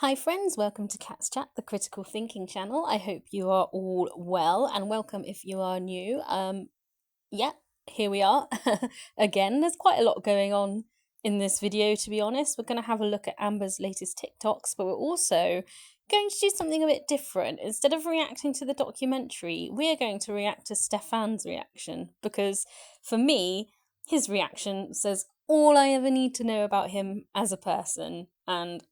Hi friends, welcome to Cat's Chat, the critical thinking channel. I hope you are all well and welcome if you are new. Yeah, here we are again. There's quite a lot going on in this video, to be honest. We're going to have a look at Amber's latest TikToks, but we're also going to do something a bit different. Instead of reacting to the documentary, we are going to react to Stefan's reaction because for me, his reaction says all I ever need to know about him as a person, and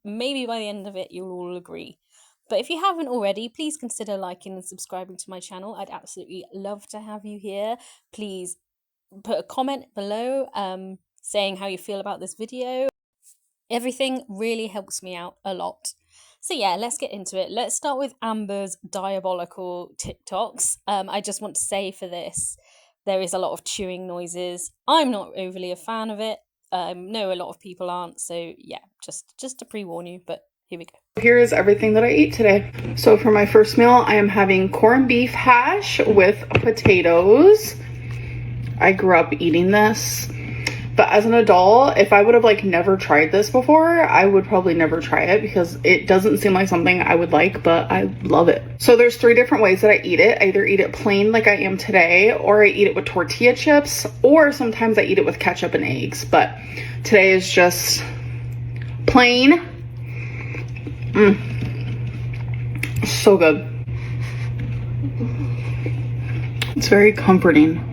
maybe by the end of it you'll all agree. But if you haven't already, please consider liking and subscribing to my channel. I'd absolutely love to have you here. Please put a comment below saying how you feel about this video. Everything really helps me out a lot. So yeah, let's get into it. Let's start with Amber's diabolical TikToks. I just want to say for this, there is a lot of chewing noises. I'm not overly a fan of it. No, a lot of people aren't. So yeah, just to pre-warn you, but here we go. Here's everything that I ate today. So for my first meal, I am having corned beef hash with potatoes. I grew up eating this, but as an adult, if I would have never tried this before, I would probably never try it because it doesn't seem like something I would like, but I love it. So there's 3 different ways that I eat it. I either eat it plain like I am today, or I eat it with tortilla chips, or sometimes I eat it with ketchup and eggs, but today is just plain. So good. It's very comforting.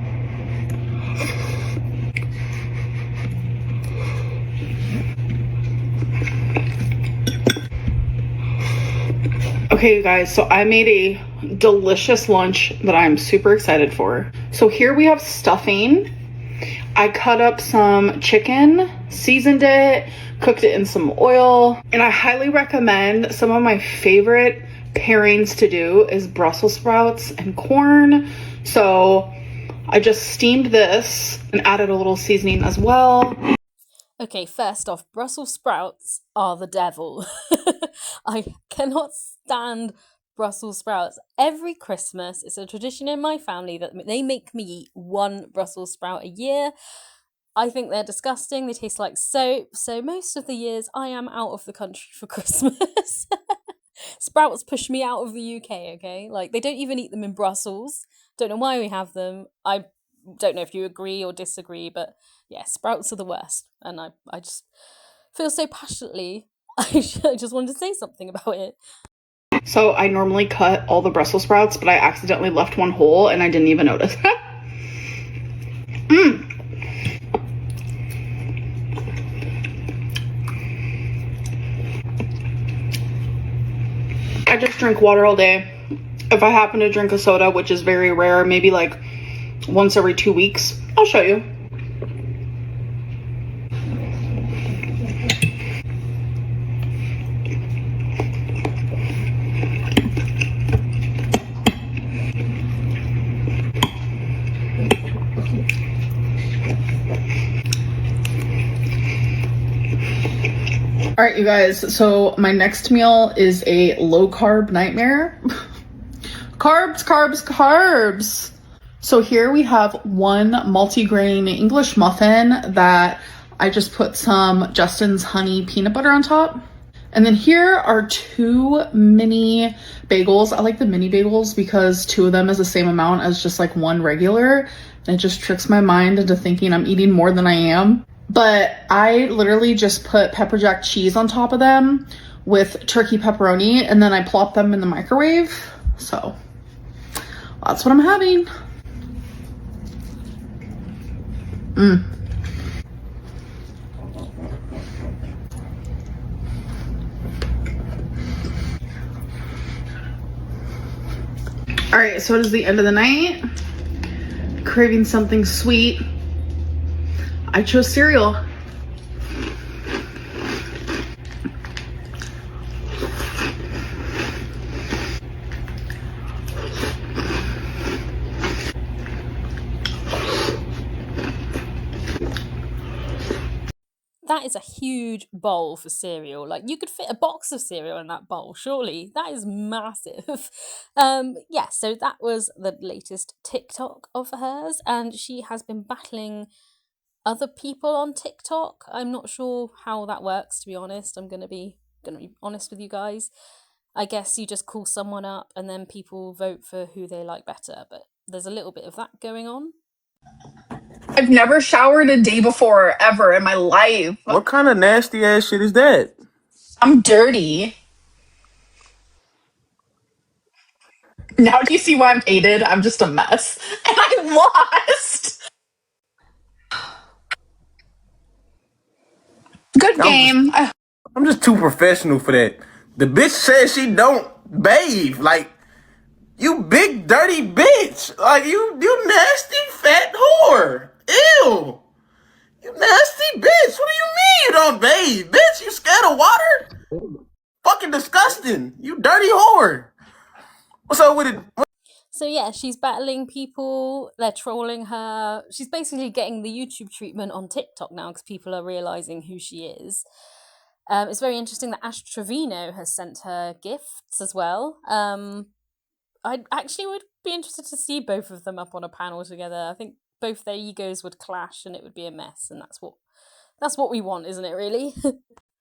Okay, you guys, so I made a delicious lunch that I'm super excited for. So here we have stuffing. I cut up some chicken, seasoned it, cooked it in some oil, and I highly recommend. Some of my favorite pairings to do is Brussels sprouts and corn. So I just steamed this and added a little seasoning as well. Okay, first off, Brussels sprouts are the devil. I cannot stand Brussels sprouts. Every Christmas, it's a tradition in my family that they make me eat 1 Brussels sprout a year. I think they're disgusting. They taste like soap. So most of the years I am out of the country for Christmas. Sprouts push me out of the UK, okay? Like, they don't even eat them in Brussels. Don't know why we have them. I don't know if you agree or disagree, but yeah, sprouts are the worst. And I just feel so passionately. I just wanted to say something about it. So I normally cut all the Brussels sprouts, but I accidentally left one whole and I didn't even notice. I just drink water all day. If I happen to drink a soda, which is very rare, maybe like once every 2 weeks, I'll show you. All right, you guys, so my next meal is a low carb nightmare. Carbs, carbs, carbs. So here we have 1 multigrain English muffin that I just put some Justin's honey peanut butter on top. And then here are 2 mini bagels. I like the mini bagels because 2 of them is the same amount as just like 1 regular. And it just tricks my mind into thinking I'm eating more than I am. But I literally just put pepper jack cheese on top of them with turkey pepperoni, and then I plop them in the microwave. So that's what I'm having. All right, so it is the end of the night. Craving something sweet. I chose cereal. That is a huge bowl for cereal. Like, you could fit a box of cereal in that bowl, surely. That is massive. Yeah, so that was the latest TikTok of hers, and she has been battling other people on TikTok. I'm not sure how that works, to be honest. I'm going to be going to be honest with you guys. I guess you just call someone up and then people vote for who they like better, but there's a little bit of that going on. I've never showered a day before, ever in my life. What kind of nasty ass shit is that? I'm dirty. Now do you see why I'm hated? I'm just a mess. And I lost. Good game. I'm just too professional for that. The bitch says she don't bathe. Like, you big dirty bitch. Like, you nasty fat whore. Ew. You nasty bitch. What do you mean you don't bathe? Bitch, you scared of water? Fucking disgusting. You dirty whore. What's up with it? So yeah, she's battling people, they're trolling her. She's basically getting the YouTube treatment on TikTok now because people are realizing who she is. It's very interesting that Ash Trevino has sent her gifts as well. I actually would be interested to see both of them up on a panel together. I think both their egos would clash and it would be a mess, and that's what we want, isn't it, really?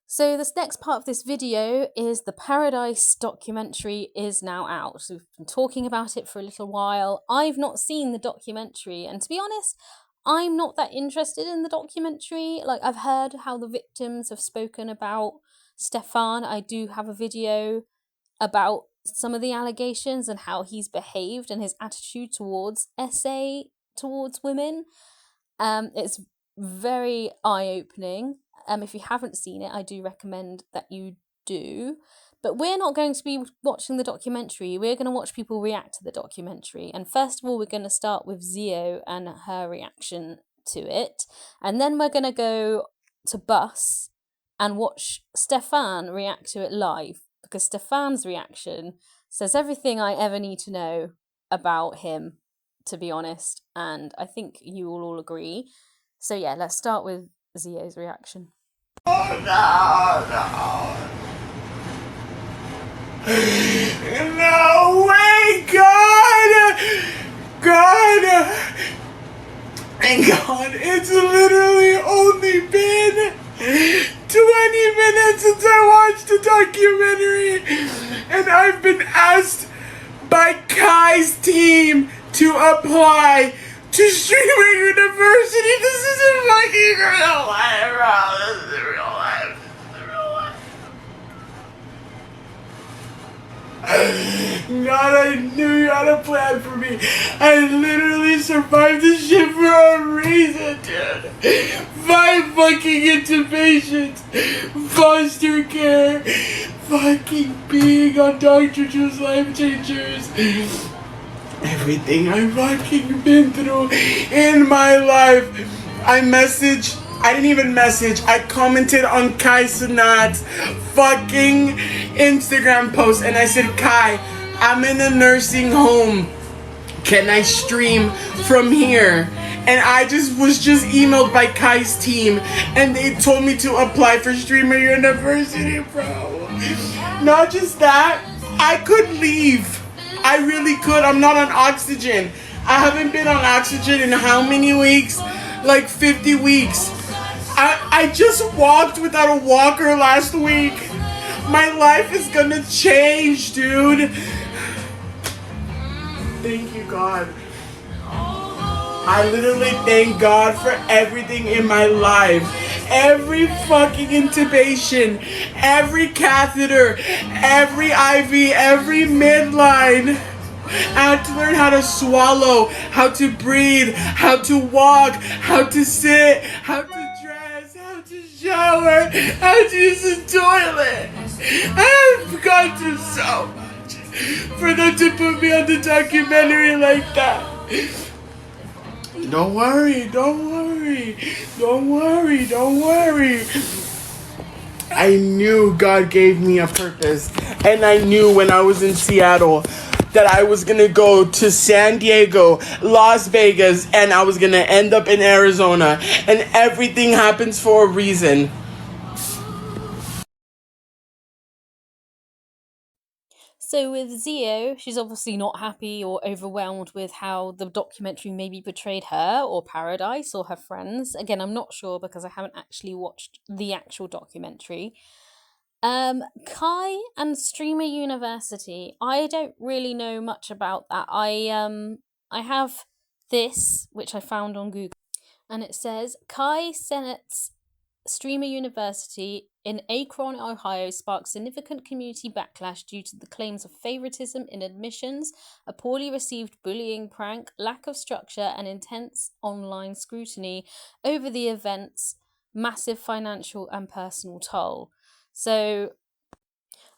So this next part of this video is the Paradise documentary is now out. So we've been talking about it for a little while. I've not seen the documentary, and to be honest, I'm not that interested in the documentary. Like, I've heard how the victims have spoken about Stefan. I do have a video about some of the allegations and how he's behaved and his attitude towards towards women. It's very eye-opening. If you haven't seen it, I do recommend that you do. But we're not going to be watching the documentary. We're going to watch people react to the documentary. And first of all, we're going to start with Zio and her reaction to it. And then we're going to go to Bus and watch Stefan react to it live. Because Stefan's reaction says everything I ever need to know about him, to be honest. And I think you will all agree. So yeah, let's start with Zio's reaction. Oh, no. No way, God! Thank God, it's literally only been 20 minutes since I watched the documentary, and I've been asked by Kai's team to apply to Streamer University. This isn't fucking real life, bro. This is real life. This is real life. God, I knew you had a plan for me. I literally survived this shit for a reason, dude. 5 fucking intubations, foster care, fucking being on Dr. Drew's Life Changers. Everything I've fucking been through in my life. I didn't even message, I commented on Kai Sanat's fucking Instagram post and I said, Kai, I'm in a nursing home. Can I stream from here? And I was just emailed by Kai's team and they told me to apply for Streamer University, bro. Not just that, I could leave. I really could. I'm not on oxygen. I haven't been on oxygen in how many weeks? Like 50 weeks. I just walked without a walker last week. My life is gonna change, dude. Thank you, God. I literally thank God for everything in my life. Every fucking intubation, every catheter, every IV, every midline. I had to learn how to swallow, how to breathe, how to walk, how to sit, how to dress, how to shower, how to use the toilet. I've gone through so much for them to put me on the documentary like that. Don't worry. I knew God gave me a purpose, and I knew when I was in Seattle that I was gonna go to San Diego, Las Vegas, and I was gonna end up in Arizona, and everything happens for a reason. So with Zio, she's obviously not happy or overwhelmed with how the documentary maybe portrayed her or Paradise or her friends. Again, I'm not sure because I haven't actually watched the actual documentary. Kai and Streamer University. I don't really know much about that. I have this, which I found on Google, and it says Kai Sennett's Streamer University in Akron, Ohio sparked significant community backlash due to the claims of favoritism in admissions, a poorly received bullying prank, lack of structure, and intense online scrutiny over the event's massive financial and personal toll. So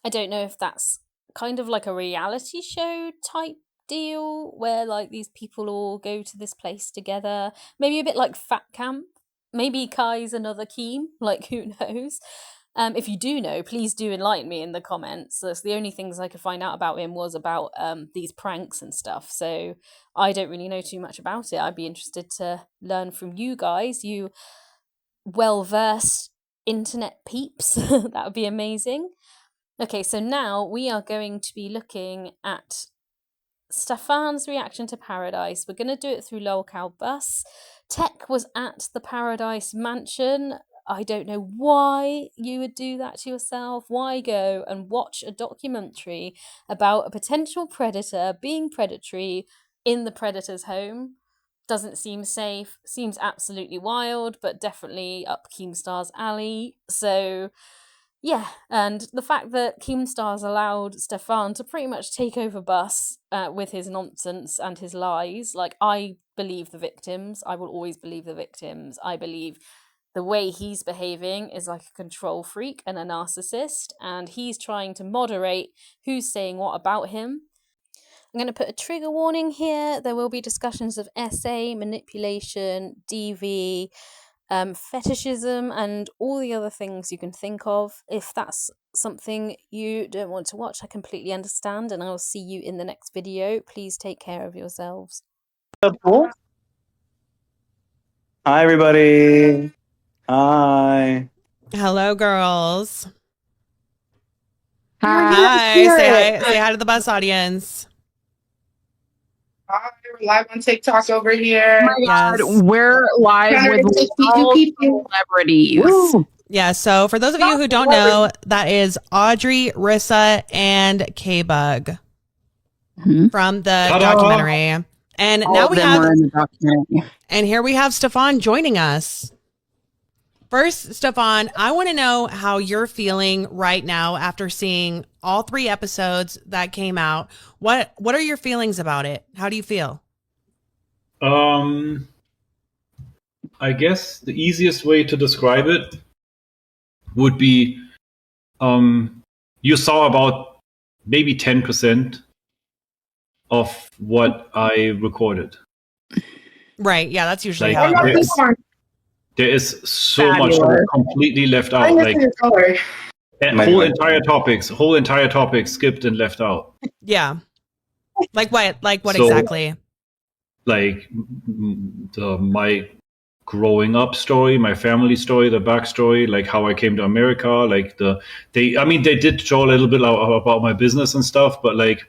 I don't know if that's kind of like a reality show type deal where like these people all go to this place together. Maybe a bit like Fat Camp. Maybe Kai's another Keem. Like, who knows? If you do know, please do enlighten me in the comments. That's the only things I could find out about him was about these pranks and stuff. So I don't really know too much about it. I'd be interested to learn from you guys, you well-versed internet peeps. That would be amazing. Okay, so now we are going to be looking at Stefan's reaction to Paradise. We're going to do it through Lolcow Bus. Tech was at the Paradise Mansion. I don't know why you would do that to yourself. Why go and watch a documentary about a potential predator being predatory in the predator's home? Doesn't seem safe. Seems absolutely wild, but definitely up Keemstar's alley. So yeah, and the fact that Keemstar's allowed Stefan to pretty much take over Bus with his nonsense and his lies. Like, I believe the victims. I will always believe the victims. I believe the way he's behaving is like a control freak and a narcissist, and he's trying to moderate who's saying what about him. I'm going to put a trigger warning here. There will be discussions of SA, manipulation, DV, fetishism, and all the other things you can think of. If that's something you don't want to watch, I completely understand, and I'll see you in the next video. Please take care of yourselves. Hi, everybody. Hi. Hello, girls. Hi. Say hi to the Bus audience. Hi, we're live on TikTok over here. Oh my God, Yes. we're live with 162 people. celebrities. Woo. Yeah, so for those of you who don't know, that is Audrey, Rissa, and K-Bug from the Ta-da. documentary. And All now of we them have, were in the documentary. and here we have Stefan joining us. First, Stefan, I want to know how you're feeling right now after seeing all 3 episodes that came out. What are your feelings about it? How do you feel? I guess the easiest way to describe it would be you saw about maybe 10% of what I recorded. Right. Yeah, that's usually Like, how it works. there is so much completely left out. Like, and whole entire topics skipped and left out. Yeah. Like what? Like what So- exactly? Like my growing up story, my family story, the backstory, like how I came to America, like they did show a little bit about my business and stuff, but like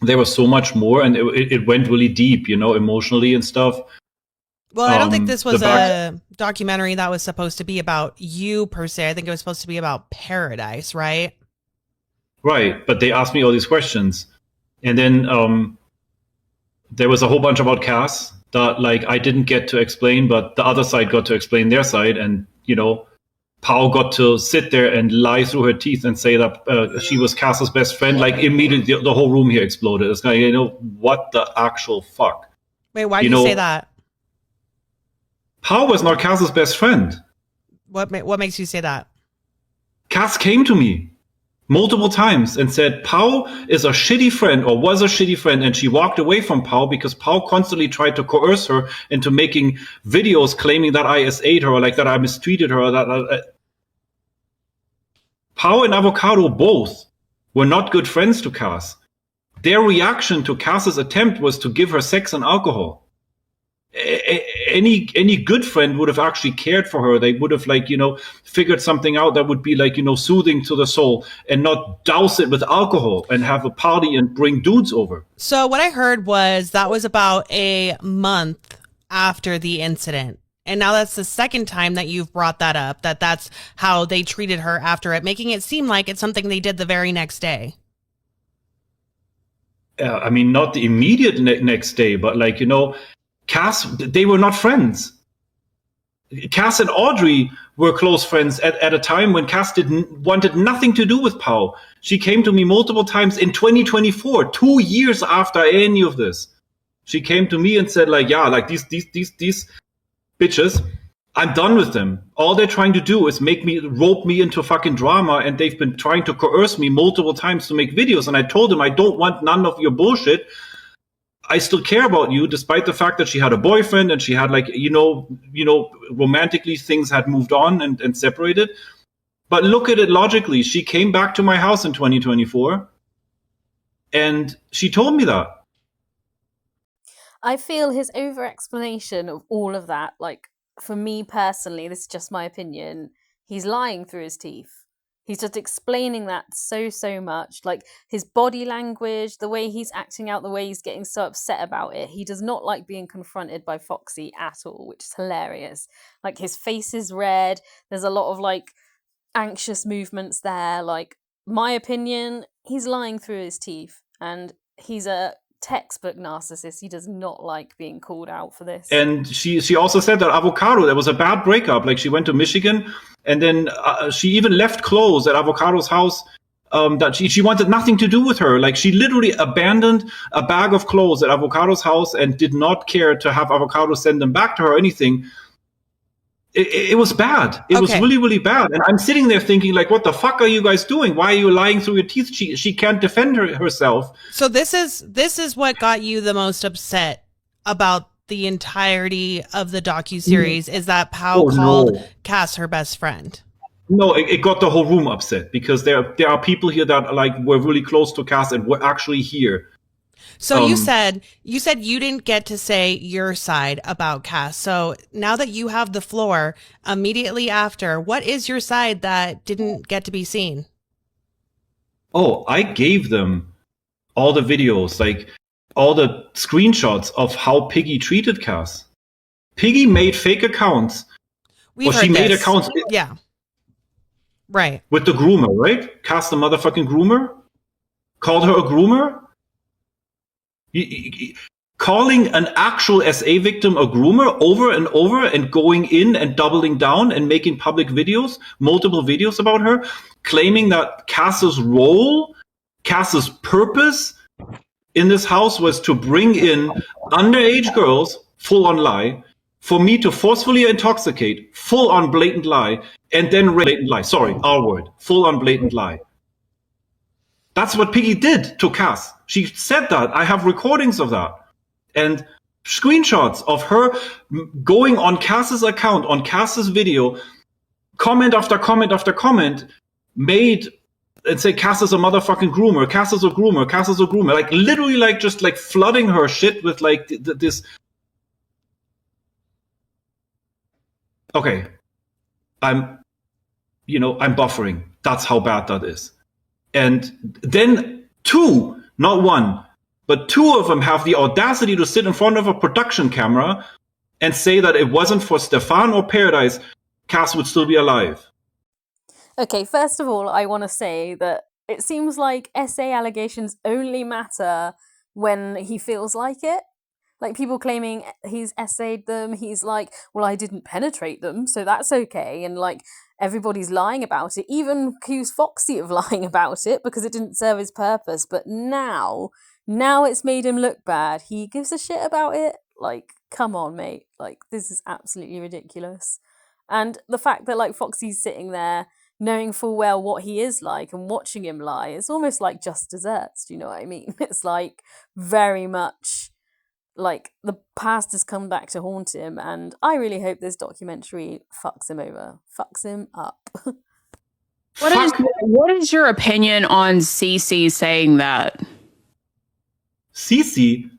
there was so much more, and it went really deep, emotionally and stuff. Well, I don't think this was the a documentary that was supposed to be about you per se. I think it was supposed to be about Paradise, right? Right, but they asked me all these questions, and then there was a whole bunch about Cass that like I didn't get to explain, but the other side got to explain their side, and Pau got to sit there and lie through her teeth and say that she was Cass's best friend. Like immediately, the whole room here exploded. It's like, what the actual fuck? Wait, why did you say that? Pau was not Cass's best friend. What makes you say that? Cass came to me multiple times and said Pau is a shitty friend, or was a shitty friend, and she walked away from Pau because Pau constantly tried to coerce her into making videos claiming that I SA'd her, or like that I mistreated her, or that Pau and Avocado both were not good friends to Cass. Their reaction to Cass's attempt was to give her sex and alcohol. Any good friend would have actually cared for her. They would have figured something out that would be soothing to the soul, and not douse it with alcohol and have a party and bring dudes over. So what I heard was that was about a month after the incident, And now that's the second time that you've brought that up, that's how they treated her after it, making it seem like it's something they did the very next day. I mean, not the immediate next day, but like, Cass, they were not friends. Cass and Audrey were close friends at a time when Cass wanted nothing to do with Pau. She came to me multiple times in 2024, 2 years after any of this. She came to me and said, like, yeah, like these bitches, I'm done with them. All they're trying to do is rope me into fucking drama, and they've been trying to coerce me multiple times to make videos. And I told them I don't want none of your bullshit. I still care about you, despite the fact that she had a boyfriend and she had romantically things had moved on and separated. But look at it logically. She came back to my house in 2024 and she told me that. I feel his over explanation of all of that, like, for me personally, this is just my opinion, he's lying through his teeth. He's just explaining that so much. Like, his body language, the way he's acting out, the way he's getting so upset about it. He does not like being confronted by Foxy at all, which is hilarious. Like, his face is red. There's a lot of, like, anxious movements there. Like, my opinion, he's lying through his teeth. And he's a textbook narcissist. He does not like being called out for this. And she also said that Avocado, there was a bad breakup. Like, she went to Michigan and then she even left clothes at Avocado's house that she wanted nothing to do with her. Like, she literally abandoned a bag of clothes at Avocado's house and did not care to have Avocado send them back to her or anything. It was bad. It was really, really bad. And I'm sitting there thinking, like, what the fuck are you guys doing? Why are you lying through your teeth? She can't defend herself. So this is what got you the most upset about the entirety of the docuseries, is that Pau called Cass her best friend. No, it got the whole room upset because there are people here that were really close to Cass and were actually here. So you said you didn't get to say your side about Cass. So now that you have the floor, immediately after, what is your side that didn't get to be seen? Oh, I gave them all the videos, like all the screenshots of how Piggy treated Cass. Piggy made fake accounts. She made accounts. Yeah. Right. With the groomer, right? Cass, the motherfucking groomer. Called her a groomer. Calling an actual SA victim a groomer over and over and going in and doubling down and making public videos, multiple videos about her, claiming that Cass's role, Cass's purpose in this house was to bring in underage girls, full on lie, for me to forcefully intoxicate, full on blatant lie, and then blatant lie. Sorry, RWORD, full on blatant lie. That's what Piggy did to Cass. She said that. I have recordings of that. And screenshots of her going on Cass's account, on Cass's video, comment after comment after comment, made and say Cass is a motherfucking groomer, Cass is a groomer, Cass is a groomer. Like, literally, like, just like flooding her shit with like this. Okay. I'm buffering. That's how bad that is. And then two, not one, but two of them have the audacity to sit in front of a production camera and say that it wasn't for Stefan or Paradise, Cass would still be alive. Okay, first of all, I want to say that it seems like SA allegations only matter when he feels like it. Like, people claiming he's essayed them, he's like, well, I didn't penetrate them, so that's okay. And like, everybody's lying about it, even accused Foxy of lying about it because it didn't serve his purpose. But now it's made him look bad. He gives a shit about it. Like, come on, mate. Like, this is absolutely ridiculous. And the fact that like Foxy's sitting there knowing full well what he is like and watching him lie, it's almost like just desserts. Do you know what I mean? It's like very much like the past has come back to haunt him, and I really hope this documentary fucks him over, fucks him up. What is your opinion on Cece saying that? Cece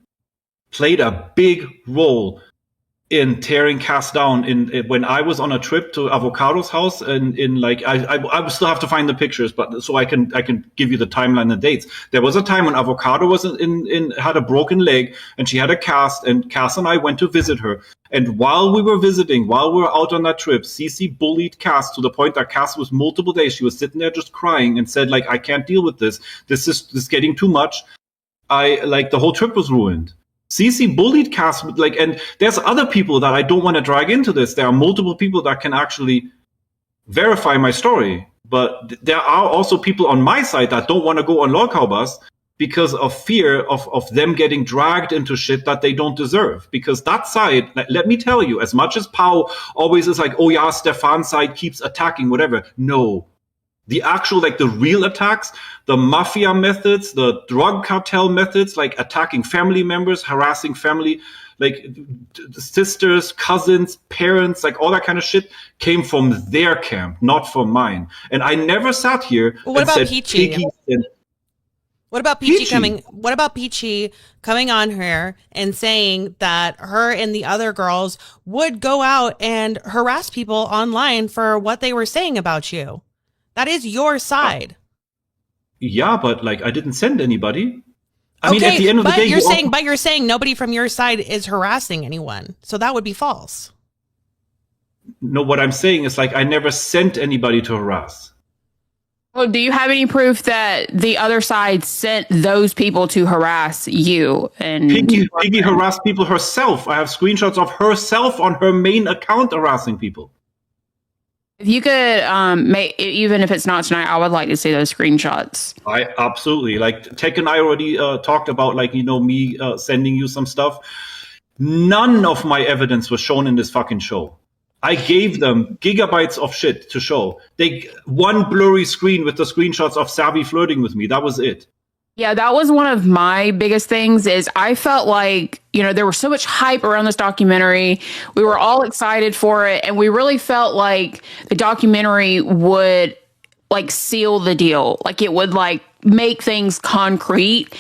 played a big role in tearing Cass down when I was on a trip to Avocado's house, and in like I still have to find the pictures, but so I can give you the timeline and dates. There was a time when Avocado was had a broken leg and she had a cast, and Cass and I went to visit her. And while we were out on that trip, Cece bullied Cass to the point that Cass was multiple days. She was sitting there just crying and said, like, I can't deal with this. This is getting too much. The whole trip was ruined. Cece bullied Cass, and there's other people that I don't want to drag into this. There are multiple people that can actually verify my story, but there are also people on my side that don't want to go on Lolcowbus because of fear of them getting dragged into shit that they don't deserve. Because that side, let me tell you, as much as Pau always is like, oh yeah, Stefan's side keeps attacking, whatever. No. The actual, the real attacks, the mafia methods, the drug cartel methods, like attacking family members, harassing family, sisters, cousins, parents, all that kind of shit came from their camp, not from mine. And I never sat here and said, Peachy? What about Peachy coming on here and saying that her and the other girls would go out and harass people online for what they were saying about you? That is your side. Yeah, but I didn't send anybody. I mean, at the end of the day, you're saying nobody from your side is harassing anyone. So that would be false. No, what I'm saying is I never sent anybody to harass. Well, do you have any proof that the other side sent those people to harass you? And Piggy harassed people herself. I have screenshots of herself on her main account harassing people. If you could, even if it's not tonight, I would like to see those screenshots. I absolutely Tech and I already talked about me sending you some stuff. None of my evidence was shown in this fucking show. I gave them gigabytes of shit to show. One blurry screen with the screenshots of Savvy flirting with me. That was it. Yeah, that was one of my biggest things is I felt like, there was so much hype around this documentary. We were all excited for it. And we really felt like the documentary would seal the deal. It would make things concrete.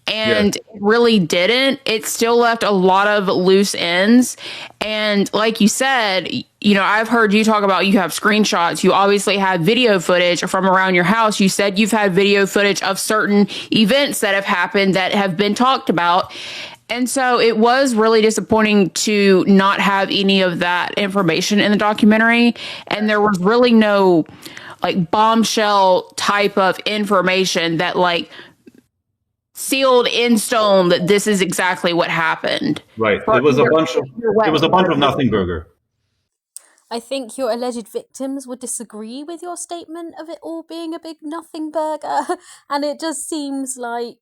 And it really didn't. It still left a lot of loose ends. And like you said, I've heard you talk about you have screenshots. You obviously have video footage from around your house. You said you've had video footage of certain events that have happened that have been talked about. And so it was really disappointing to not have any of that information in the documentary. And there was really no bombshell type of information that sealed in stone that this is exactly what happened. Right. It was a bunch of nothing burger. I think your alleged victims would disagree with your statement of it all being a big nothing burger. And it just seems like,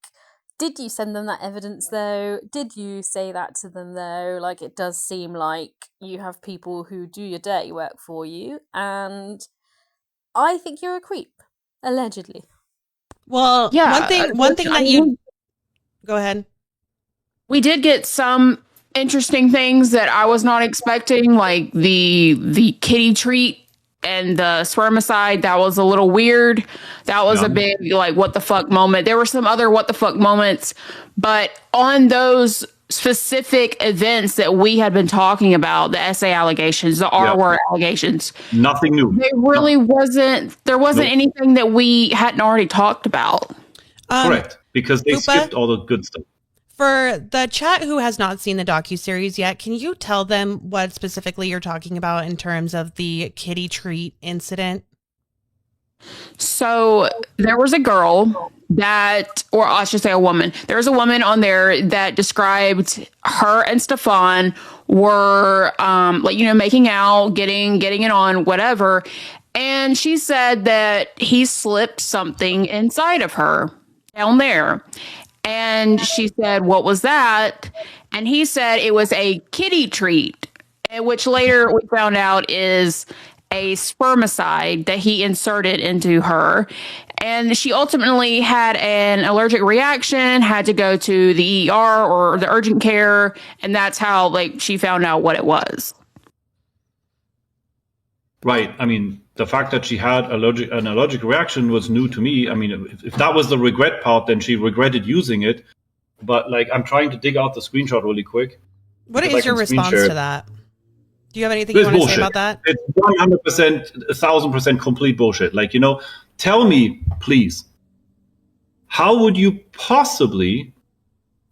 did you send them that evidence though? Did you say that to them though? It does seem like you have people who do your dirty work for you. And I think you're a creep, allegedly. Well, yeah, one thing that you... Go ahead. We did get some interesting things that I was not expecting, like the kitty treat and the spermicide. That was a little weird. That was a big what the fuck moment. There were some other what the fuck moments, but on those specific events that we had been talking about, the SA allegations, the RWORD allegations, nothing new. There wasn't anything that we hadn't already talked about. Correct, because they skipped all the good stuff. For the chat who has not seen the docuseries yet, can you tell them what specifically you're talking about in terms of the kitty treat incident? So there was a girl or I should say a woman. There was a woman on there that described her and Stefan were making out, getting it on, whatever. And she said that he slipped something inside of her down there. And she said, what was that? And he said it was a kitty treat, which later we found out is a spermicide that he inserted into her. And she ultimately had an allergic reaction, had to go to the ER or the urgent care. And that's how she found out what it was. Right. I mean, the fact that she had an allergic reaction was new to me. I mean, if that was the regret part, then she regretted using it. But I'm trying to dig out the screenshot really quick. What is your response to that? Do you have anything you It's want to say bullshit. about that? It's 100%, 1,000% complete bullshit. Like, tell me, please, how would you possibly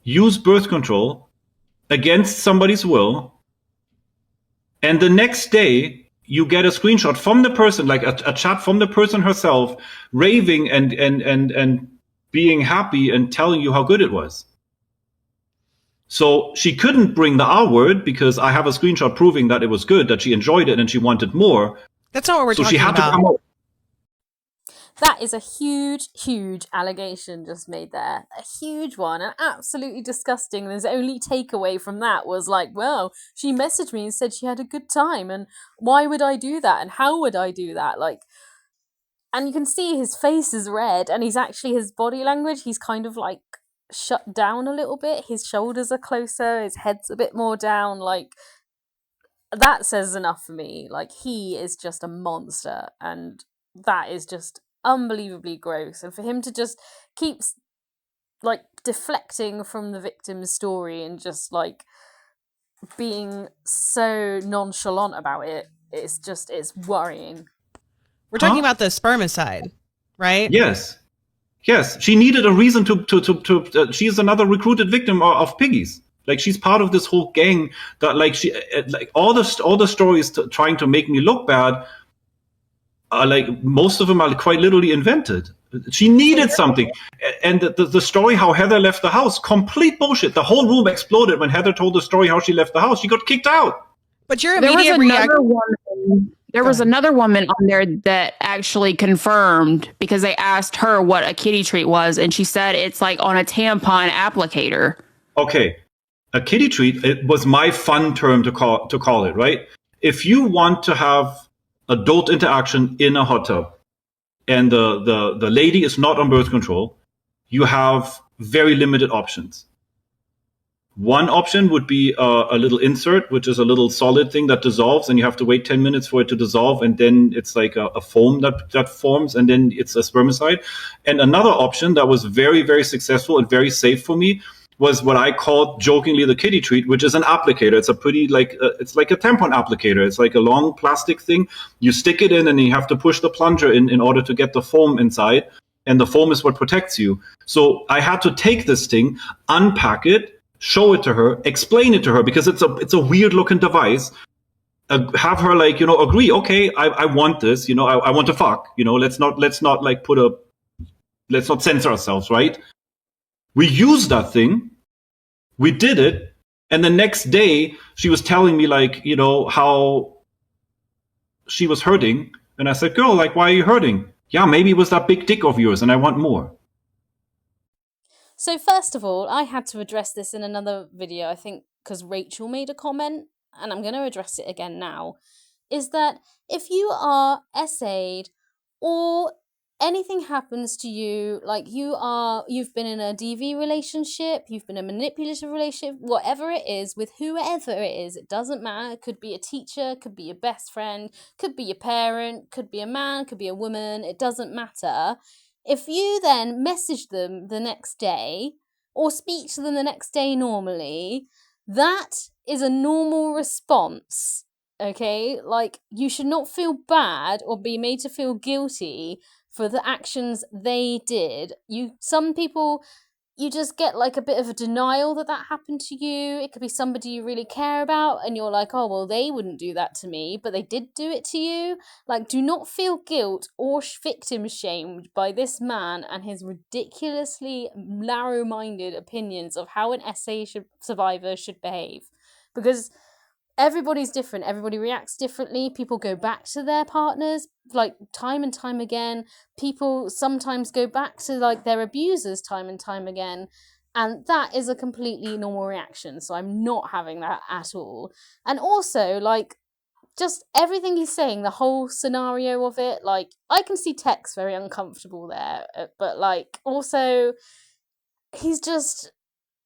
use birth control against somebody's will, and the next day you get a screenshot from the person, like a chat from the person herself, raving and being happy and telling you how good it was? So she couldn't bring the R word because I have a screenshot proving that it was good, that she enjoyed it and she wanted more. That's not what we're So talking she had about. to come up. That is a huge, huge allegation just made there. A huge one, and absolutely disgusting. His only takeaway from that was like, well, she messaged me and said she had a good time, and why would I do that? And how would I do that? Like, and you can see his face is red, and he's actually, his body language, he's kind of like shut down a little bit. His shoulders are closer, his head's a bit more down. Like, that says enough for me. Like, he is just a monster, and that is just unbelievably gross. And for him to just keep like deflecting from the victim's story and just like being so nonchalant about it, it's worrying. We're talking about the spermicide, right? Yes. She needed a reason to she's another recruited victim of piggies. Like, she's part of this whole gang that, like, she, like, all the stories trying to make me look bad, like, most of them are quite literally invented. She needed something. And the story how Heather left the house, complete bullshit. The whole room exploded when Heather told the story how she left the house. She got kicked out. But your immediate reaction... There was another woman on there that actually confirmed, because they asked her what a kitty treat was, and she said it's like on a tampon applicator. Okay. A kitty treat, it was my fun term to call it, right? If you want to have adult interaction in a hot tub and the lady is not on birth control, you have very limited options. One option would be a little insert, which is a little solid thing that dissolves, and you have to wait 10 minutes for it to dissolve, and then it's like a foam that forms, and then it's a spermicide. And another option that was very, very successful and very safe for me was what I called jokingly the kitty treat, which is an applicator. It's a pretty it's like a tampon applicator. It's like a long plastic thing. You stick it in and you have to push the plunger in order to get the foam inside. And the foam is what protects you. So I had to take this thing, unpack it, show it to her, explain it to her, because it's a weird looking device. Have her agree. Okay, I want this. I want to fuck. Let's not let's not censor ourselves, right? We used that thing. We did it. And the next day she was telling me how she was hurting. And I said, girl, why are you hurting? Yeah, maybe it was that big dick of yours and I want more. So first of all, I had to address this in another video, I think, because Rachel made a comment, and I'm going to address it again now, is that if you are essayed or anything happens to you, like you've been in a DV relationship, you've been in a manipulative relationship, whatever it is, with whoever it is, it doesn't matter. It could be a teacher, could be your best friend, could be your parent, could be a man, could be a woman, it doesn't matter. If you then message them the next day or speak to them the next day normally, that is a normal response, okay? Like, you should not feel bad or be made to feel guilty for the actions they did. Some people, you just get like a bit of a denial that happened to you. It could be somebody you really care about and you're like, oh, well, they wouldn't do that to me, but they did do it to you. Like, do not feel guilt or victim shamed by this man and his ridiculously narrow-minded opinions of how an SA survivor should behave. Because everybody's different. Everybody reacts differently. People go back to their partners like time and time again. People sometimes go back to like their abusers time and time again. And that is a completely normal reaction. So I'm not having that at all. And also, like, just everything he's saying, the whole scenario of it, like, I can see Tex very uncomfortable there. But like, also,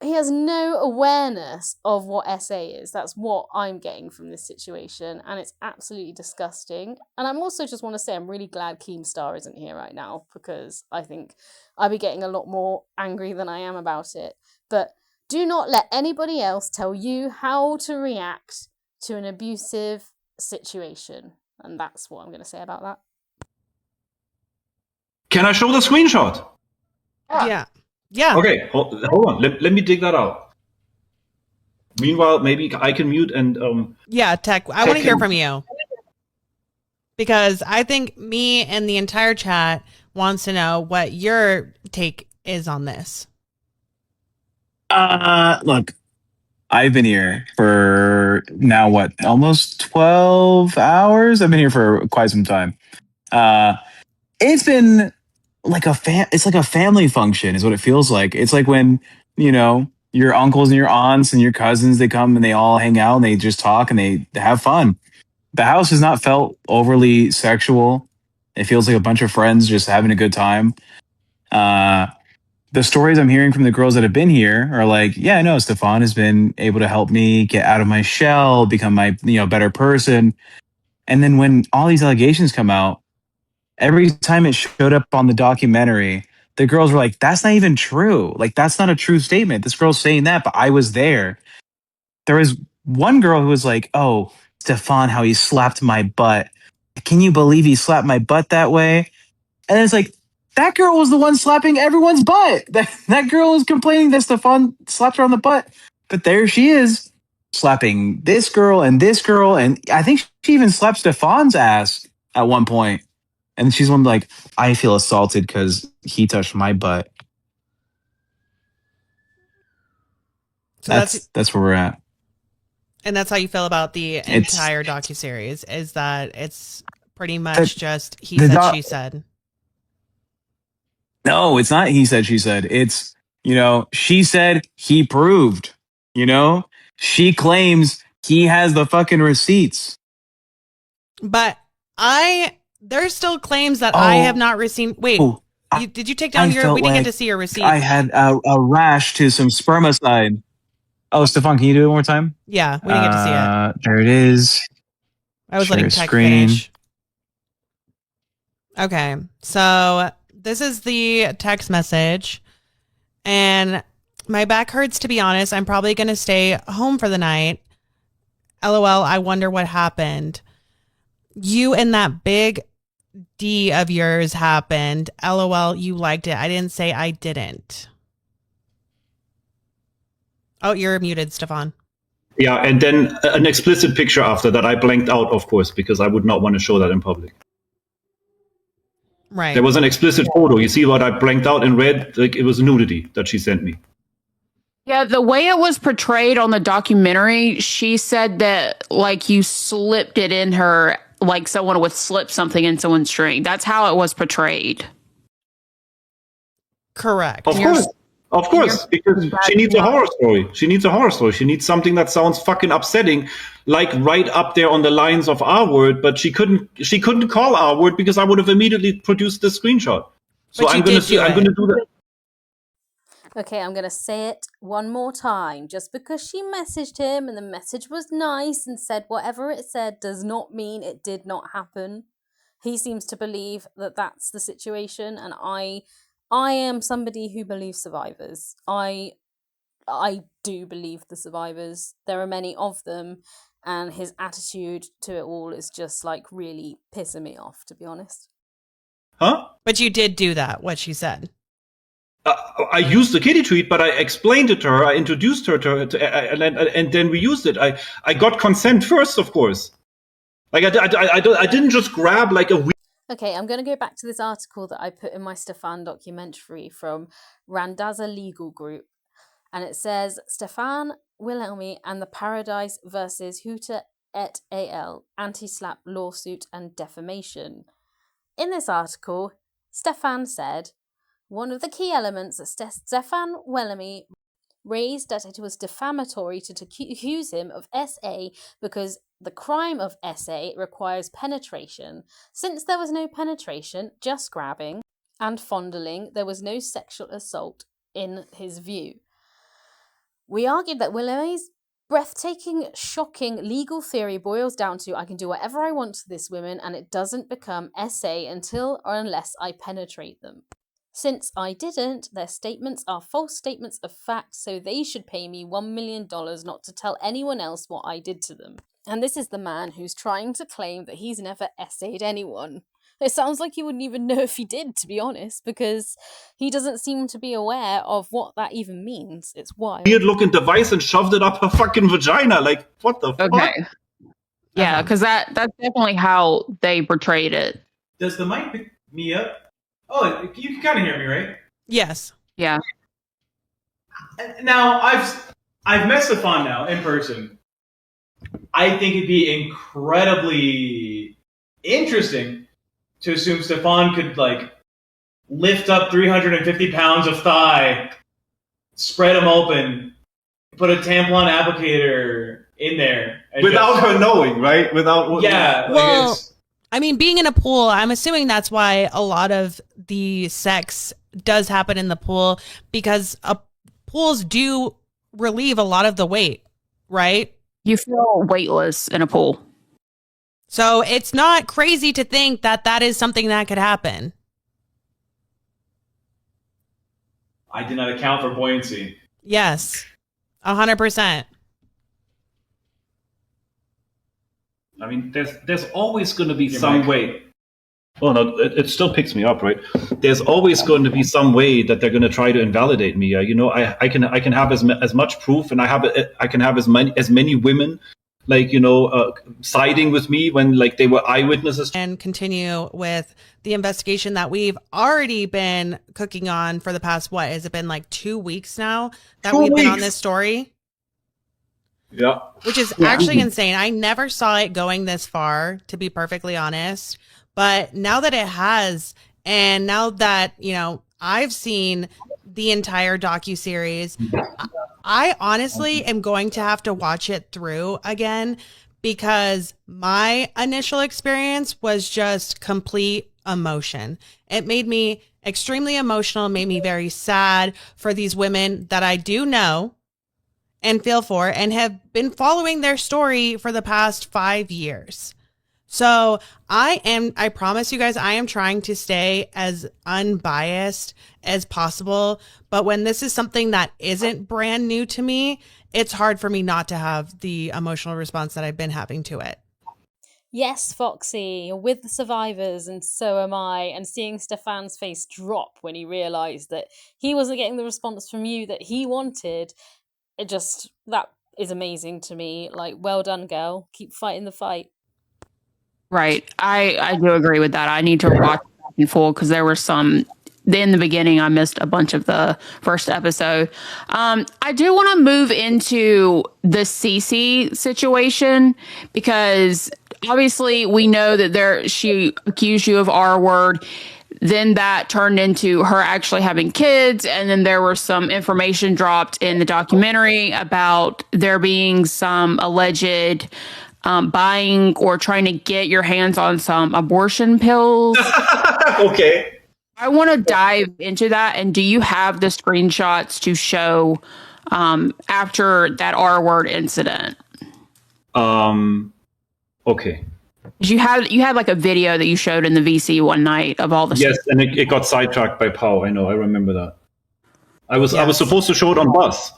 he has no awareness of what SA is. That's what I'm getting from this situation, and it's absolutely disgusting. And I'm also just want to say I'm really glad Keemstar isn't here right now, because I think I'd be getting a lot more angry than I am about it. But do not let anybody else tell you how to react to an abusive situation. And that's what I'm going to say about that. Can I show the screenshot? Yeah. Yeah. Okay, hold on. Let me dig that out. Meanwhile, maybe I can mute and Yeah, Tech, I want to hear from you. Because I think me and the entire chat wants to know what your take is on this. Look, I've been here for now, what, almost 12 hours? I've been here for quite some time. It's been like it's like a family function is what it feels like. It's like when, your uncles and your aunts and your cousins, they come and they all hang out and they just talk and they have fun. The house has not felt overly sexual. It feels like a bunch of friends just having a good time. The stories I'm hearing from the girls that have been here are like, yeah, no, Stefan has been able to help me get out of my shell, become my, better person. And then when all these allegations come out, every time it showed up on the documentary, the girls were like, that's not even true. Like, that's not a true statement. This girl's saying that, but I was there. There was one girl who was like, oh, Stefan, how he slapped my butt. Can you believe he slapped my butt that way? And it's like, that girl was the one slapping everyone's butt. That girl was complaining that Stefan slapped her on the butt. But there she is, slapping this girl. And I think she even slapped Stefan's ass at one point. And she's one like, I feel assaulted because he touched my butt. So that's where we're at. And that's how you feel about the entire docuseries, is that it's pretty much just he said, she said. No, it's not he said, she said. It's, she said, he proved. She claims he has the fucking receipts. But there's still claims that I have not received. Wait, did you take down we didn't get to see your receipt. I had a rash to some spermicide. Oh, Stefan, can you do it one more time? Yeah, we didn't get to see it. There it is. I was letting Tech finish. Okay, so this is the text message, and my back hurts, to be honest. I'm probably going to stay home for the night. LOL, I wonder what happened. You and that big D of yours happened. LOL, you liked it. I didn't say I didn't. Oh, you're muted, Stefan. Yeah, and then an explicit picture after that I blanked out, of course, because I would not want to show that in public. Right. There was an explicit photo. You see what I blanked out in red? Like, it was nudity that she sent me. Yeah, the way it was portrayed on the documentary, she said that, like, you slipped it in her, like someone would slip something in someone's drink. That's how it was portrayed. Correct. Of course, because she needs a horror story. She needs a horror story. She needs something that sounds fucking upsetting, like right up there on the lines of RWORD, but she couldn't call RWORD because I would have immediately produced the screenshot. So I'm going to do that. Okay, I'm going to say it one more time. Just because she messaged him and the message was nice and said whatever it said does not mean it did not happen. He seems to believe that that's the situation, and I am somebody who believes survivors. I do believe the survivors. There are many of them, and his attitude to it all is just like really pissing me off, to be honest. Huh? But you did do that, what she said. I used the kitty tweet, but I explained it to her. I introduced her and then we used it. I got consent first, of course. Like I didn't just grab like a. Okay, I'm going to go back to this article that I put in my Stefan documentary from Randazza Legal Group. And it says, Stefan Wilhelmi and the Paradise versus Hooter et al. Anti-SLAPP lawsuit and defamation. In this article, Stefan said, one of the key elements that Stefan Wilhelmi raised that it was defamatory to accuse him of SA because the crime of SA requires penetration. Since there was no penetration, just grabbing and fondling, there was no sexual assault in his view. We argued that Wilhelmi's breathtaking, shocking legal theory boils down to I can do whatever I want to this woman and it doesn't become SA until or unless I penetrate them. Since I didn't, their statements are false statements of fact, so they should pay me $1 million not to tell anyone else what I did to them. And this is the man who's trying to claim that he's never essayed anyone. It sounds like he wouldn't even know if he did, to be honest, because he doesn't seem to be aware of what that even means. It's wild. Weird looking device and shoved it up her fucking vagina. Like, what the fuck? Okay. Yeah, because that's definitely how they portrayed it. Does the mic pick me up? Oh, you can kind of hear me, right? Yes. Yeah. Now, I've met Stefan now in person. I think it'd be incredibly interesting to assume Stefan could, like, lift up 350 pounds of thigh, spread them open, put a tampon applicator in there. Without her knowing, right? Yeah. Well, I mean, being in a pool, I'm assuming that's why a lot of the sex does happen in the pool, because pools do relieve a lot of the weight, right? You feel weightless in a pool. So it's not crazy to think that that is something that could happen. I did not account for buoyancy. Yes, 100%. I mean, there's always going to be some way. Oh no, it still picks me up, right? There's always going to be some way that they're going to try to invalidate me. You know, I can have as much proof, and I can have as many women, like, you know, siding with me when, like, they were eyewitnesses. And continue with the investigation that we've already been cooking on for the past, what has it been, like 2 weeks now that we've been on this story? Yeah. Which is actually insane. I never saw it going this far, to be perfectly honest. But now that it has, and now that, you know, I've seen the entire docuseries, I honestly am going to have to watch it through again, because my initial experience was just complete emotion. It made me extremely emotional, made me very sad for these women that I do know and feel for, and have been following their story for the past 5 years. So I promise you guys, I am trying to stay as unbiased as possible. But when this is something that isn't brand new to me, it's hard for me not to have the emotional response that I've been having to it. Yes, Foxy, you're with the survivors, and so am I. And seeing Stefan's face drop when he realised that he wasn't getting the response from you that he wanted, that is amazing to me. Like, well done, girl. Keep fighting the fight. Right. I do agree with that. I need to watch it in full, because there were some in the beginning. I missed a bunch of the first episode. I do want to move into the Cece situation, because obviously we know that she accused you of RWORD. Then that turned into her actually having kids. And then there was some information dropped in the documentary about there being some alleged buying or trying to get your hands on some abortion pills. Okay. I want to dive into that. And do you have the screenshots to show after that RWORD incident? Okay. You had like a video that you showed in the VC one night of all the Yes, and it got sidetracked by Pau. I know, I remember that. I was supposed to show it on bus.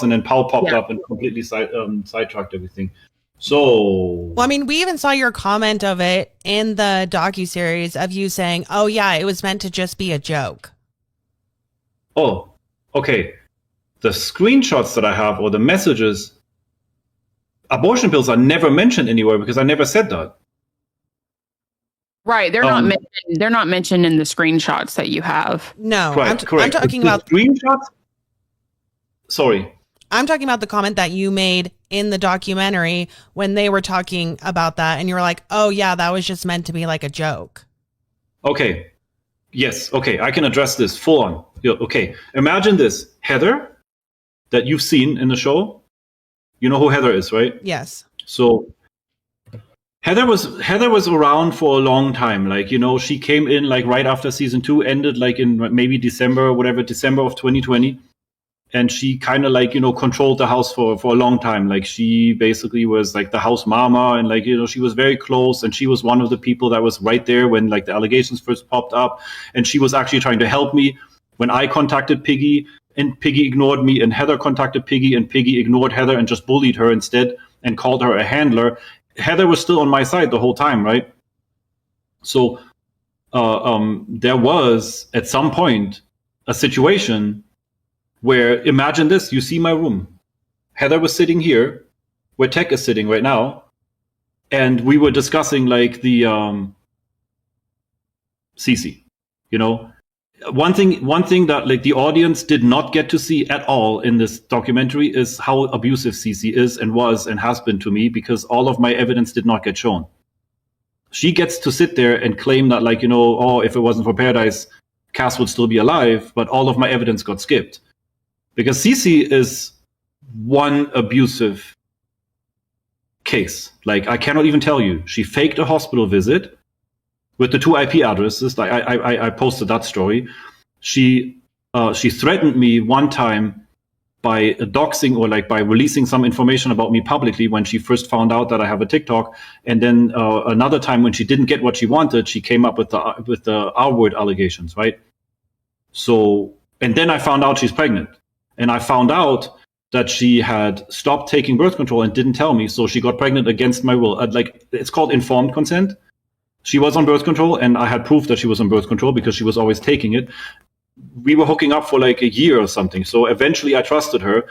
And then Pau popped up and completely sidetracked everything. So, well, I mean, we even saw your comment of it in the docuseries of you saying, "Oh yeah, it was meant to just be a joke." Oh, okay. The screenshots that I have, or the messages, abortion pills are never mentioned anywhere, because I never said that. Right, they're not mentioned in the screenshots that you have. No, correct. I'm talking about screenshots. Sorry. I'm talking about the comment that you made in the documentary when they were talking about that, and you were like, "Oh yeah, that was just meant to be like a joke." Okay. Yes. Okay. I can address this full on. Okay. Imagine this, Heather, that you've seen in the show. You know who Heather is, right? Yes. So Heather was around for a long time. Like, you know, she came in like right after season 2 ended, like in maybe December of 2020. And she kind of, like, you know, controlled the house for a long time. Like, she basically was like the house mama, and, like, you know, she was very close, and she was one of the people that was right there when, like, the allegations first popped up. And she was actually trying to help me when I contacted Piggy, and Piggy ignored me, and Heather contacted Piggy, and Piggy ignored Heather and just bullied her instead. and called her a handler. Heather was still on my side the whole time, right? So there was at some point a situation where, imagine this, you see my room. Heather was sitting here, where Tech is sitting right now, and we were discussing like the CC, you know. One thing that like the audience did not get to see at all in this documentary is how abusive CC is and was and has been to me, because all of my evidence did not get shown. She gets to sit there and claim that, like, you know, oh, if it wasn't for Paradise, Cass would still be alive, but all of my evidence got skipped. Because CC is one abusive case. Like, I cannot even tell you. She faked a hospital visit with the 2 IP addresses. I posted that story. She threatened me one time by doxing, or like by releasing some information about me publicly when she first found out that I have a TikTok. And then another time when she didn't get what she wanted, she came up with the RWORD allegations, right? So, and then I found out she's pregnant. And I found out that she had stopped taking birth control and didn't tell me. So she got pregnant against my will. Like, it's called informed consent. She was on birth control, and I had proof that she was on birth control because she was always taking it. We were hooking up for like a year or something. So eventually I trusted her.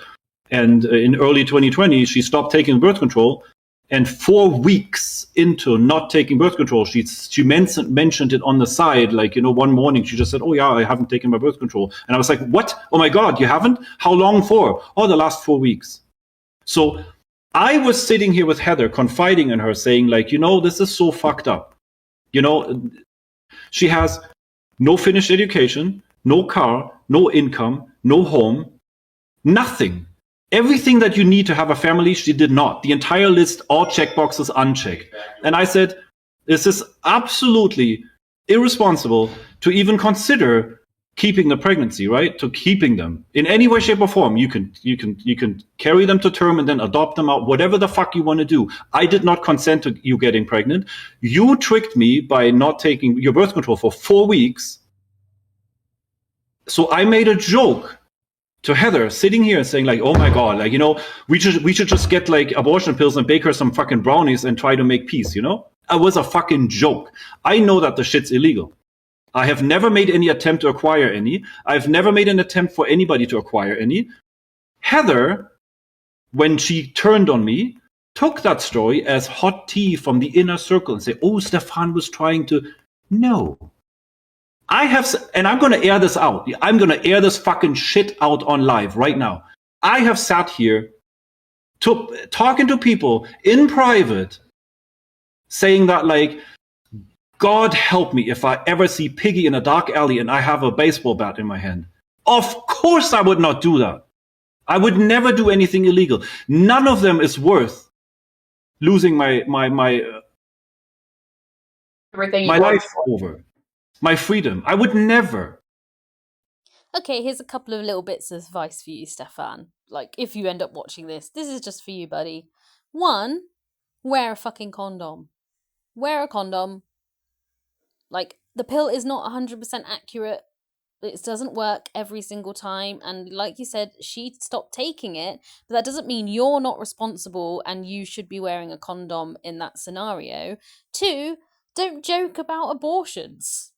And in early 2020, she stopped taking birth control. And 4 weeks into not taking birth control, she mentioned it on the side. Like, you know, one morning she just said, oh yeah, I haven't taken my birth control. And I was like, what? Oh my God, you haven't? How long for? Oh, the last 4 weeks. So I was sitting here with Heather, confiding in her, saying like, you know, this is so fucked up. You know, she has no finished education, no car, no income, no home, nothing. Everything that you need to have a family, she did not. The entire list, all checkboxes unchecked. And I said, this is absolutely irresponsible to even consider keeping the pregnancy, right? To keeping them in any way, shape, or form. You can carry them to term and then adopt them out, whatever the fuck you want to do. I did not consent to you getting pregnant. You tricked me by not taking your birth control for 4 weeks. So I made a joke to Heather, sitting here saying like, oh my God, like, you know, we should just get like abortion pills and bake her some fucking brownies and try to make peace, you know? It was a fucking joke. I know that the shit's illegal. I have never made any attempt to acquire any. I've never made an attempt for anybody to acquire any. Heather, when she turned on me, took that story as hot tea from the inner circle and said, oh, Stefan was trying to... No. I have, and I'm going to air this out. I'm going to air this fucking shit out on live right now. I have sat here talking to people in private saying that, like, God help me if I ever see Piggy in a dark alley and I have a baseball bat in my hand. Of course I would not do that. I would never do anything illegal. None of them is worth losing my life over. My freedom. I would never. Okay, here's a couple of little bits of advice for you, Stefan. Like, if you end up watching this is just for you, buddy. 1, wear a fucking condom. Wear a condom. Like, the pill is not 100% accurate. It doesn't work every single time. And like you said, she stopped taking it. But that doesn't mean you're not responsible and you should be wearing a condom in that scenario. 2, don't joke about abortions.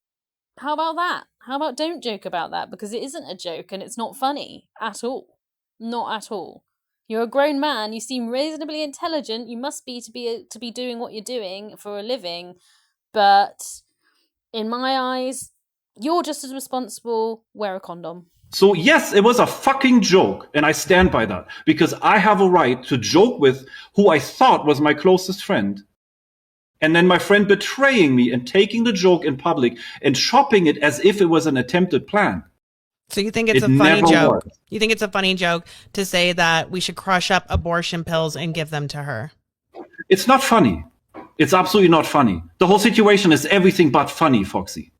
How about that? How about don't joke about that? Because it isn't a joke and it's not funny at all. Not at all. You're a grown man. You seem reasonably intelligent. You must be to be doing what you're doing for a living. But in my eyes, you're just as responsible. Wear a condom. So yes, it was a fucking joke, and I stand by that, because I have a right to joke with who I thought was my closest friend. And then my friend betraying me and taking the joke in public and shopping it as if it was an attempted plan. So you think it's a funny joke? You think it's a funny joke to say that we should crush up abortion pills and give them to her? It's not funny. It's absolutely not funny. The whole situation is everything but funny, Foxy.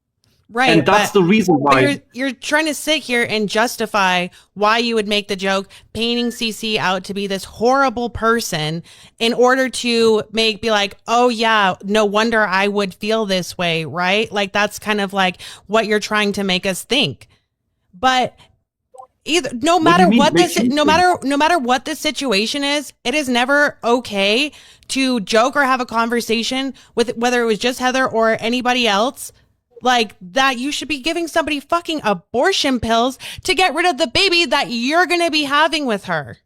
Right. And that's the reason why you're trying to sit here and justify why you would make the joke, painting CC out to be this horrible person in order to be like, oh yeah, no wonder I would feel this way, right? Like, that's kind of like what you're trying to make us think. But Either no What do matter you mean what makes this you no think? matter what the situation is, it is never okay to joke or have a conversation with whether it was just Heather or anybody else like that you should be giving somebody fucking abortion pills to get rid of the baby that you're going to be having with her.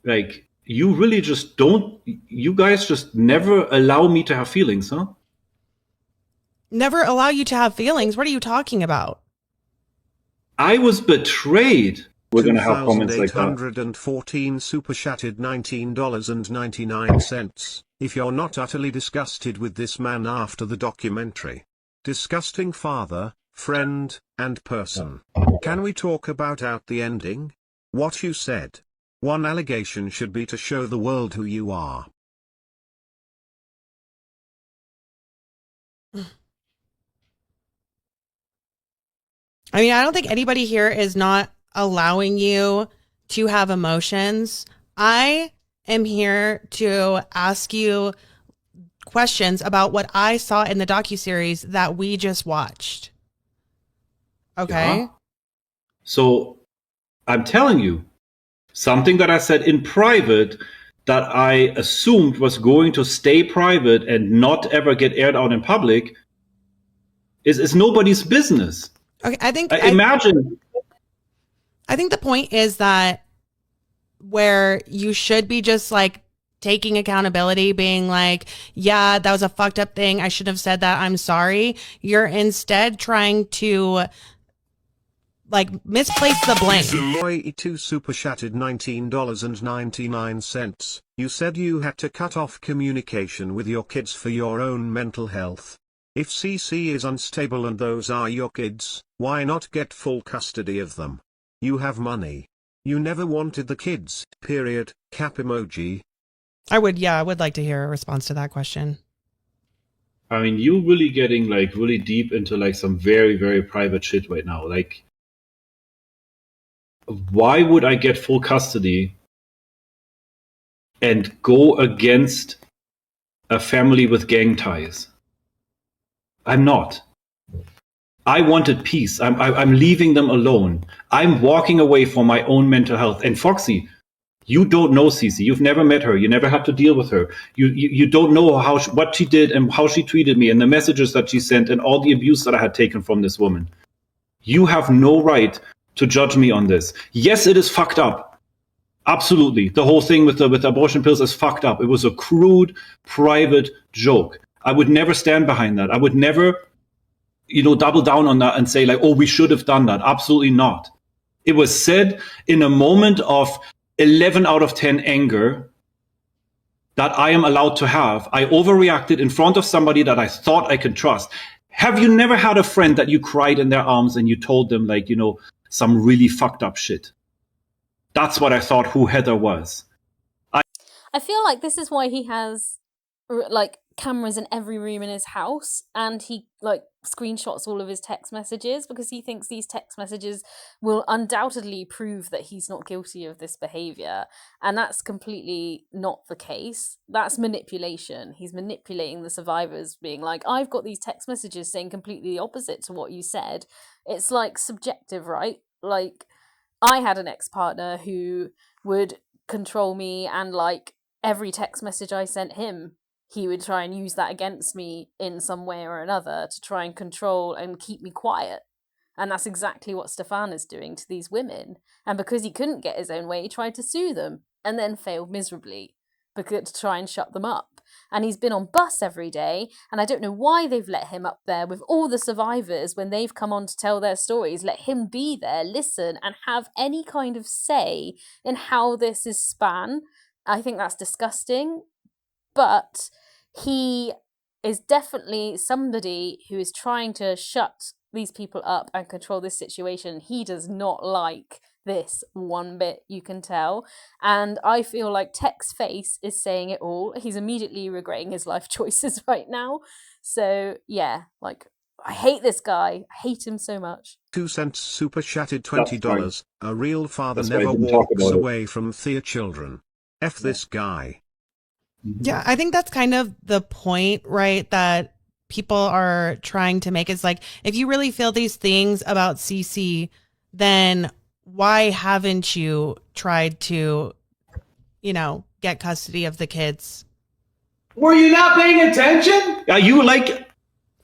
Like, you really just don't, you guys just never allow me to have feelings, huh? Never allow you to have feelings. What are you talking about? I was betrayed. We're going to have comments like that. 2,814 super chatted $19.99. If you're not utterly disgusted with this man after the documentary. Disgusting father, friend, and person. Can we talk about out the ending? What you said. One allegation should be to show the world who you are. I mean, I don't think anybody here is not allowing you to have emotions. I am here to ask you questions about what I saw in the docuseries that we just watched. Okay? Yeah. So I'm telling you, something that I said in private that I assumed was going to stay private and not ever get aired out in public is nobody's business. Okay, I think imagine. I think the point is that where you should be just like taking accountability, being like, yeah, that was a fucked up thing. I should have said that. I'm sorry. You're instead trying to like misplace the blame. Roy E2 super chatted $19.99. You said you had to cut off communication with your kids for your own mental health. If CC is unstable and those are your kids, why not get full custody of them? You have money. You never wanted the kids, period, cap emoji. I would like to hear a response to that question. I mean, you really getting like really deep into like some very, very private shit right now. Like, why would I get full custody and go against a family with gang ties? I'm not. I wanted peace. I'm leaving them alone. I'm walking away from my own mental health. And Foxy, you don't know Cece. You've never met her. You never had to deal with her. You don't know what she did and how she treated me and the messages that she sent and all the abuse that I had taken from this woman. You have no right to judge me on this. Yes, it is fucked up. Absolutely. The whole thing with the abortion pills is fucked up. It was a crude, private joke. I would never stand behind that. I would never, double down on that and say like, oh, we should have done that. Absolutely not. It was said in a moment of 11 out of 10 anger that I am allowed to have. I overreacted in front of somebody that I thought I could trust. Have you never had a friend that you cried in their arms and you told them like, some really fucked up shit? That's what I thought who Heather was. I feel like this is why he has like cameras in every room in his house, and he like screenshots all of his text messages because he thinks these text messages will undoubtedly prove that he's not guilty of this behavior, and that's completely not the case. That's manipulation. He's manipulating the survivors, being like, I've got these text messages saying completely the opposite to what you said. It's like subjective, right? Like, I had an ex-partner who would control me, and like every text message I sent him, he would try and use that against me in some way or another to try and control and keep me quiet. And that's exactly what Stefan is doing to these women. And because he couldn't get his own way, he tried to sue them and then failed miserably to try and shut them up. And he's been on bus every day, and I don't know why they've let him up there with all the survivors when they've come on to tell their stories. Let him be there, listen, and have any kind of say in how this is span. I think that's disgusting, but he is definitely somebody who is trying to shut these people up and control this situation. He does not like this one bit, you can tell. And I feel like Tech's face is saying it all. He's immediately regretting his life choices right now. So yeah, like, I hate this guy. I hate him so much. 2 cents super chatted $20. A real father That's why I never didn't talk walks about it. away from their children. F this guy. Yeah, I think that's kind of the point, right? That people are trying to make is like, if you really feel these things about CC, then why haven't you tried to, get custody of the kids? Were you not paying attention? Are you like?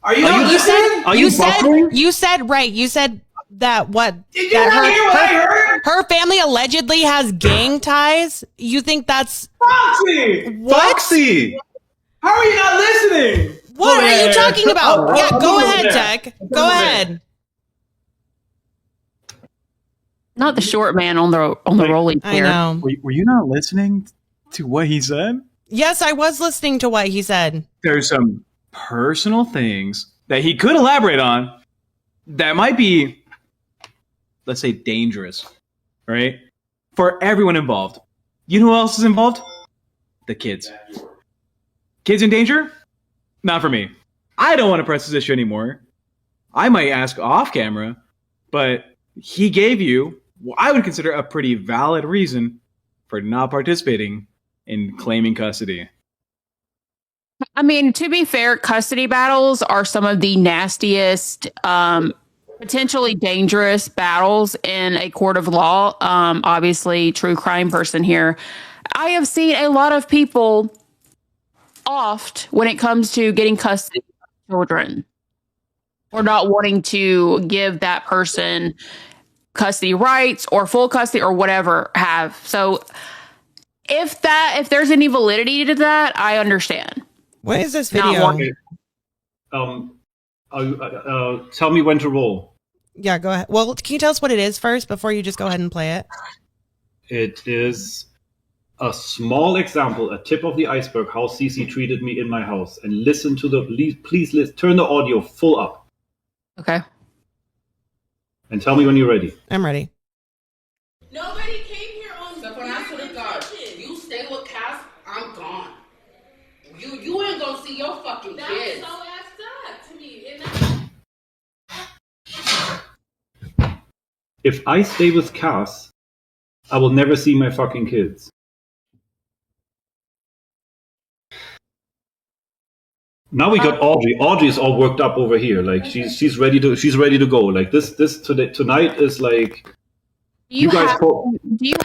Are you not listening? Are you buffering? You said that what? Did you not hear what I heard? Her family allegedly has gang ties. You think that's Foxy? what? Foxy! How are you not listening? What are you talking about? Yeah, go move ahead, there. Tech. Go ahead. Not the short man on the rolling I chair. know. Were you not listening to what he said? Yes, I was listening to what he said. There's some personal things that he could elaborate on that might be, let's say, dangerous, right? For everyone involved. You know who else is involved? The kids. Kids in danger? Not for me. I don't want to press this issue anymore. I might ask off camera, but he gave you what I would consider a pretty valid reason for not participating in claiming custody. I mean, to be fair, custody battles are some of the nastiest, potentially dangerous battles in a court of law. Obviously, true crime person here. I have seen a lot of people oft when it comes to getting custody of children or not wanting to give that person custody rights or full custody or whatever have. So if there's any validity to that, I understand. What is this Not video? one- Tell me when to roll. Yeah, go ahead. Well, can you tell us what it is first before you just go ahead and play it? It is a small example, a tip of the iceberg, how Cece treated me in my house. And listen to please listen, turn the audio full up. Okay. And tell me when you're ready. I'm ready. Nobody came here on Stefan, I swear to God, you stay with Cass, I'm gone. You ain't gonna see your fucking kids. That's so effed up to me. If I stay with Cass, I will never see my fucking kids. Now we got Audrey. Audrey is all worked up over here. Like she's ready to go. Like this tonight is like Do you guys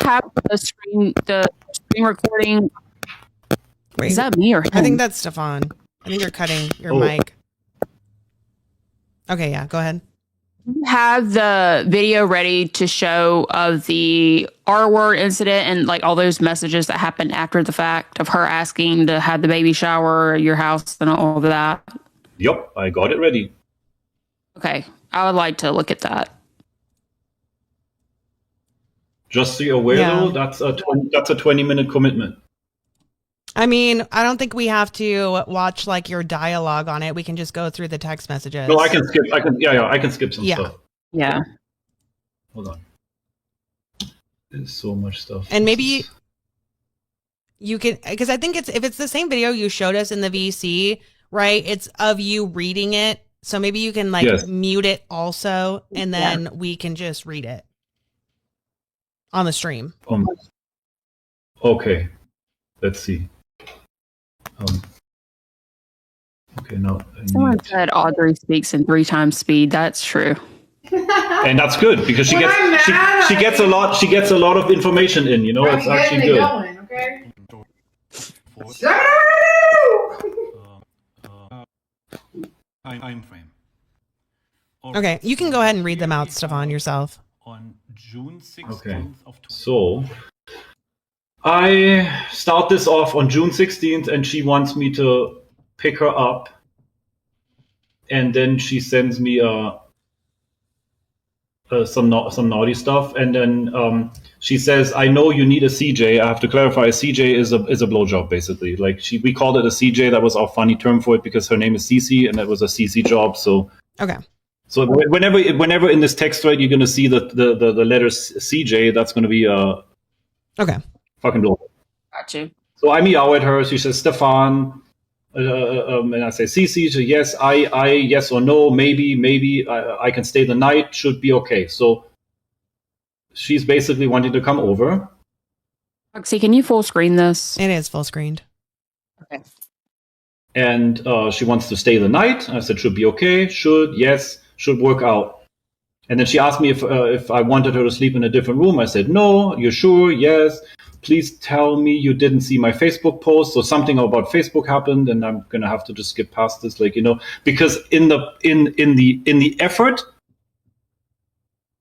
have the screen recording? Wait, Is that me or him? I think that's Stefan. I think you're cutting your mic. Okay, yeah, go ahead. Do you have the video ready to show of the RWORD incident and like all those messages that happened after the fact of her asking to have the baby shower at your house and all of that? Yep, I got it ready. Okay, I would like to look at that. Just so you're aware, though, that's a 20-minute commitment. I mean, I don't think we have to watch like your dialogue on it. We can just go through the text messages. No, I can skip. I can skip some stuff. Yeah. Hold on. There's so much stuff. And maybe you can, because I think if it's the same video you showed us in the VC, right? It's of you reading it. So maybe you can like mute it also, and then we can just read it on the stream. Okay. Let's see. Okay, no. Someone said Audrey speaks in 3 times speed. That's true. And that's good because she gets a lot of information in, it's actually good. Going, okay? Time frame. Okay, you can go ahead and read them out, Stefan, yourself. On June 16th Okay. of So I start this off on June 16th, and she wants me to pick her up, and then she sends me some naughty stuff, and then she says, "I know you need a CJ." I have to clarify: a CJ is a blowjob, basically. Like we called it a CJ. That was our funny term for it because her name is Cece, and it was a CC job. So okay. So whenever in this text thread you're going to see the letters CJ, that's going to be okay. Fucking blowjob. Got you. So I meow at her. She says, "Stefan," and I say, "CC." So yes, I, yes or no, maybe I can stay the night. Should be okay. So she's basically wanting to come over. Roxy, can you full screen this? It is full screened. Okay. And she wants to stay the night. I said, should be okay. Should, yes, should work out. And then she asked me if I wanted her to sleep in a different room. I said, no. You're sure? Yes. Please tell me you didn't see my Facebook post. So something about Facebook happened, and I'm gonna have to just skip past this, because in the effort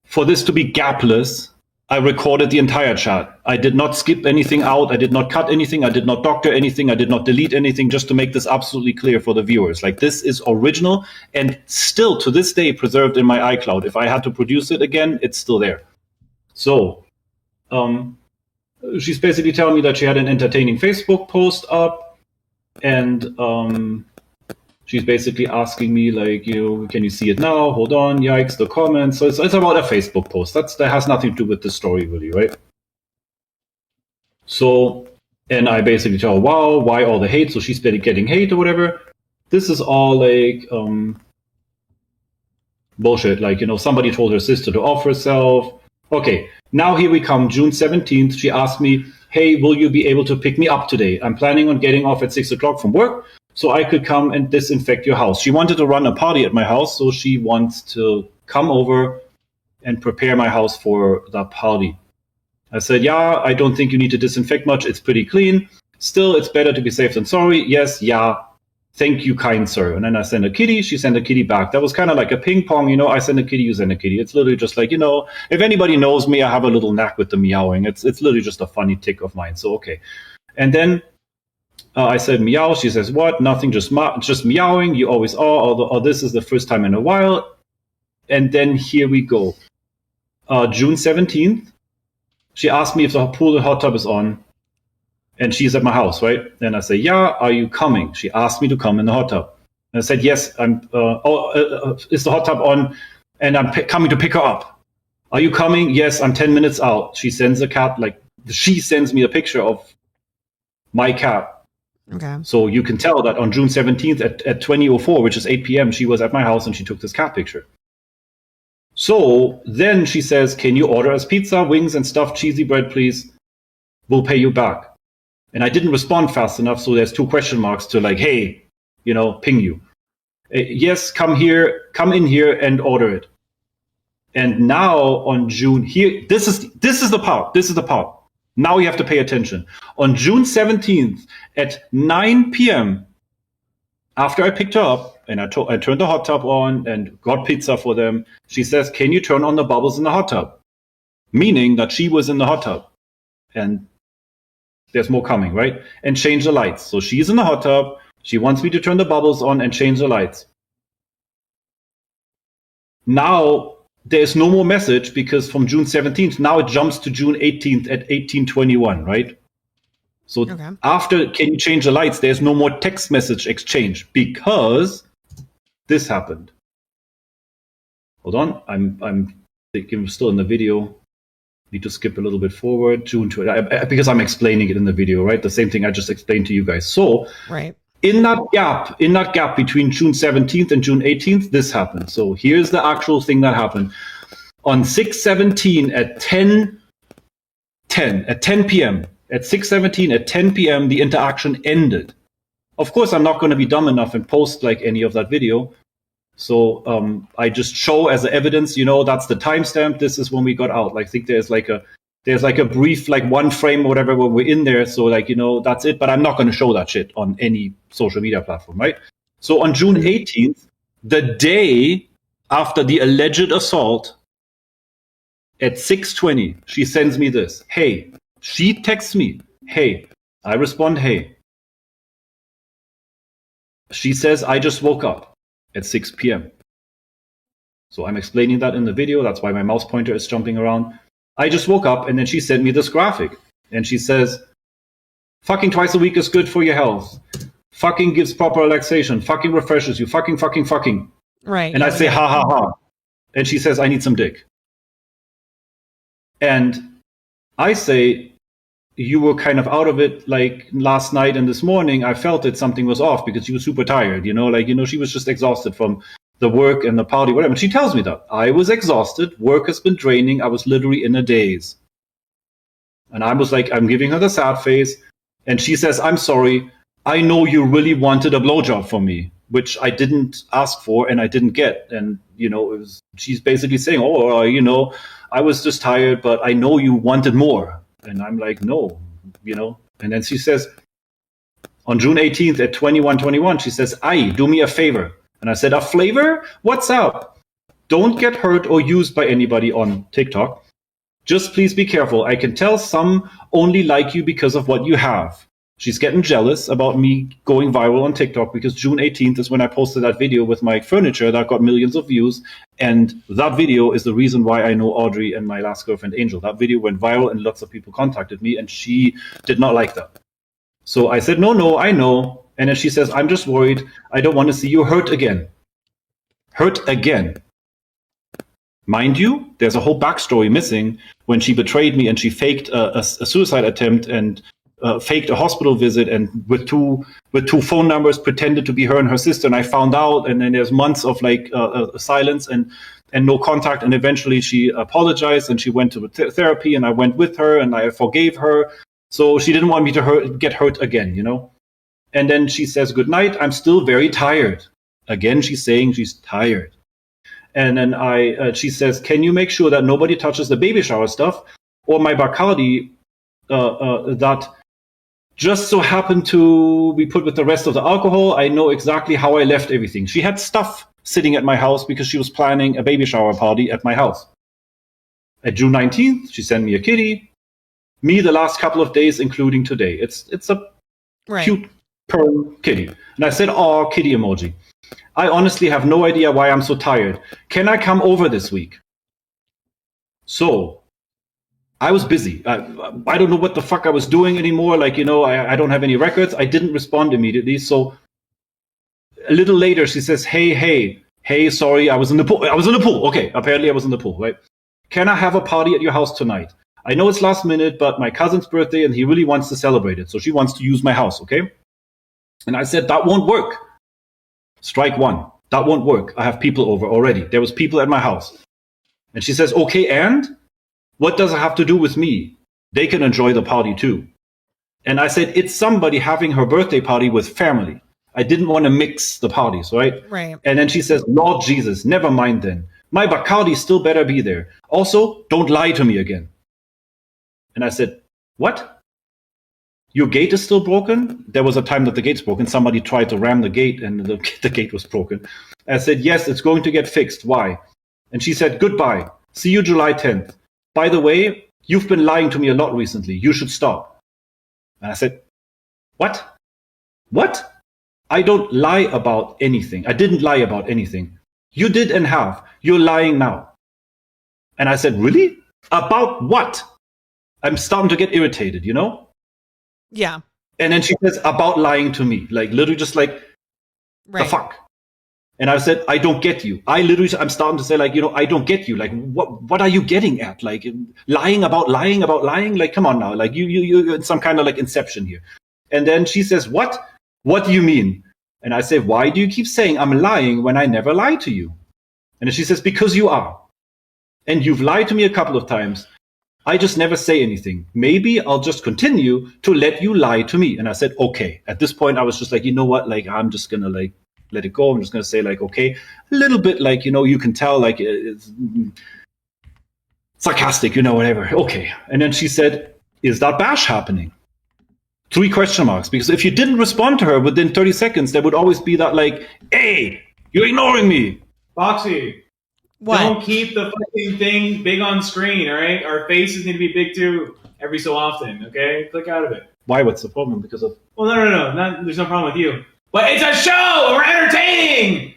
for this to be gapless, I recorded the entire chat. I did not skip anything out. I did not cut anything. I did not doctor anything. I did not delete anything, just to make this absolutely clear for the viewers. Like, this is original and still to this day preserved in my iCloud. If I had to produce it again, it's still there. So, she's basically telling me that she had an entertaining Facebook post up, and she's basically asking me, like, can you see it now? Hold on, yikes, the comments. So it's about a Facebook post. That has nothing to do with the story, really, right? So, and I basically tell her, wow, why all the hate? So she's getting hate or whatever. This is all like bullshit. Like, somebody told her sister to off herself. Okay, now here we come, June 17th. She asked me, hey, will you be able to pick me up today? I'm planning on getting off at 6 o'clock from work, so I could come and disinfect your house. She wanted to run a party at my house, so she wants to come over and prepare my house for the party. I said, yeah, I don't think you need to disinfect much. It's pretty clean. Still, it's better to be safe than sorry. Yes, yeah. Thank you, kind sir. And then I sent a kitty. She sent a kitty back. That was kind of like a ping pong, I send a kitty, you send a kitty. It's literally just like, if anybody knows me, I have a little knack with the meowing. It's literally just a funny tick of mine. So, okay. And then I said meow. She says, what? Nothing, just meowing. You always are. Or this is the first time in a while. And then here we go. June 17th. She asked me if the pool and hot tub is on. And she's at my house, right? And I say, yeah, are you coming? She asked me to come in the hot tub. And I said, yes, is the hot tub on? And I'm coming to pick her up. Are you coming? Yes, I'm 10 minutes out. She sends she sends me a picture of my cat. Okay. So you can tell that on June 17th at 20:04, which is 8 p.m., she was at my house and she took this cat picture. So then she says, can you order us pizza, wings, and stuffed cheesy bread, please? We'll pay you back. And I didn't respond fast enough, so there's 2 question marks to like, hey, ping you. Yes, come in here and order it. And now on June, here, this is the part. Now you have to pay attention. On June 17th at 9 p.m., after I picked her up and I turned the hot tub on and got pizza for them, she says, can you turn on the bubbles in the hot tub? Meaning that she was in the hot tub. And there's more coming, right? And change the lights. So she's in the hot tub. She wants me to turn the bubbles on and change the lights. Now, there's no more message because from June 17th, now it jumps to June 18th at 18:21, right? So after can you change the lights, there's no more text message exchange because this happened. Hold on, I'm still in the video. Need to skip a little bit forward, June 20, because I'm explaining it in the video, right? The same thing I just explained to you guys. So right. In that gap between June 17th and June 18th, this happened. So here's the actual thing that happened. On 6/17 at 10 p.m., at 6/17 at 10 p.m., the interaction ended. Of course, I'm not going to be dumb enough and post like any of that video. So I just show as evidence, that's the timestamp. This is when we got out. Like, I think there's like a brief, like 1 frame or whatever when we're in there. So like, that's it. But I'm not going to show that shit on any social media platform, right? So on June 18th, the day after the alleged assault, at 6:20, she sends me this. Hey, she texts me. Hey, I respond, hey. She says, I just woke up at 6 p.m. So I'm explaining that in the video. That's why my mouse pointer is jumping around. I just woke up, and then she sent me this graphic. And she says, fucking twice a week is good for your health. Fucking gives proper relaxation. Fucking refreshes you. Fucking. Right. And I say, ha, ha, ha. And she says, I need some dick. And I say, you were kind of out of it like last night and this morning. I felt that something was off because she was super tired, she was just exhausted from the work and the party, whatever. And she tells me that I was exhausted. Work has been draining. I was literally in a daze. And I was like, I'm giving her the sad face. And she says, I'm sorry. I know you really wanted a blowjob from me. which I didn't ask for and I didn't get. And, she's basically saying, I was just tired, but I know you wanted more. And I'm like, no, And then she says, on June 18th at 21:21, she says, do me a favor. And I said, a flavor? What's up? Don't get hurt or used by anybody on TikTok. Just please be careful. I can tell some only like you because of what you have. She's getting jealous about me going viral on TikTok because June 18th is when I posted that video with my furniture that got millions of views. And that video is the reason why I know Audrey and my last girlfriend, Angel. That video went viral and lots of people contacted me and she did not like that. So I said, no, I know. And then she says, I'm just worried. I don't want to see you hurt again. Hurt again. Mind you, there's a whole backstory missing when she betrayed me and she faked a suicide attempt and faked a hospital visit and with two phone numbers pretended to be her and her sister. And I found out, and then there's months of silence and no contact. And eventually she apologized and she went to therapy and I went with her and I forgave her. So she didn't want me to get hurt again, And then she says, good night. I'm still very tired. Again, she's saying she's tired. And then she says, can you make sure that nobody touches the baby shower stuff or my Bacardi that just so happened to be put with the rest of the alcohol? I know exactly how I left everything. She had stuff sitting at my house because she was planning a baby shower party at my house. At June 19th, she sent me a kitty. Me the last couple of days, including today. It's a cute purr kitty. And I said, oh, kitty emoji. I honestly have no idea why I'm so tired. Can I come over this week? So I was busy. I don't know what the fuck I was doing anymore. I don't have any records. I didn't respond immediately. So a little later, she says, hey, sorry, I was in the pool. Okay, apparently I was in the pool, right? Can I have a party at your house tonight? I know it's last minute, but my cousin's birthday and he really wants to celebrate it. So she wants to use my house, okay? And I said, that won't work. Strike one. That won't work. I have people over already. There was people at my house. And she says, okay, and? What does it have to do with me? They can enjoy the party too. And I said, it's somebody having her birthday party with family. I didn't want to mix the parties, right? Right. And then she says, Lord Jesus, never mind then. My Bacardi still better be there. Also, don't lie to me again. And I said, what? Your gate is still broken? There was a time that the gate's broken. Somebody tried to ram the gate and the gate was broken. I said, yes, it's going to get fixed. Why? And she said, goodbye. See you July 10th. By the way, you've been lying to me a lot recently. You should stop. And I said, what? What? I don't lie about anything. I didn't lie about anything. You did and have. You're lying now. And I said, really? About what? I'm starting to get irritated, Yeah. And then she says, about lying to me. Literally just the fuck. And I said, I don't get you. I'm starting to say, I don't get you. What are you getting at? Lying about lying? Come on now. You're in some kind of inception here. And then she says, what? What do you mean? And I say, why do you keep saying I'm lying when I never lie to you? And then she says, because you are. And you've lied to me a couple of times. I just never say anything. Maybe I'll just continue to let you lie to me. And I said, okay. At this point, I was just you know what? I'm just going to let it go. I'm just going to say okay. A little bit you can tell it's sarcastic, whatever. Okay. And then she said, is that bash happening? 3 question marks. Because if you didn't respond to her within 30 seconds, there would always be that hey, you're ignoring me. Foxy. What? Don't keep the fucking thing big on screen, all right? Our faces need to be big too every so often, okay? Click out of it. Why? What's the problem? Because of... Well, no. There's no problem with you. But it's a show! We're entertaining!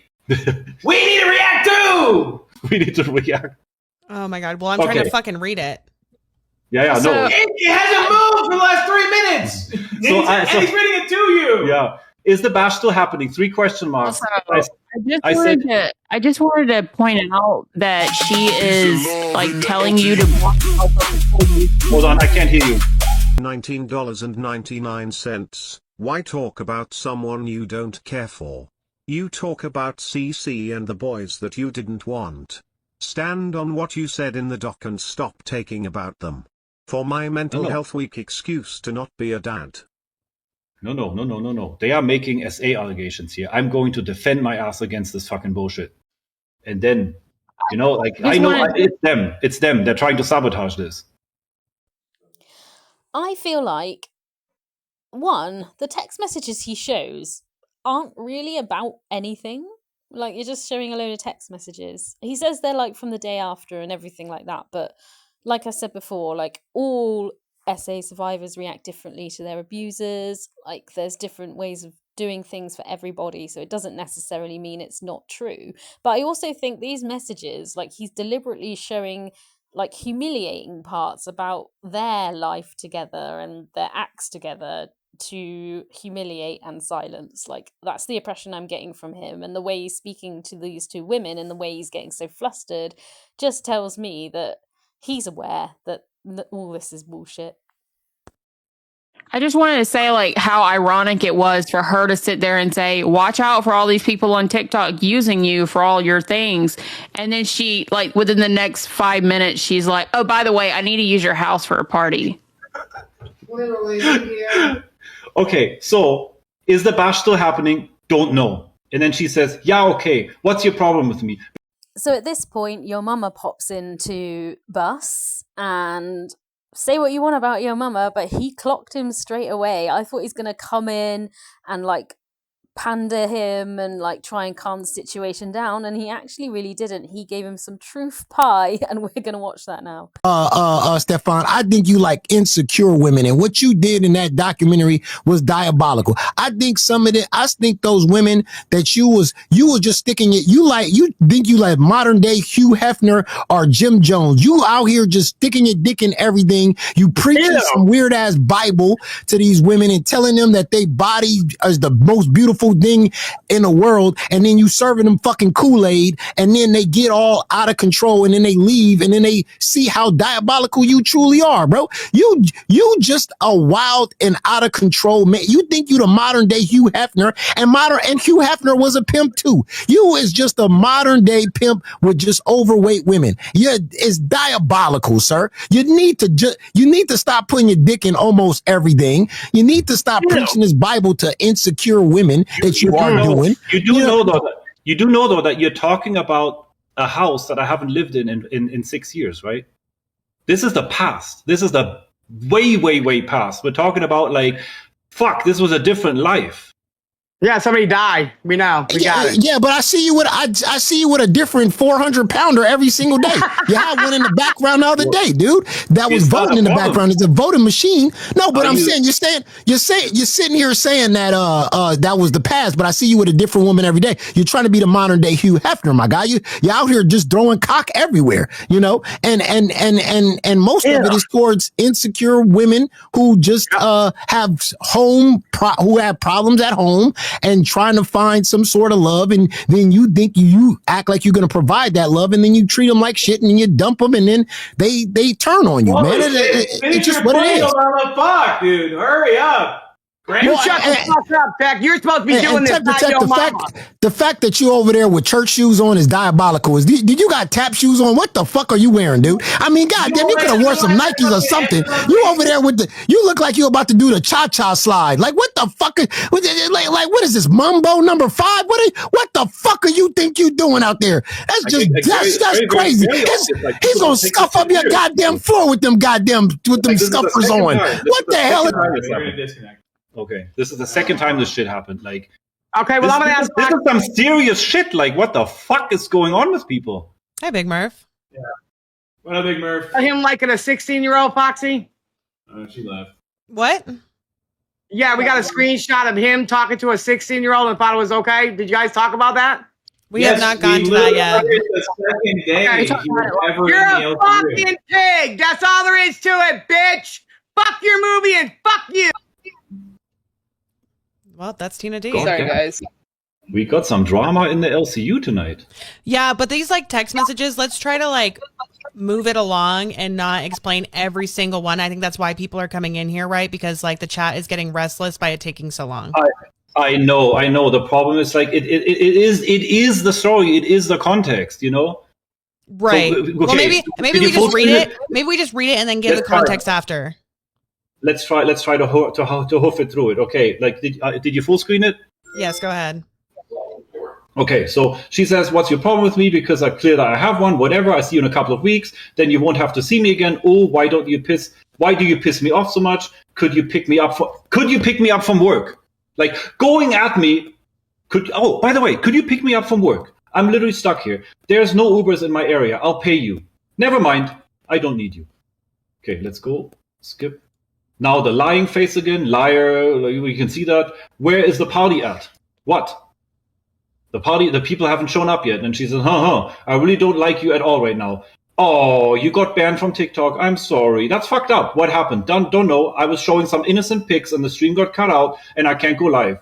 We need to react too! We need to react. Oh my God. Well, I'm trying to fucking read it. Yeah, So- no. It hasn't moved for the last 3 minutes! And he's reading it to you! Yeah. Is the bash still happening? 3 question marks. Also, I just wanted to point out that she is telling you to Hold on, I can't hear you. $19.99. Why talk about someone you don't care for? You talk about CC and the boys that you didn't want. Stand on what you said in the doc and stop taking about them. For my mental health week excuse to not be a dad. No. They are making SA allegations here. I'm going to defend my ass against this fucking bullshit. And then, it's them. They're trying to sabotage this. I feel like, one, the text messages he shows aren't really about anything. Like, you're just showing a load of text messages. He says they're like from the day after and everything like that. But like I said before, like all SA survivors react differently to their abusers. Like, there's different ways of doing things for everybody. So it doesn't necessarily mean it's not true. But I also think these messages, like, he's deliberately showing like humiliating parts about their life together and their acts together to humiliate and silence. Like, that's the impression I'm getting from him, and the way he's speaking to these two women and the way he's getting so flustered just tells me that he's aware that all this is bullshit. I just wanted to say, like, how ironic it was for her to sit there and say, watch out for all these people on TikTok using you for all your things. And then she, like, within the next 5 minutes, she's like, oh, by the way, I need to use your house for a party. Literally, yeah. Okay, so is the bash still happening? Don't know. And then she says, yeah, okay, what's your problem with me? So at this point, your mama pops into bus and say what you want about your mama, but he clocked him straight away. I thought he's going to come in and like pander him and like try and calm the situation down, and he actually really didn't. He gave him some truth pie, and we're going to watch that now. Stefan, I think you like insecure women, and what you did in that documentary was diabolical. I think those women that you was just sticking it, you think you like modern day Hugh Hefner or Jim Jones. You out here just sticking your dick in everything. You preaching some weird ass Bible to these women and telling them that they body is the most beautiful thing in the world, and then you serving them fucking Kool-Aid, and then they get all out of control, and then they leave, and then they see how diabolical you truly are, bro. You just a wild and out of control man. You think you the modern day Hugh Hefner, and Hugh Hefner was a pimp too. You is just a modern day pimp with just overweight women. It's diabolical, sir. You need to stop putting your dick in almost everything. You need to stop preaching this Bible to insecure women that you are doing. You do know though that you're talking about a house that I haven't lived in 6 years, right? This is the past. This is the way past. We're talking about like, fuck, this was a different life. Yeah, somebody died. We know. We got it. Yeah, but I see you with a different 400-pounder every single day. You had one in the background the other day, dude. That was voting in the background. It's a voting machine. No, but I'm saying you're sitting here saying that that was the past, but I see you with a different woman every day. You're trying to be the modern day Hugh Hefner, my guy. You're out here just throwing cock everywhere, you know? And most of it is towards insecure women who just have problems at home and trying to find some sort of love, and then you think you act like you're going to provide that love, and then you treat them like shit, and then you dump them, and then they turn on you, man. It's just what it is. Fuck, dude, hurry up. You shut the fuck up, Beck. You're supposed to be doing this, not your mama. The fact that you over there with church shoes on is diabolical. Did you got tap shoes on? What the fuck are you wearing, dude? I mean, goddamn, you could have worn some Nikes or something. You over there you look like you about to do the cha-cha slide. Like, what the fuck? Like, what is this, Mumbo number 5? What the fuck are you think you doing out there? That's crazy. He's gonna scuff up your goddamn floor with them scuffers on. What the hell? Okay, this is the second time this shit happened. Like, okay, well, I'm gonna ask. This is some serious shit. Like, what the fuck is going on with people? Hi, Big Murph. Yeah. What up, Big Murph? Him liking a 16-year-old, Foxy? She left. What? Yeah, we got a screenshot of him talking to a 16-year-old and thought it was okay. Did you guys talk about that? We have not gone to that yet. You're a fucking pig. That's all there is to it, bitch. Fuck your movie and fuck you. Well, that's Tina D. Sorry, guys. We got some drama in the LCU tonight. Yeah, but these like text messages, let's try to like move it along and not explain every single one. I think that's why people are coming in here, right? Because like the chat is getting restless by it taking so long. I know. The problem is like it is the story. It is the context, you know? Right. So, okay. Well, maybe we just read it. Maybe we just read it and then give the context after. let's try to hoof it through it. Okay, like did you full screen it? Yes, go ahead. Okay, so she says, what's your problem with me? Because I'm clear that I have one, whatever. I see you in a couple of weeks. Then you won't have to see me again. Oh, why do you piss me off so much? Could you pick me up from work? Like going at me. By the way, could you pick me up from work? I'm literally stuck here. There's no Ubers in my area. I'll pay you. Never mind. I don't need you. Okay, let's go. Skip. Now the lying face again. Liar. We can see that. Where is the party at? What? The people haven't shown up yet. And she says, I really don't like you at all right now. Oh, you got banned from TikTok. I'm sorry. That's fucked up. What happened? Don't know. I was showing some innocent pics and the stream got cut out and I can't go live.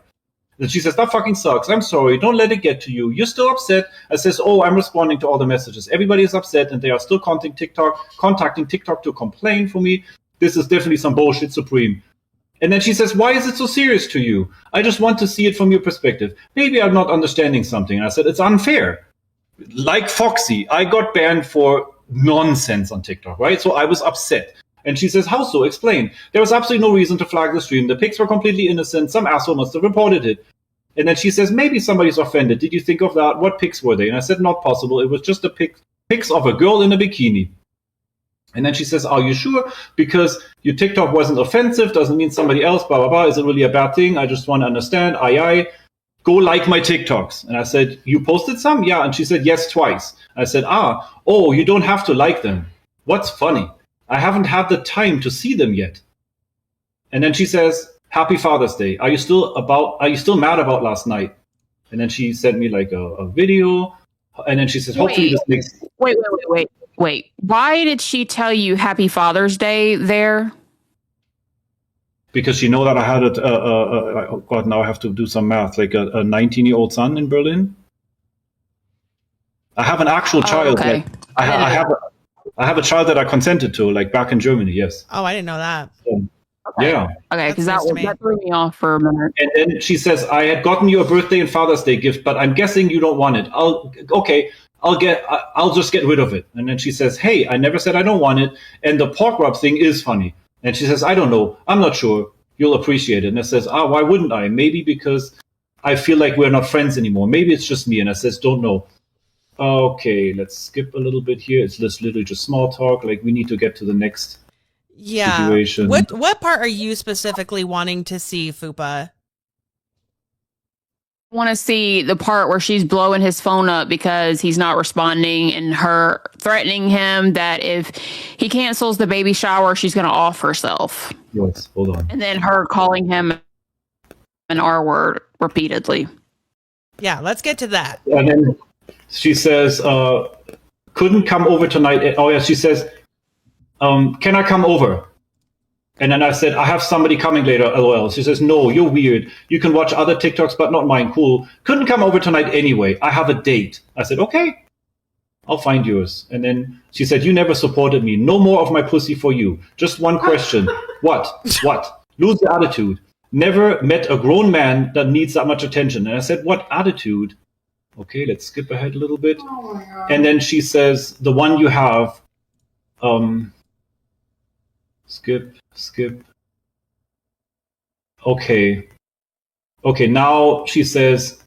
And she says, that fucking sucks. I'm sorry. Don't let it get to you. You're still upset. I says, I'm responding to all the messages. Everybody is upset and they are still contacting TikTok to complain for me. This is definitely some bullshit supreme. And then she says, why is it so serious to you? I just want to see it from your perspective. Maybe I'm not understanding something. And I said, it's unfair. Like Foxy, I got banned for nonsense on TikTok, right? So I was upset. And she says, how so? Explain. There was absolutely no reason to flag the stream. The pics were completely innocent. Some asshole must have reported it. And then she says, maybe somebody's offended. Did you think of that? What pics were they? And I said, not possible. It was just a pics of a girl in a bikini. And then she says, are you sure? Because your TikTok wasn't offensive, doesn't mean somebody else, blah, blah, blah. Is it really a bad thing? I just want to understand. Aye. Go like my TikToks. And I said, you posted some? Yeah. And she said, yes, twice. I said, you don't have to like them. What's funny? I haven't had the time to see them yet. And then she says, happy Father's Day. Are you still mad about last night? And then she sent me like a video. And then she says, hopefully this makes... Wait. Why did she tell you Happy Father's Day there? Because she know that I had now I have to do some math, like a 19-year-old son in Berlin. I have an actual child. Okay. Like, I have a child that I consented to, like back in Germany. Yes. Oh, I didn't know that. Okay. Yeah. Okay, because that threw me off for a minute. And then she says, I had gotten you a birthday and Father's Day gift, but I'm guessing you don't want it. I'll just get rid of it. And then she says, hey, I never said I don't want it. And the pork rub thing is funny. And she says, I don't know. I'm not sure. You'll appreciate it. And I says, why wouldn't I? Maybe because I feel like we're not friends anymore. Maybe it's just me. And I says, don't know. Okay, let's skip a little bit here. It's just literally just small talk. Like we need to get to the next situation. What part are you specifically wanting to see, Fupa? I want to see the part where she's blowing his phone up because he's not responding and her threatening him that if he cancels the baby shower, she's going to off herself. Yes, hold on. And then her calling him an R word repeatedly. Yeah, let's get to that. And then she says, couldn't come over tonight. Oh, yeah, she says, can I come over? And then I said, I have somebody coming later, LOL. She says, no, you're weird. You can watch other TikToks, but not mine. Cool. Couldn't come over tonight anyway. I have a date. I said, okay, I'll find yours. And then she said, you never supported me. No more of my pussy for you. Just one question. What? Lose the attitude. Never met a grown man that needs that much attention. And I said, what attitude? Okay, let's skip ahead a little bit. Oh my God. And then she says, the one you have, skip. Okay, now she says,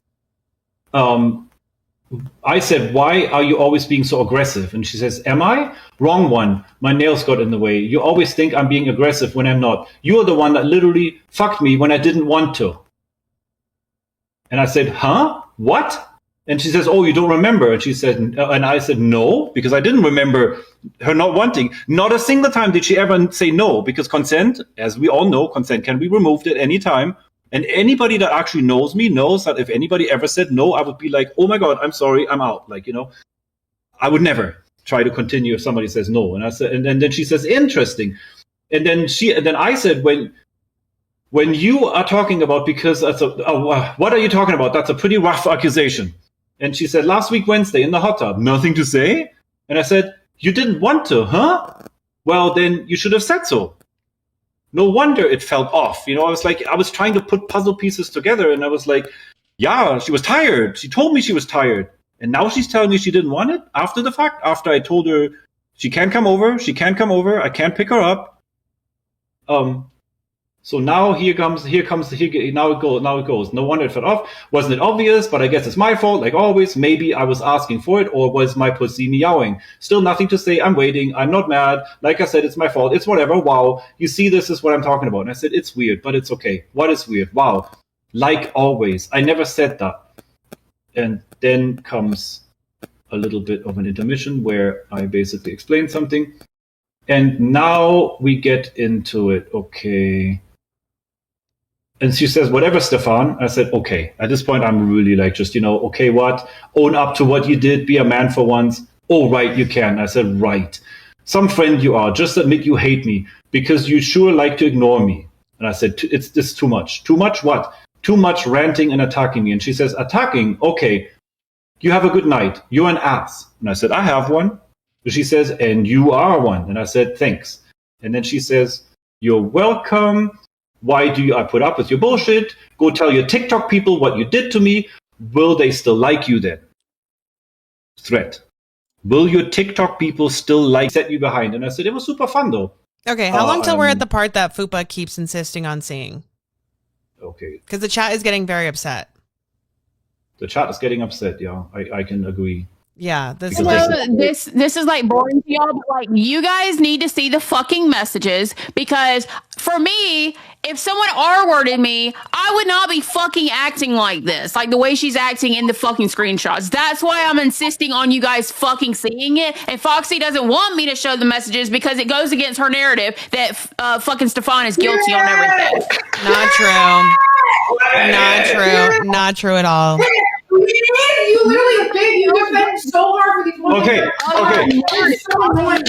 I said, why are you always being so aggressive? And she says, am I? Wrong one. My nails got in the way. You always think I'm being aggressive when I'm not. You're the one that literally fucked me when I didn't want to. And I said, huh? What? And she says, oh, you don't remember. And she said, and I said, no, because I didn't remember her not wanting. Not a single time did she ever say no, because consent, as we all know, consent can be removed at any time. And anybody that actually knows me knows that if anybody ever said no, I would be like, oh my God, I'm sorry, I'm out. Like, I would never try to continue if somebody says no. And I said, and then she says, interesting. And then I said, when you are talking about, because what are you talking about? That's a pretty rough accusation. And she said, last week, Wednesday, in the hot tub, nothing to say? And I said, you didn't want to, huh? Well, then you should have said so. No wonder it felt off. I was trying to put puzzle pieces together, and I was like, yeah, she was tired. She told me she was tired. And now she's telling me she didn't want it after the fact, after I told her she can't come over, I can't pick her up. So now now it goes. No wonder it fell off. Wasn't it obvious? But I guess it's my fault, like always. Maybe I was asking for it, or was my pussy meowing? Still nothing to say. I'm waiting. I'm not mad. Like I said, it's my fault. It's whatever. Wow. You see, this is what I'm talking about. And I said, it's weird, but it's okay. What is weird? Wow. Like always. I never said that. And then comes a little bit of an intermission where I basically explain something. And now we get into it. Okay. And she says, whatever, Stefan. I said, okay. At this point, I'm really like, just, okay, what? Own up to what you did. Be a man for once. Oh, right, you can. I said, right. Some friend you are. Just admit you hate me because you sure like to ignore me. And I said, it's too much. Too much what? Too much ranting and attacking me. And she says, attacking? Okay. You have a good night. You're an ass. And I said, I have one. She says, and you are one. And I said, thanks. And then she says, you're welcome. Why do I put up with your bullshit? Go tell your TikTok people what you did to me. Will they still like you then? Threat. Will your TikTok people still set you behind? And I said, it was super fun though. Okay, how long till we're at the part that Fupa keeps insisting on seeing? Okay. Because the chat is getting very upset. The chat is getting upset, yeah. I can agree. Yeah, this is like boring to y'all, but like you guys need to see the fucking messages, because for me, if someone R-worded me, I would not be fucking acting like this, like the way she's acting in the fucking screenshots. That's why I'm insisting on you guys fucking seeing it. And Foxy doesn't want me to show the messages because it goes against her narrative that fucking Stefan is guilty on everything. Not true. Not true. Not true at all. You literally big. You defend so hard for these women. Okay.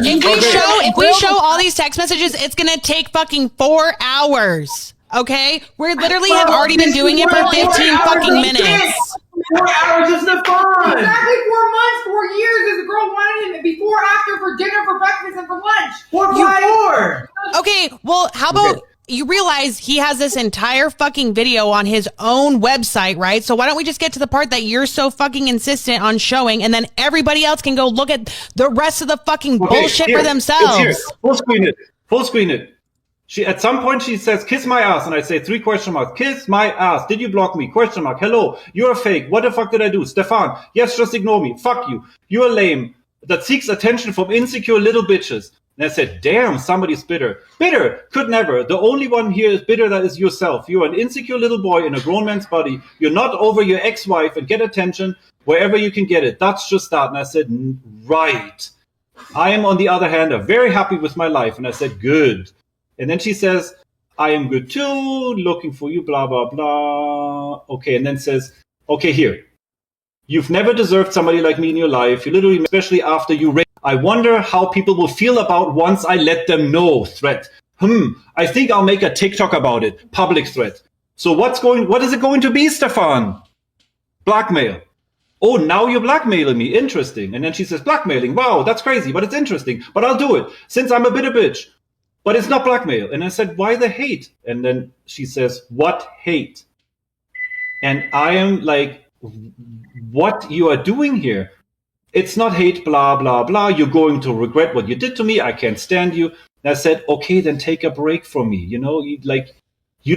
If we show all these text messages, it's gonna take fucking 4 hours. Okay, we literally have already been doing it for 15 fucking minutes. 4 hours is the fun. Exactly 4 months, 4 years. This girl wanted him before, after, for dinner, for breakfast, and for lunch. Four. Okay, well, how about you realize he has this entire fucking video on his own website, right? So why don't we just get to the part that you're so fucking insistent on showing, and then everybody else can go look at the rest of the fucking bullshit for themselves. Full screen it. She at some point she says, kiss my ass, and I say 3 question marks. Kiss my ass. Did you block me? Question mark. Hello. You're a fake. What the fuck did I do? Stefan. Yes, just ignore me. Fuck you. You're lame. That seeks attention from insecure little bitches. And I said, damn, somebody's bitter. Bitter could never. The only one here is bitter, that is yourself. You're an insecure little boy in a grown man's body. You're not over your ex-wife and get attention wherever you can get it. That's just that. And I said, right. I am, on the other hand, very happy with my life. And I said, good. And then she says, I am good too, looking for you, blah, blah, blah. Okay, and then says, okay, here. You've never deserved somebody like me in your life. You literally, especially after you raped. I wonder how people will feel about once I let them know. Threat. I think I'll make a TikTok about it. Public threat. So what is it going to be, Stefan? Blackmail. Oh, now you're blackmailing me. Interesting. And then she says, blackmailing. Wow, that's crazy, but it's interesting. But I'll do it, since I'm a bitter bitch. But it's not blackmail. And I said, why the hate? And then she says, what hate? And I am like, what you are doing here? It's not hate, blah, blah, blah. You're going to regret what you did to me. I can't stand you. And I said, okay, then take a break from me. You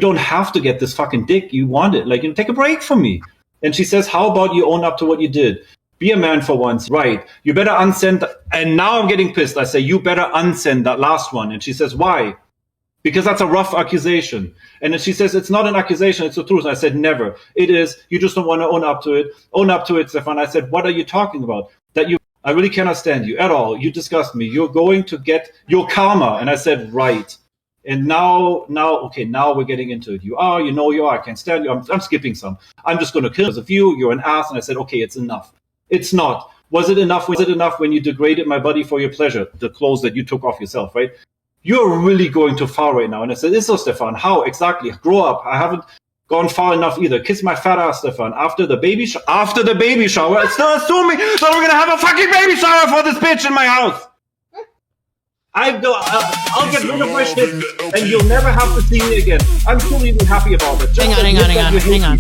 don't have to get this fucking dick. You want it. Take a break from me. And she says, how about you own up to what you did? Be a man for once. Right. You better unsend. And now I'm getting pissed. I say, you better unsend that last one. And she says, why? Because that's a rough accusation. And then she says, it's not an accusation, it's the truth. And I said, never. It is. You just don't want to own up to it. Own up to it, Stefan. I said, what are you talking about? I really cannot stand you at all. You disgust me. You're going to get your karma. And I said, right. And now we're getting into it. You are, I can't stand you. I'm skipping some. I'm just going to kill you. You're an ass. And I said, okay, it's enough. It's not. Was it enough when you degraded my body for your pleasure? The clothes that you took off yourself, right? You're really going too far right now. And I said, it's so, Stefan. How exactly? Grow up. I haven't gone far enough either. Kiss my fat ass, Stefan. After the baby shower, it's still assuming that we're going to have a fucking baby shower for this bitch in my house. I'll get rid of my shit and you'll never have to see me again. I'm truly happy about it. Hang on.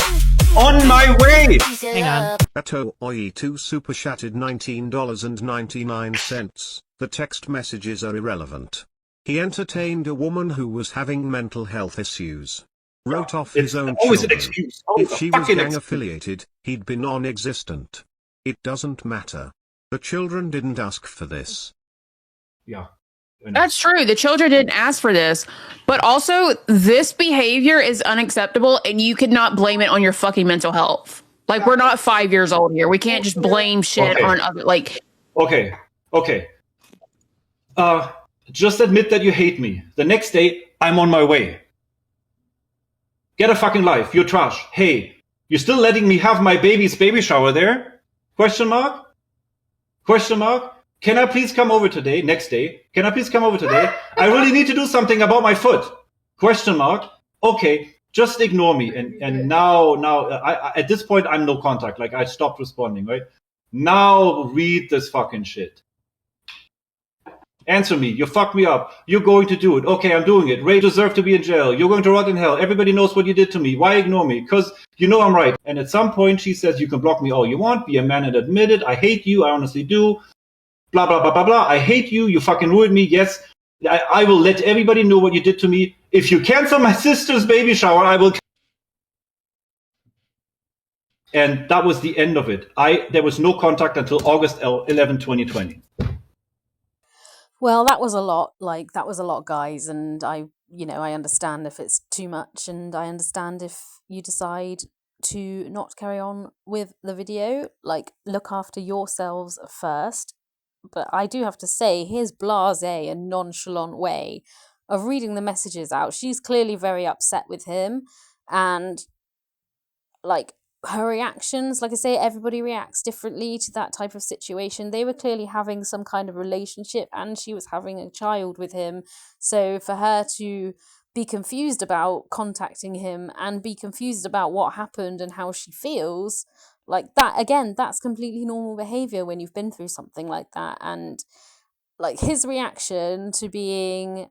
On my way. Hang on. Ato OE2 super chatted $19.99. The text messages are irrelevant. He entertained a woman who was having mental health issues. Wrote off his own always an children. excuse. If Always a she was fucking gang excuse. affiliated, he'd be non-existent. It doesn't matter. The children didn't ask for this. Yeah. That's true. The children didn't ask for this, but also this behavior is unacceptable, and you could not blame it on your fucking mental health. Like, we're not 5 years old here. We can't just blame shit on other, like. Okay. Just admit that you hate me. The next day, I'm on my way. Get a fucking life. You're trash. Hey, you're still letting me have my baby's baby shower there? Question mark? Question mark? Can I please come over today? Next day. Can I please come over today? I really need to do something about my foot. Question mark? Okay, just ignore me. And now, I at this point, I'm no contact. Like, I stopped responding, right? Now read this fucking shit. Answer me. You fucked me up. You're going to do it. Okay, I'm doing it. Ray deserved to be in jail. You're going to rot in hell. Everybody knows what you did to me. Why ignore me? Because you know I'm right. And at some point, she says, you can block me all you want. Be a man and admit it. I hate you. I honestly do. Blah, blah, blah, blah, blah. I hate you. You fucking ruined me. Yes, I will let everybody know what you did to me. If you cancel my sister's baby shower, I will. And that was the end of it. There was no contact until August 11, 2020. Well, that was a lot. Like, that was a lot, guys. And I understand if it's too much, and I understand if you decide to not carry on with the video. Like, look after yourselves first. But I do have to say, his blasé and nonchalant way of reading the messages out, she's clearly very upset with him. And, like, her reactions, like I say, everybody reacts differently to that type of situation. They were clearly having some kind of relationship, and she was having a child with him. So for her to be confused about contacting him and be confused about what happened and how she feels, like that, again, that's completely normal behavior when you've been through something like that. And like his reaction to being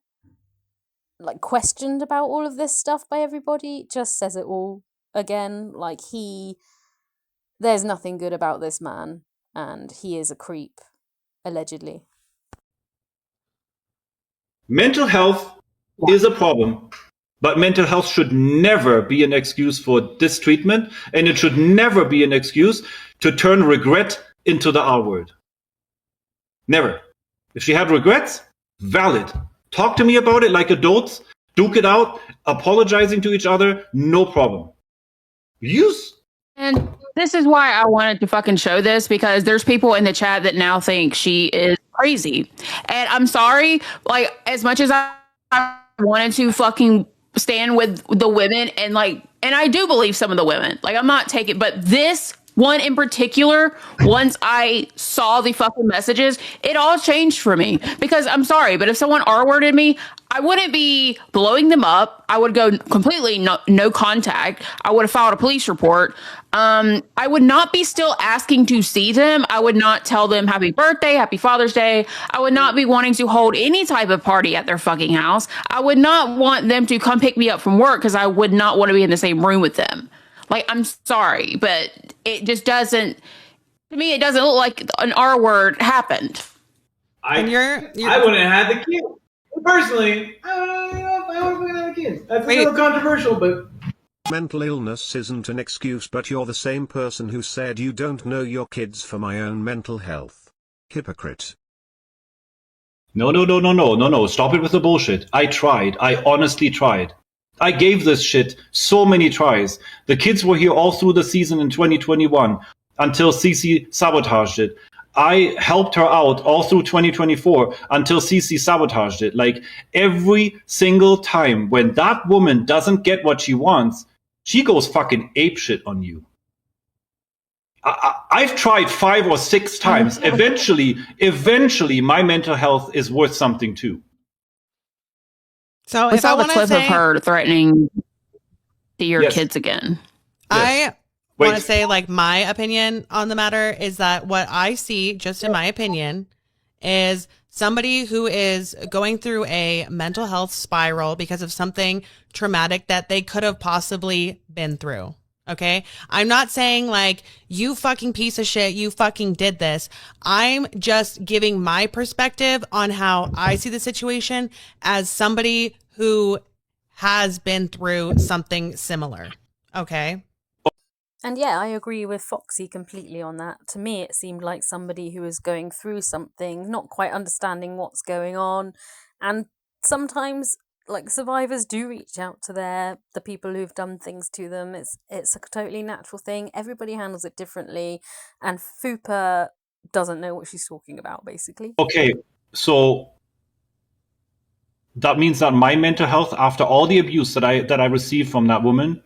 like questioned about all of this stuff by everybody just says it all. Again, like there's nothing good about this man, and he is a creep, allegedly. Mental health is a problem, but mental health should never be an excuse for this treatment, and it should never be an excuse to turn regret into the R word. Never. If she had regrets, valid. Talk to me about it like adults, duke it out, apologizing to each other, no problem. And this is why I wanted to fucking show this, because there's people in the chat that now think she is crazy. And I'm sorry, like, as much as I wanted to fucking stand with the women, and I do believe some of the women, like, I'm not taking, but this one in particular, once I saw the fucking messages, it all changed for me. Because I'm sorry, but if someone R-worded me, I wouldn't be blowing them up. I would go completely no contact. I would have filed a police report. I would not be still asking to see them. I would not tell them happy birthday, happy Father's Day. I would not be wanting to hold any type of party at their fucking house. I would not want them to come pick me up from work because I would not want to be in the same room with them. Like, I'm sorry, but it just doesn't, to me, it doesn't look like an R word happened. I wouldn't have had the kid. Personally, I don't know if I would have had the kid. That's a little controversial, but... Mental illness isn't an excuse, but you're the same person who said you don't know your kids for my own mental health. Hypocrite. No. Stop it with the bullshit. I tried. I honestly tried. I gave this shit so many tries. The kids were here all through the season in 2021 until Cece sabotaged it. I helped her out all through 2024 until Cece sabotaged it. Like, every single time when that woman doesn't get what she wants, she goes fucking apeshit on you. I've tried 5 or 6 times. Eventually, my mental health is worth something too. So we saw the clip of her threatening to your kids again. I want to say, like, my opinion on the matter is that what I see, just in my opinion, is somebody who is going through a mental health spiral because of something traumatic that they could have possibly been through. Okay. I'm not saying like, you fucking piece of shit, you fucking did this. I'm just giving my perspective on how I see the situation as somebody who has been through something similar. Okay. And yeah, I agree with Foxy completely on that. To me, it seemed like somebody who was going through something, not quite understanding what's going on. And sometimes, like, survivors do reach out to the people who've done things to them. It's a totally natural thing. Everybody handles it differently. And Fupa doesn't know what she's talking about, basically. Okay, so that means that my mental health, after all the abuse that I received from that woman,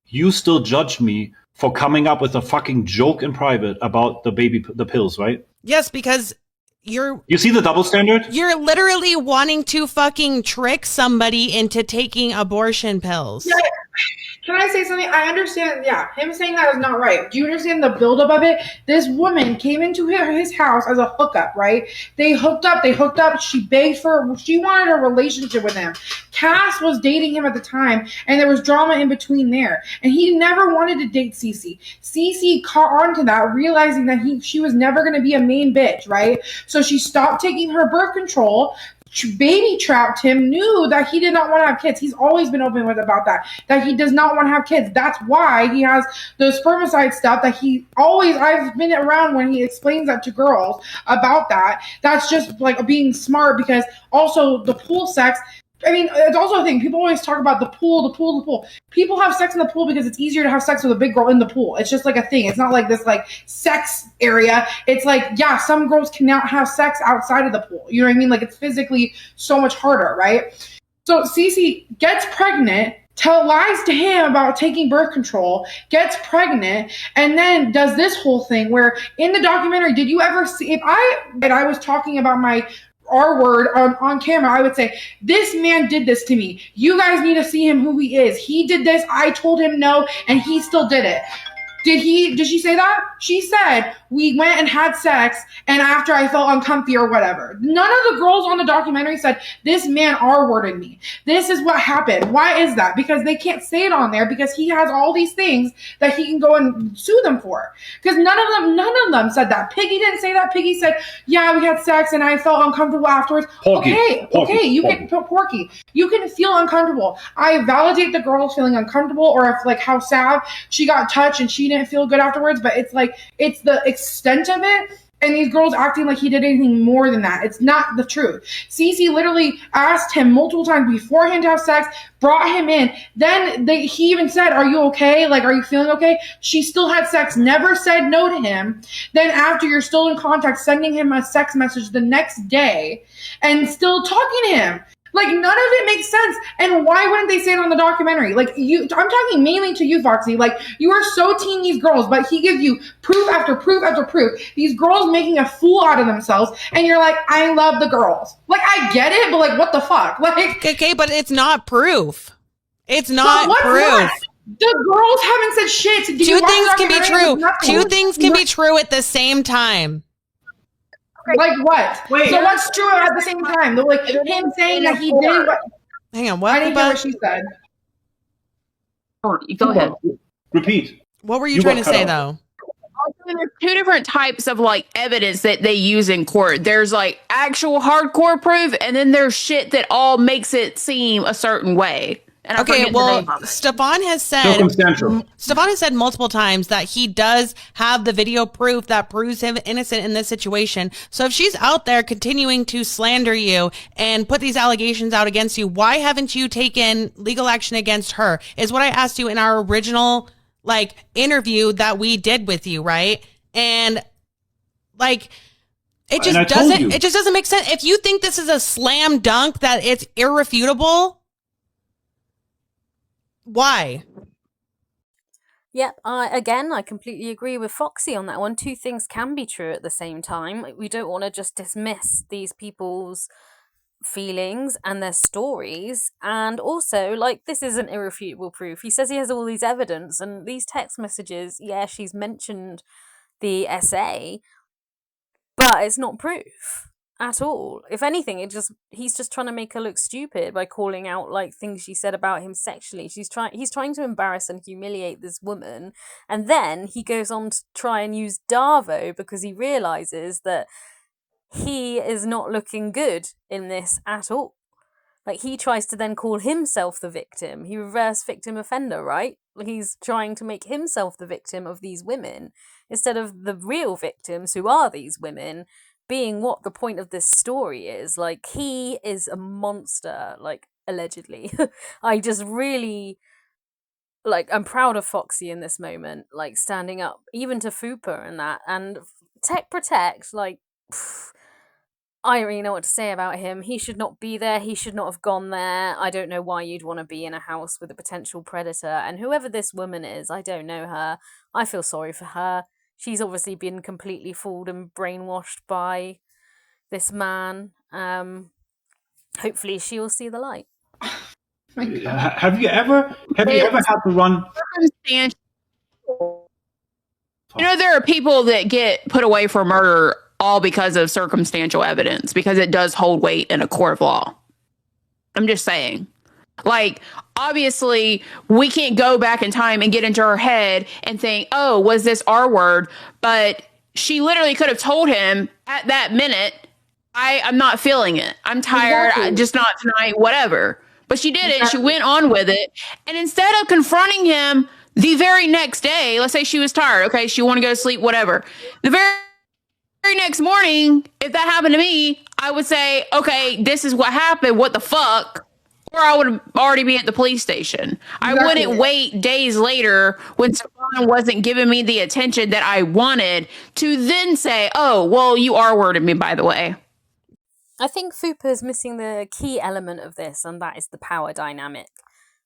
you still judge me for coming up with a fucking joke in private about the pills, right? Yes, because you see the double standard? You're literally wanting to fucking trick somebody into taking abortion pills. Yeah. Can I say something? I understand, yeah, him saying that is not right. Do you understand the buildup of it? This woman came into his house as a hookup, right? They hooked up, she begged she wanted a relationship with him. Cass was dating him at the time, and there was drama in between there. And he never wanted to date Cece. Cece caught on to that, realizing that she was never going to be a main bitch, right? So she stopped taking her birth control, baby trapped him, knew that he did not want to have kids. He's always been open with about that he does not want to have kids. That's why he has the spermicide stuff that I've been around when he explains that to girls about that. That's just like being smart, because also the pool sex, I mean, it's also a thing. People always talk about the pool. People have sex in the pool because it's easier to have sex with a big girl in the pool. It's just like a thing. It's not like this like sex area. It's like, yeah, some girls cannot have sex outside of the pool. You know what I mean? Like, it's physically so much harder, right? So Cece gets pregnant, lies to him about taking birth control, gets pregnant, and then does this whole thing where in the documentary, did you ever see, if I was talking about my RWORD on camera, I would say, this man did this to me. You guys need to see him who he is. He did this. I told him no, and he still did it. Did she say that? She said, we went and had sex, and after I felt uncomfy or whatever. None of the girls on the documentary said, this man R-worded me. This is what happened. Why is that? Because they can't say it on there, because he has all these things that he can go and sue them for. Because none of them said that. Piggy didn't say that. Piggy said, yeah, we had sex and I felt uncomfortable afterwards. Porky. Porky. You can feel uncomfortable. I validate the girls feeling uncomfortable, or if like how sad she got touched and she didn't feel good afterwards, but it's like, it's the extent of it, and these girls acting like he did anything more than that. It's not the truth. Cece literally asked him multiple times beforehand to have sex, brought him in, then he even said, are you okay? Like, are you feeling okay? She still had sex, never said no to him. Then after, you're still in contact, sending him a sex message the next day and still talking to him. Like, none of it makes sense. And why wouldn't they say it on the documentary? Like, I'm talking mainly to you, Foxy. Like, you are so team these girls, but he gives you proof after proof after proof. These girls making a fool out of themselves, and you're like, I love the girls. Like, I get it, but like, what the fuck? Like, okay, but it's not proof. It's not proof. What? The girls haven't said shit. Two things can be true. Two things can be true at the same time. Like what? Wait. So what's true at the same time? Like him saying that he did what? Hang on, what? I didn't hear what she said. Oh, go ahead. Repeat. What were you trying to say, though? There's two different types of like evidence that they use in court. There's like actual hardcore proof, and then there's shit that all makes it seem a certain way. And okay, well, Stefan has said multiple times that he does have the video proof that proves him innocent in this situation. So if she's out there continuing to slander you and put these allegations out against you, why haven't you taken legal action against her? Is what I asked you in our original like interview that we did with you, right? And like it just doesn't make sense. If you think this is a slam dunk, that it's irrefutable, why? Yep, I completely agree with Foxy on that one. Two things can be true at the same time. We don't want to just dismiss these people's feelings and their stories. And also, like, this isn't irrefutable proof. He says he has all these evidence, and these text messages, yeah, she's mentioned the SA, but it's not proof. at all. If anything, he's just trying to make her look stupid by calling out like things she said about him sexually. He's trying to embarrass and humiliate this woman, and then he goes on to try and use Darvo because he realizes that he is not looking good in this at all. Like, he tries to then call himself the victim. He reverse victim offender, right? He's trying to make himself the victim of these women instead of the real victims, who are these women, being what the point of this story is. Like, he is a monster, like, allegedly. I just really, like, I'm proud of Foxy in this moment, like, standing up, even to Fupa and that. And Tech Protect, like, I don't really know what to say about him. He should not be there. He should not have gone there. I don't know why you'd want to be in a house with a potential predator. And whoever this woman is, I don't know her. I feel sorry for her. She's obviously been completely fooled and brainwashed by this man. Hopefully she will see the light. Have you ever had to run? You know, there are people that get put away for murder all because of circumstantial evidence, because it does hold weight in a court of law. I'm just saying. Like, obviously, we can't go back in time and get into her head and think, oh, was this R word? But she literally could have told him at that minute, I'm not feeling it. I'm tired. Exactly. Just not tonight, whatever. But she did it. She went on with it. And instead of confronting him the very next day, let's say she was tired. Okay, she wanted to go to sleep, whatever. The very next morning, if that happened to me, I would say, okay, this is what happened. What the fuck? Or I would already be at the police station. I wouldn't wait days later when someone wasn't giving me the attention that I wanted to then say, oh, well, you R-worded me, by the way. I think Fupa is missing the key element of this, and that is the power dynamic.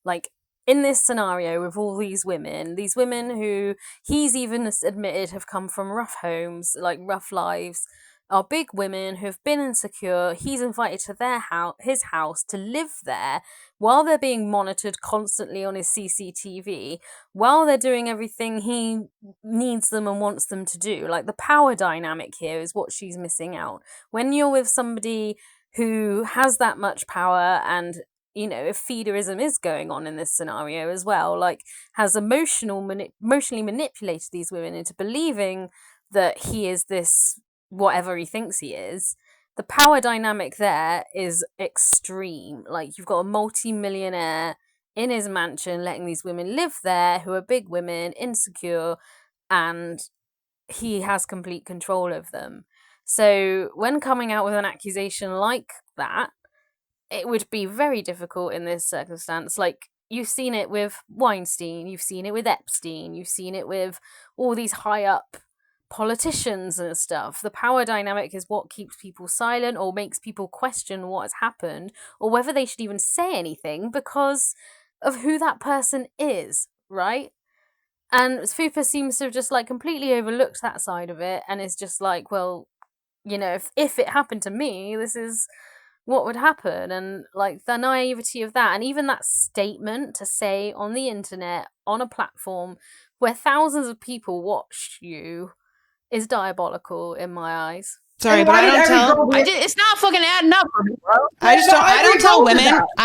Like, in this scenario with all these women who he's even admitted have come from rough homes, like rough lives, are big women who have been insecure. He's invited to his house to live there while they're being monitored constantly on his CCTV, while they're doing everything he needs them and wants them to do. Like, the power dynamic here is what she's missing out. When you're with somebody who has that much power, and you know, if feederism is going on in this scenario as well, like, has emotionally manipulated these women into believing that he is this whatever he thinks he is, the power dynamic there is extreme. Like, you've got a multi-millionaire in his mansion letting these women live there who are big women, insecure, and he has complete control of them. So when coming out with an accusation like that, it would be very difficult in this circumstance. Like, you've seen it with Weinstein, you've seen it with Epstein, you've seen it with all these high up politicians and stuff. The power dynamic is what keeps people silent or makes people question what has happened or whether they should even say anything because of who that person is, right? And Fupa seems to have just like completely overlooked that side of it and is just like, well, you know, if it happened to me, this is what would happen. And like the naivety of that, and even that statement to say on the internet, on a platform where thousands of people watch you, is diabolical in my eyes. Sorry, but it's not fucking adding up for me, bro. I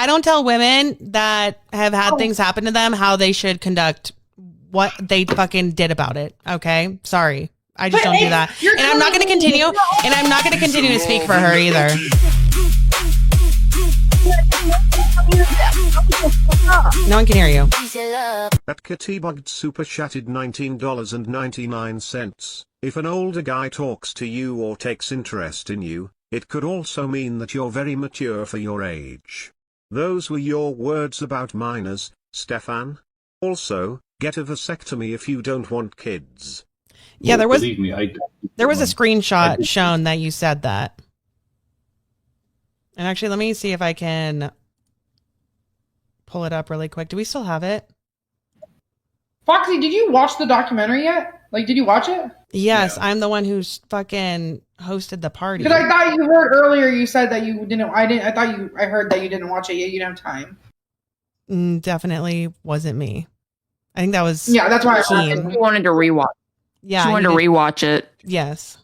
don't tell women that have had things happen to them how they should conduct what they fucking did about it. Okay, sorry, I just don't do that, and I'm not going to continue. And I'm not going to continue to speak for her either. No one can hear you. At Katibugged super chatted $19.99. If an older guy talks to you or takes interest in you, it could also mean that you're very mature for your age. Those were your words about minors, Stefan. Also, get a vasectomy if you don't want kids. Yeah, there was Believe me, there was a screenshot shown that you said that. And actually, let me see if I can pull it up really quick. Do we still have it? Foxy, did you watch the documentary yet? Like, did you watch it? Yes, I'm the one who's fucking hosted the party. Because I thought you heard earlier you said that you didn't. I heard that you didn't watch it yet. You didn't have time. Definitely wasn't me. I think that was that's why she wanted to rewatch. Yeah, she wanted to rewatch it. Yes.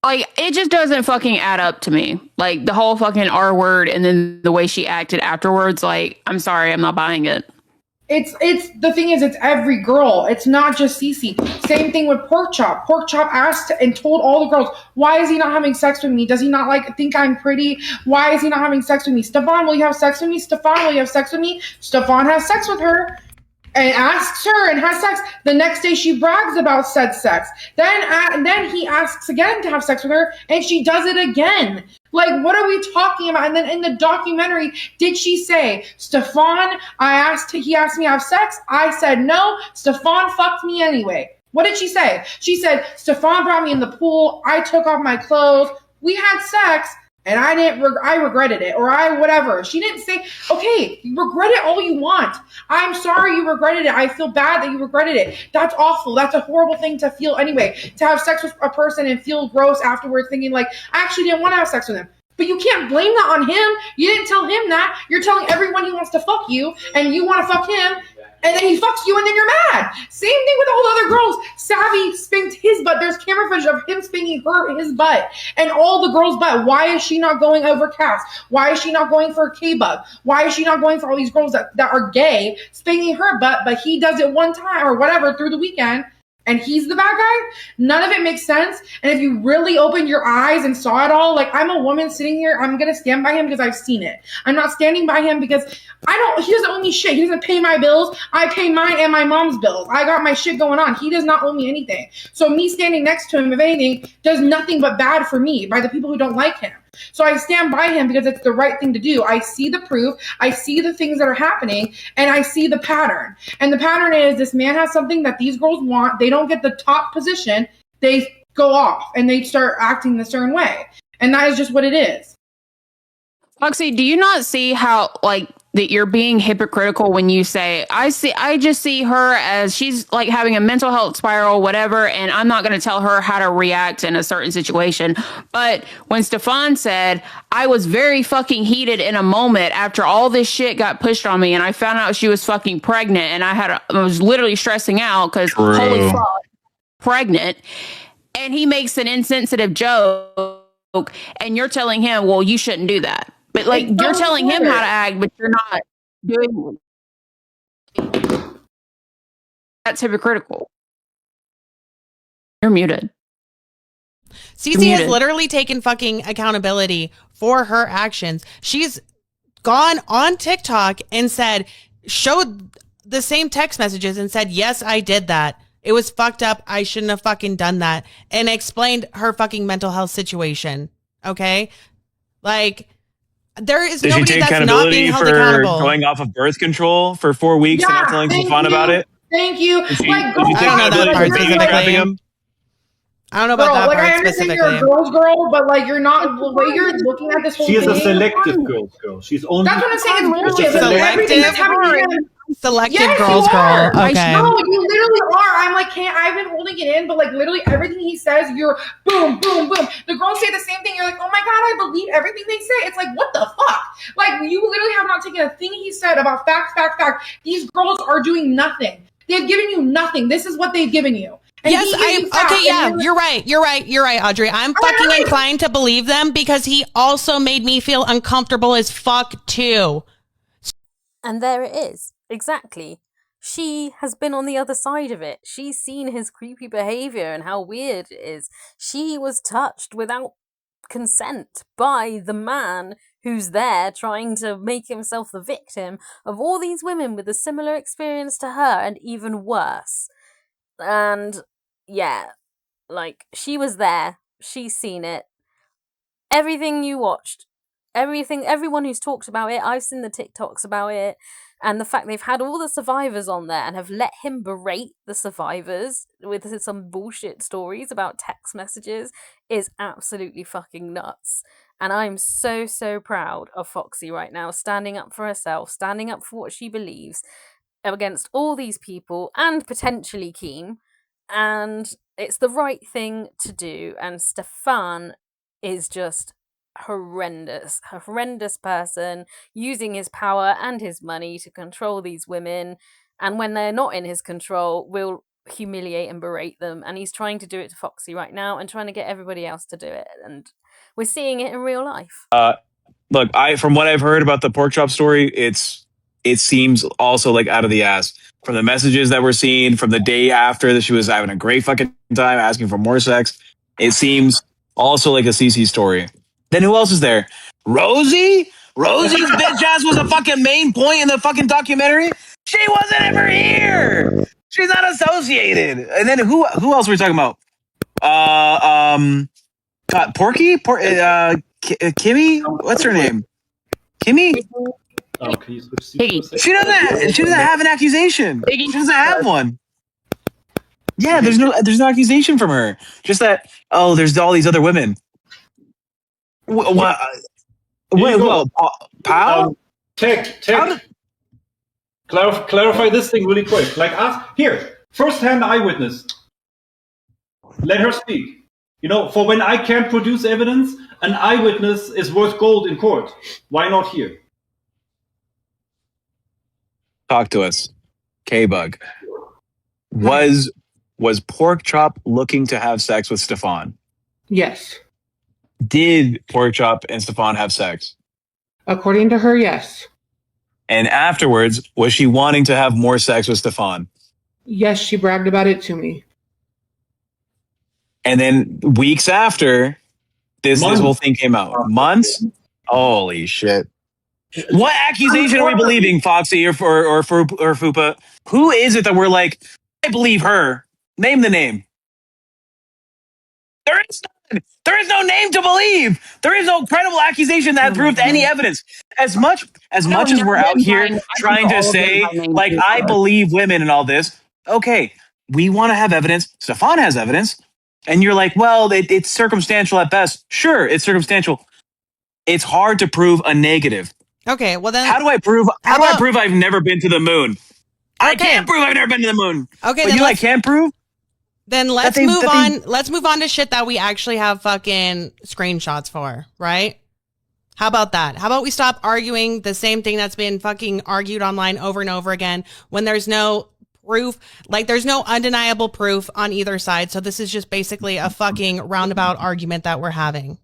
Like, it just doesn't fucking add up to me. Like, the whole fucking R word and then the way she acted afterwards, like, I'm sorry, I'm not buying it. It's the thing is, it's every girl. It's not just Cece. Same thing with Pork Chop. Pork Chop asked and told all the girls, why is he not having sex with me? Does he not think I'm pretty? Why is he not having sex with me? Stefan, will you have sex with me? Stefan, will you have sex with me? Stefan has sex with her and asks her and has sex. The next day she brags about said sex. Then he asks again to have sex with her and she does it again. Like, what are we talking about? And then in the documentary, did she say, Stefan, he asked me to have sex. I said no. Stefan fucked me anyway. What did she say? She said, Stefan brought me in the pool. I took off my clothes. We had sex. And I regretted it, or whatever. She didn't say, okay, regret it all you want. I'm sorry you regretted it. I feel bad that you regretted it. That's awful. That's a horrible thing to feel anyway. To have sex with a person and feel gross afterwards thinking like, I actually didn't want to have sex with him. But you can't blame that on him. You didn't tell him that. You're telling everyone he wants to fuck you, and you want to fuck him. And then he fucks you and then you're mad. Same thing with all the other girls. Savvy spanked his butt. There's camera footage of him spanking his butt. And all the girls' butt. Why is she not going over Cass? Why is she not going for K-Bug? Why is she not going for all these girls that are gay, spanking her butt, but he does it one time or whatever through the weekend? And he's the bad guy? None of it makes sense. And if you really opened your eyes and saw it all, like, I'm a woman sitting here, I'm going to stand by him because I've seen it. I'm not standing by him because he doesn't owe me shit. He doesn't pay my bills. I pay mine and my mom's bills. I got my shit going on. He does not owe me anything. So me standing next to him, if anything, does nothing but bad for me by the people who don't like him. So I stand by him because it's the right thing to do. I see the proof. I see the things that are happening, and I see the pattern. And the pattern is this man has something that these girls want. They don't get the top position. They go off, and they start acting a certain way. And that is just what it is. Foxy, do you not see how, like, that you're being hypocritical when you say, I just see her as she's like having a mental health spiral, whatever, and I'm not going to tell her how to react in a certain situation. But when Stefan said, I was very fucking heated in a moment after all this shit got pushed on me and I found out she was fucking pregnant and I was literally stressing out because holy fuck, pregnant. And he makes an insensitive joke and you're telling him, well, you shouldn't do that. But like you're telling him how to act, but you're not doing it. That's hypocritical. You're muted. Cece has literally taken fucking accountability for her actions. She's gone on TikTok and showed the same text messages and said, yes, I did that. It was fucked up. I shouldn't have fucking done that. And explained her fucking mental health situation. Okay? Like, there is nobody that's not being held accountable. Going off of birth control for 4 weeks and not telling Stefan about it? Thank you. Did you Like, take accountability for handicrapping him? I don't know about that part I understand specifically. you're a girl's girl, but like you're not the way you're looking at this whole She thing. is a selective girl's girl. She's only. That's what I'm saying. It's bullshit. Everything that's happening to him. Selective Yes, girls you are. girl. Okay. No, you literally are. I'm like, I've been holding it in, but like literally everything he says, you're boom, boom, boom. The girls say the same thing. You're like, oh my God, I believe everything they say. It's like, what the fuck? Like, you literally have not taken a thing he said about fact. These girls are doing nothing. They've given you nothing. This is what they've given you. And you're right, Audrey. I'm fucking inclined to believe them because he also made me feel uncomfortable as fuck too. And there it is. Exactly. She has been on the other side of it. She's seen his creepy behavior and how weird it is. She was touched without consent by the man who's there trying to make himself the victim of all these women with a similar experience to her and even worse. And yeah, like, she was there. She's seen it. Everything you watched. Everyone who's talked about it, I've seen the TikToks about it, and the fact they've had all the survivors on there and have let him berate the survivors with some bullshit stories about text messages is absolutely fucking nuts. And I'm so, so proud of Foxy right now, standing up for herself, standing up for what she believes against all these people and potentially Keem. And it's the right thing to do. And Stefan is just a horrendous person using his power and his money to control these women, and when they're not in his control will humiliate and berate them, and he's trying to do it to Foxy right now and trying to get everybody else to do it, and we're seeing it in real life. Look, from what I've heard about the pork chop story, it seems also like out of the ass. From the messages that we're seeing from the day after that she was having a great fucking time asking for more sex, it seems also like a CC story. Then who else is there? Rosie? Rosie's bitch ass was a fucking main point in the fucking documentary. She wasn't ever here. She's not associated. And then who else were we talking about? God, Porky? Kimmy? What's her name? Kimmy? Oh, can you switch seats for a She second? doesn't have an accusation. She doesn't have one. Yeah, there's no accusation from her. Just that, there's all these other women. What? Wait, well, Pal? Tech. Clarify this thing really quick. Like, here, first-hand eyewitness. Let her speak. You know, for when I can't produce evidence, an eyewitness is worth gold in court. Why not here? Talk to us. K-Bug. Was Pork Chop looking to have sex with Stefan? Yes. Did Pork Chop and Stefan have sex? According to her, yes. And afterwards, was she wanting to have more sex with Stefan? Yes, she bragged about it to me. And then weeks after, this whole thing came out. Months? Holy shit. What accusation are we believing, Foxy or Fupa? Who is it that we're like, I believe her? Name the name. There is none. There is no name to believe. There is no credible accusation that proved any evidence. As much as we're out here trying to say, like, I believe women and all this, okay, we want to have evidence. Stefan has evidence. And you're like, well, it's circumstantial at best. Sure, it's circumstantial. It's hard to prove a negative. Okay, well then, how do I prove I've never been to the moon? Okay. I can't prove I've never been to the moon. Okay, but I can't prove. Then let's move on. Let's move on to shit that we actually have fucking screenshots for, right? How about that? How about we stop arguing the same thing that's been fucking argued online over and over again when there's no proof, like there's no undeniable proof on either side. So this is just basically a fucking roundabout argument that we're having.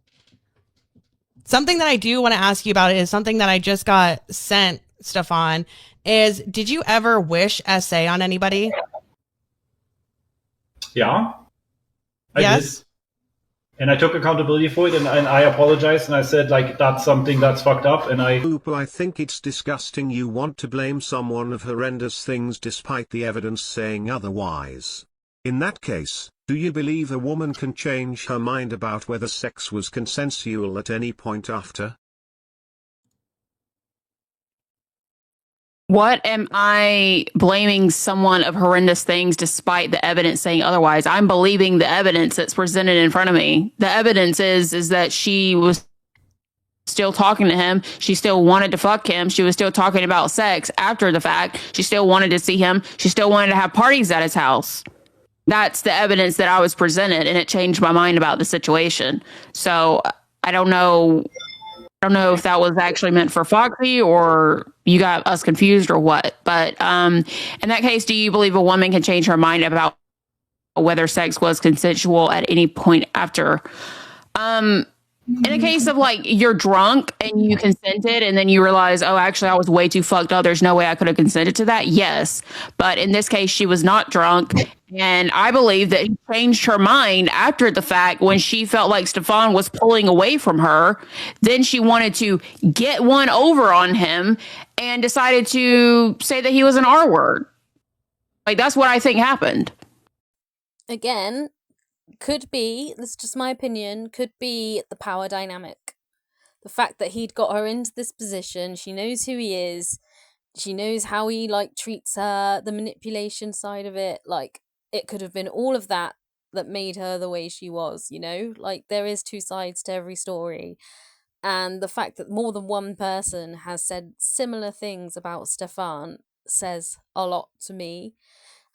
Something that I do want to ask you about is something that I just got sent, Stefan, is did you ever wish SA on anybody? Yeah. Yes. Did. And I took accountability for it, and I apologized, and I said, like, that's something that's fucked up, and I think it's disgusting you want to blame someone of horrendous things despite the evidence saying otherwise. In that case, do you believe a woman can change her mind about whether sex was consensual at any point after? What am I blaming someone of horrendous things despite the evidence saying otherwise? I'm believing the evidence that's presented in front of me. The evidence is that she was still talking to him. She still wanted to fuck him. She was still talking about sex after the fact. She still wanted to see him. She still wanted to have parties at his house. That's the evidence that I was presented, and it changed my mind about the situation. So I don't know if that was actually meant for Foxy or you got us confused or what. But in that case, do you believe a woman can change her mind about whether sex was consensual at any point after? In a case of like you're drunk and you consented and then you realize, oh, actually I was way too fucked up. There's no way I could have consented to that. Yes. But in this case, she was not drunk. And I believe that he changed her mind after the fact when she felt like Stefan was pulling away from her. Then she wanted to get one over on him and decided to say that he was an R word. Like, that's what I think happened. Again, could be, this is just my opinion, could be the power dynamic. The fact that he'd got her into this position, she knows who he is, she knows how he, like, treats her, the manipulation side of it, like, it could have been all of that that made her the way she was, you know? Like, there is two sides to every story. And the fact that more than one person has said similar things about Stefan says a lot to me.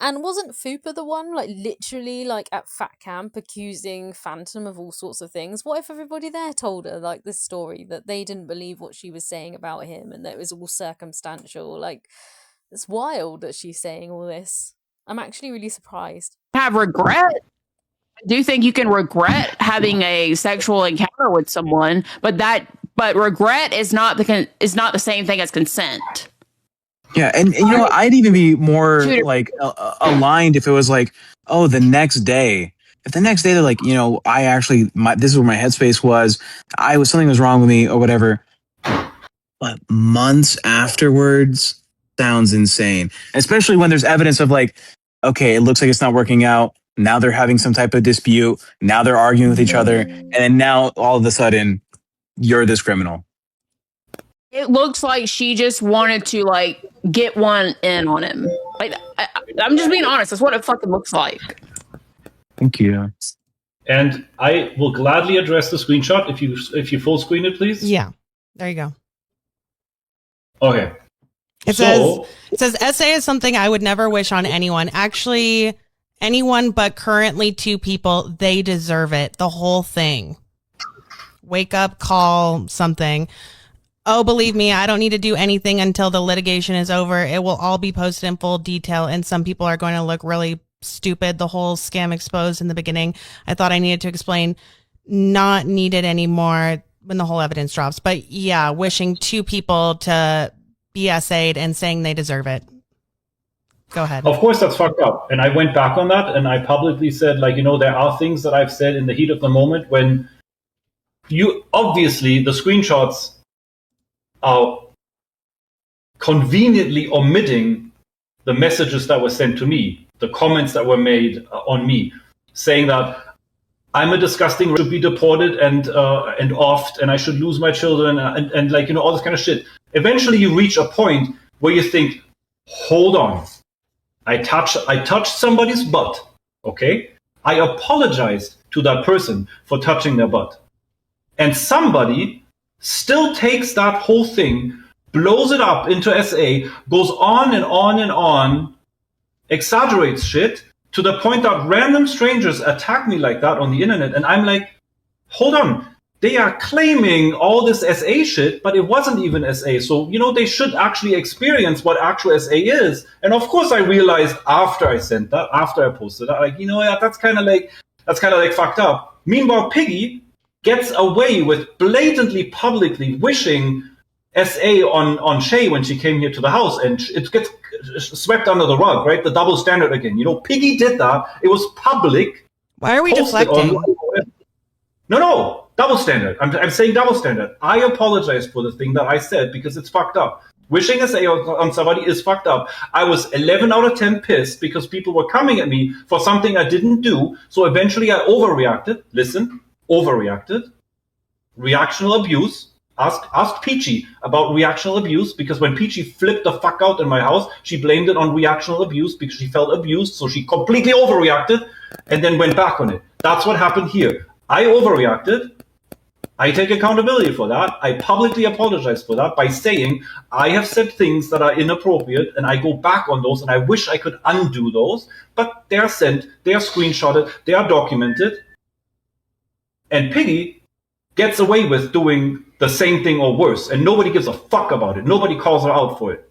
And wasn't Fupa the one, like, literally, like, at Fat Camp accusing Phantom of all sorts of things? What if everybody there told her, like, this story, that they didn't believe what she was saying about him and that it was all circumstantial? Like, it's wild that she's saying all this. I'm actually really surprised. Have regret. I do think you can regret having a sexual encounter with someone, but regret is not the same thing as consent. Yeah, and you know what? I'd even be more like aligned if it was like, oh, the next day. If the next day they're like, you know, this is where my headspace was. Something was wrong with me or whatever. But months afterwards sounds insane, especially when there's evidence of like, okay, it looks like it's not working out. Now they're having some type of dispute. Now they're arguing with each other, and then now all of a sudden, you're this criminal. It looks like she just wanted to like get one in on him. Like I'm just being honest. That's what it fucking looks like. Thank you. And I will gladly address the screenshot if you full screen it, please. Yeah, there you go. Okay. It says SA is something I would never wish on anyone. Actually, anyone but currently 2 people. They deserve it. The whole thing. Wake up, call something. Oh, believe me, I don't need to do anything until the litigation is over. It will all be posted in full detail, and some people are going to look really stupid. The whole scam exposed in the beginning. I thought I needed to explain. Not needed anymore when the whole evidence drops. But yeah, wishing 2 people to be SA'd and saying they deserve it. Go ahead. Of course, that's fucked up. And I went back on that, and I publicly said, like, you know, there are things that I've said in the heat of the moment when obviously the screenshots are conveniently omitting the messages that were sent to me, the comments that were made on me, saying that I'm a disgusting, should be deported and offed, and I should lose my children, and like, you know, all this kind of shit. Eventually, you reach a point where you think, hold on, I touched somebody's butt, okay? I apologized to that person for touching their butt, and somebody still takes that whole thing, blows it up into SA, goes on and on and on, exaggerates shit to the point that random strangers attack me like that on the internet. And I'm like, hold on, they are claiming all this SA shit, but it wasn't even SA. So, you know, they should actually experience what actual SA is. And of course I realized after I sent that, after I posted that, like, you know, yeah, that's kind of like fucked up. Meanwhile, Piggy gets away with blatantly, publicly wishing SA on Shay when she came here to the house, and it gets swept under the rug, right? The double standard again. You know, Piggy did that. It was public. Why are we deflecting? No, double standard. I'm saying double standard. I apologize for the thing that I said because it's fucked up. Wishing SA on somebody is fucked up. I was 11 out of 10 pissed because people were coming at me for something I didn't do. So eventually I overreacted. Listen. Overreacted, reactional abuse. Ask Peachy about reactional abuse, because when Peachy flipped the fuck out in my house, she blamed it on reactional abuse because she felt abused, so she completely overreacted and then went back on it. That's what happened here. I overreacted. I take accountability for that. I publicly apologize for that by saying I have said things that are inappropriate, and I go back on those, and I wish I could undo those, but they are sent, they are screenshotted, they are documented. And Piggy gets away with doing the same thing or worse, and nobody gives a fuck about it. Nobody calls her out for it.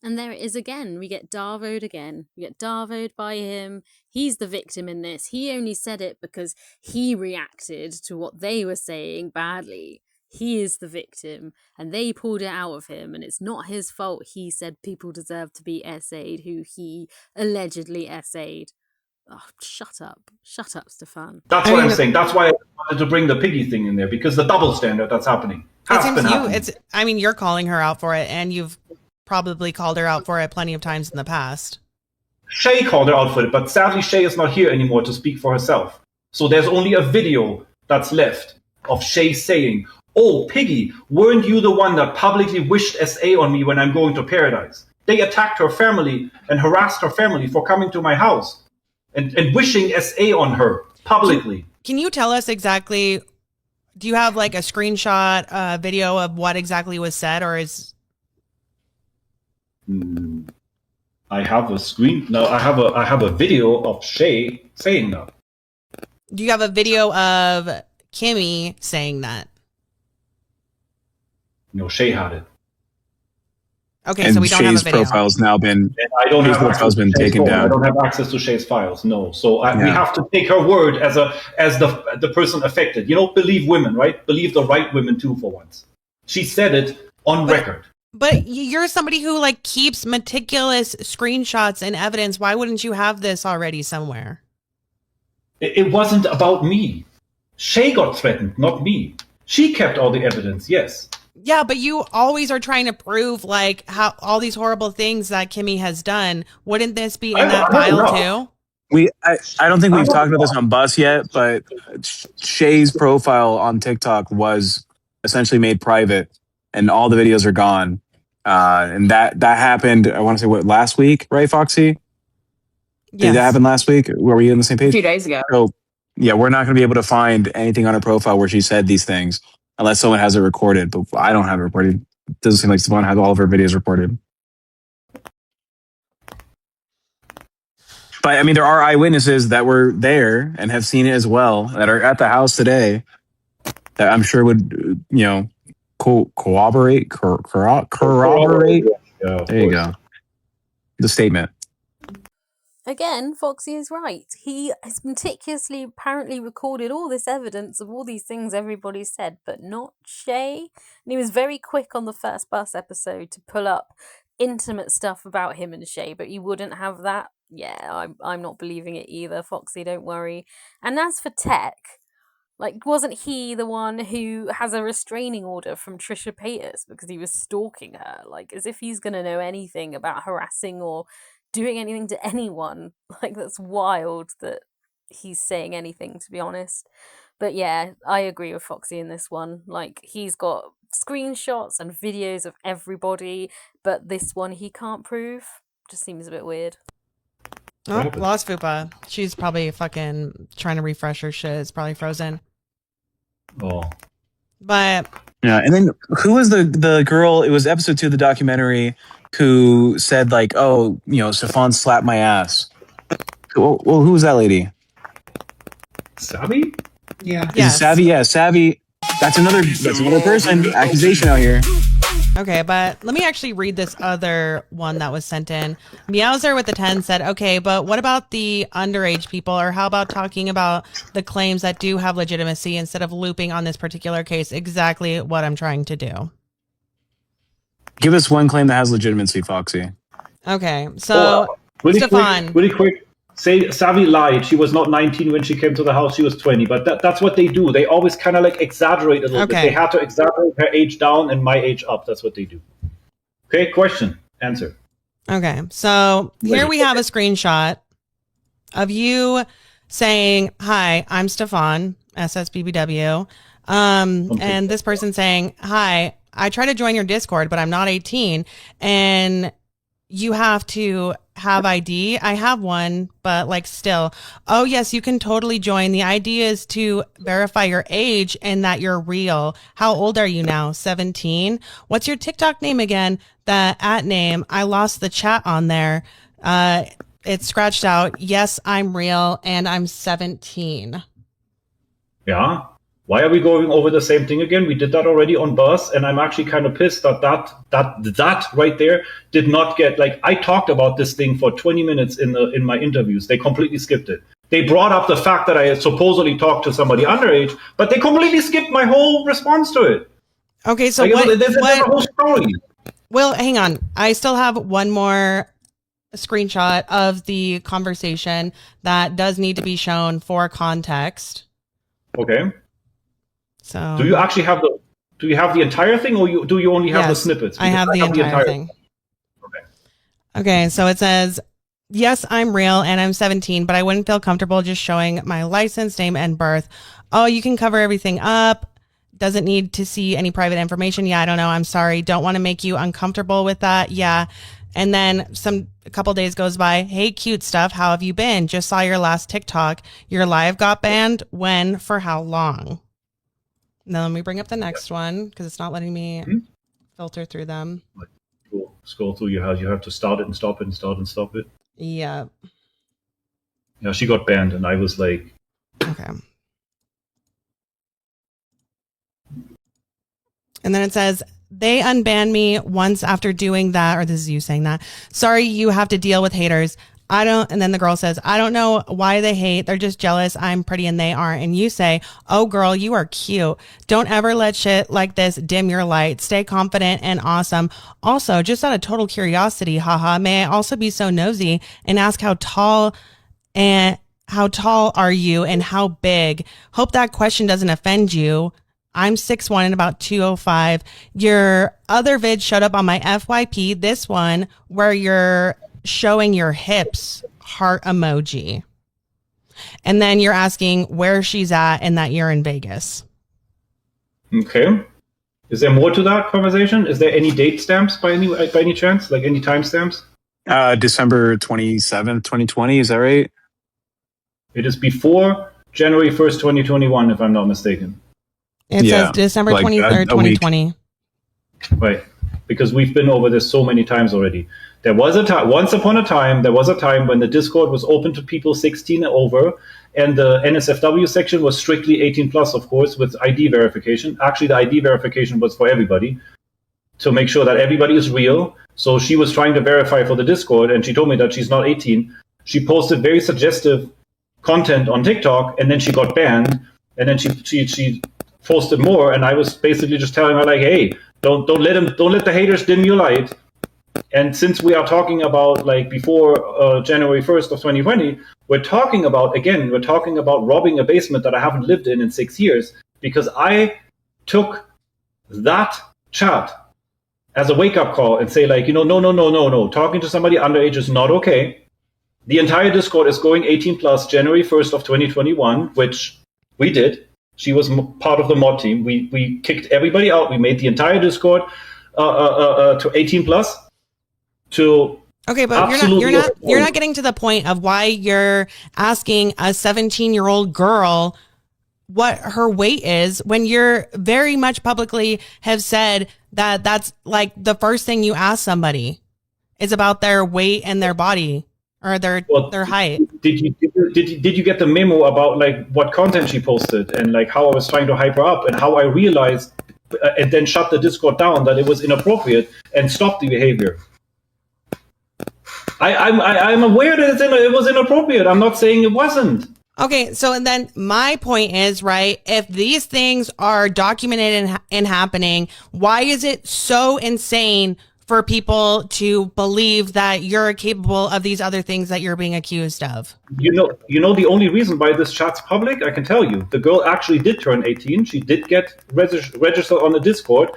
And there it is again. We get Darvoed again. We get Darvoed by him. He's the victim in this. He only said it because he reacted to what they were saying badly. He is the victim, and they pulled it out of him, and it's not his fault. He said people deserve to be SA'd who he allegedly SA'd. Oh, shut up, Stefan. That's what I'm saying. That's why I wanted to bring the Piggy thing in there, because the double standard that's happening. You're calling her out for it, and you've probably called her out for it plenty of times in the past. Shay called her out for it, but sadly Shay is not here anymore to speak for herself. So there's only a video that's left of Shay saying, "Oh, Piggy, weren't you the one that publicly wished SA on me when I'm going to Paradise? They attacked her family and harassed her family for coming to my house. And wishing SA on her publicly." Can you tell us exactly, do you have like a screenshot video of what exactly was said, or is... I have I have a video of Shay saying that. Do you have a video of Kimmy saying that? No, Shay had it. Okay, And so we don't have a Shay's video. profile's now been And I don't Shay's have access profile's to been Shay's taken phone. I down. don't have access to Shay's files. No, so we Yeah. have to take her word as the person affected. You know, believe women, right? Believe the right women too, for once. She said it on record. But you're somebody who like keeps meticulous screenshots and evidence. Why wouldn't you have this already somewhere? It wasn't about me. Shay got threatened, not me. She kept all the evidence. Yes. Yeah, but you always are trying to prove like how all these horrible things that Kimmy has done. Wouldn't this be in that file too? I don't think we've talked about this on Bus yet, but Shay's profile on TikTok was essentially made private, and all the videos are gone. And that happened. I want to say last week, right, Foxy? Did that happen last week? Were we on the same page? A few days ago. So yeah, we're not going to be able to find anything on her profile where she said these things unless someone has it recorded. But I don't have it recorded. It doesn't seem like Stefan has all of her videos recorded. But I mean, there are eyewitnesses that were there and have seen it as well that are at the house today that I'm sure would, corroborate. Yeah, there you go. The statement. Again, Foxy is right. He has meticulously apparently recorded all this evidence of all these things everybody said, but not Shay. And he was very quick on the first Bus episode to pull up intimate stuff about him and Shay, but you wouldn't have that. Yeah, I'm not believing it either, Foxy, don't worry. And as for Tech, like, wasn't he the one who has a restraining order from Trisha Paytas because he was stalking her? Like, as if he's going to know anything about harassing or doing anything to anyone. Like, that's wild that he's saying anything, to be honest. But yeah, I agree with Foxy in this one. Like, he's got screenshots and videos of everybody, but this one he can't prove. Just seems a bit weird. Oh, lost Fupa. She's probably fucking trying to refresh her shit. It's probably frozen. Oh. But yeah, and then who was the girl? It was episode 2 of the documentary who said like, "Oh, Stefan slapped my ass." Well, who was that lady? Savvy? Yeah. Is it Savvy? Yeah, Savvy. That's another person. Accusation out here. okay, but let me actually read this other one that was sent in. Meowser with the 10 said, okay, but what about the underage people? Or how about talking about the claims that do have legitimacy instead of looping on this particular case? Exactly what I'm trying to do. Give us one claim that has legitimacy, Foxy. Okay, so Stefan. Really quick. Say Savvy lied. She was not 19 when she came to the house. She was 20. But that's what they do. They always kind of like exaggerate a little bit. They had to exaggerate her age down and my age up. That's what they do. Okay, question, answer. Okay, so here we have a screenshot of you saying, hi, I'm Stefan, SSBBW. And this person saying, hi, I try to join your Discord, but I'm not 18. And you have to have ID. I have one, but like still. Oh, yes, you can totally join. The idea is to verify your age and that you're real. How old are you now? 17? What's your TikTok name again? The @name. I lost the chat on there. It's scratched out. Yes, I'm real and I'm 17. Yeah. Why are we going over the same thing again? We did that already on Bus, and I'm actually kind of pissed that right there did not get, like, I talked about this thing for 20 minutes in my interviews. They completely skipped it. They brought up the fact that I had supposedly talked to somebody underage, but they completely skipped my whole response to it. Okay, so like, there's a whole story. Well, hang on. I still have one more screenshot of the conversation that does need to be shown for context. Okay. So do you actually have the entire thing, or do you only have the snippets? Because I have the entire thing. Okay, so it says, yes, I'm real and I'm 17, but I wouldn't feel comfortable just showing my license, name, and birth. Oh, you can cover everything up. Doesn't need to see any private information. Yeah, I don't know. I'm sorry. Don't want to make you uncomfortable with that. Yeah. And then a couple days goes by. Hey, cute stuff. How have you been? Just saw your last TikTok. Your live got banned. When? For how long? Now let me bring up the next one because it's not letting me filter through them. Scroll through your house. You have to start it and stop it and start and stop it. Yeah. Yeah, she got banned, and I was like, okay. And then it says, they unbanned me once after doing that, or this is you saying that. Sorry, you have to deal with haters. I don't, and then the girl says, I don't know why they hate. They're just jealous. I'm pretty and they aren't. And you say, oh girl, you are cute. Don't ever let shit like this dim your light. Stay confident and awesome. Also, just out of total curiosity, haha, may I also be so nosy and ask how tall are you and how big? Hope that question doesn't offend you. I'm 6'1" and about 205. Your other vid showed up on my FYP. This one where you're showing your hips, heart emoji. And then you're asking where she's at and that you're in Vegas. Okay. Is there more to that conversation? Is there any date stamps by any chance? Like any time stamps? December 27th, 2020. Is that right? It is before January 1st, 2021, if I'm not mistaken. It says December 23rd, 2020. Right. Because we've been over this so many times already. There was a time, once upon a time, there was a time when the Discord was open to people 16 and over, and the NSFW section was strictly 18 plus, of course, with ID verification. Actually, the ID verification was for everybody to make sure that everybody is real. So she was trying to verify for the Discord, and she told me that she's not 18. She posted very suggestive content on TikTok, and then she got banned, and then she posted more, and I was basically just telling her like, hey, don't let the haters dim your light. And since we are talking about like before January 1st of 2020, we're talking about robbing a basement that I haven't lived in 6 years, because I took that chat as a wake-up call and say like, no, talking to somebody underage is not okay. The entire Discord is going 18 plus January 1st of 2021, which we did. She was part of the mod team. We kicked everybody out. We made the entire Discord to 18 plus. Okay, but you're not getting to the point of why you're asking a 17-year-old girl what her weight is when you're very much publicly have said that that's like the first thing you ask somebody is about their weight and their body or their height. Did you get the memo about like what content she posted and like how I was trying to hype her up and how I realized and then shut the Discord down that it was inappropriate and stopped the behavior? I'm aware that it was inappropriate. I'm not saying it wasn't. Okay, so and then my point is, right, if these things are documented and happening, why is it so insane for people to believe that you're capable of these other things that you're being accused of? You know the only reason why this chat's public, I can tell you. The girl actually did turn 18. She did get registered on the Discord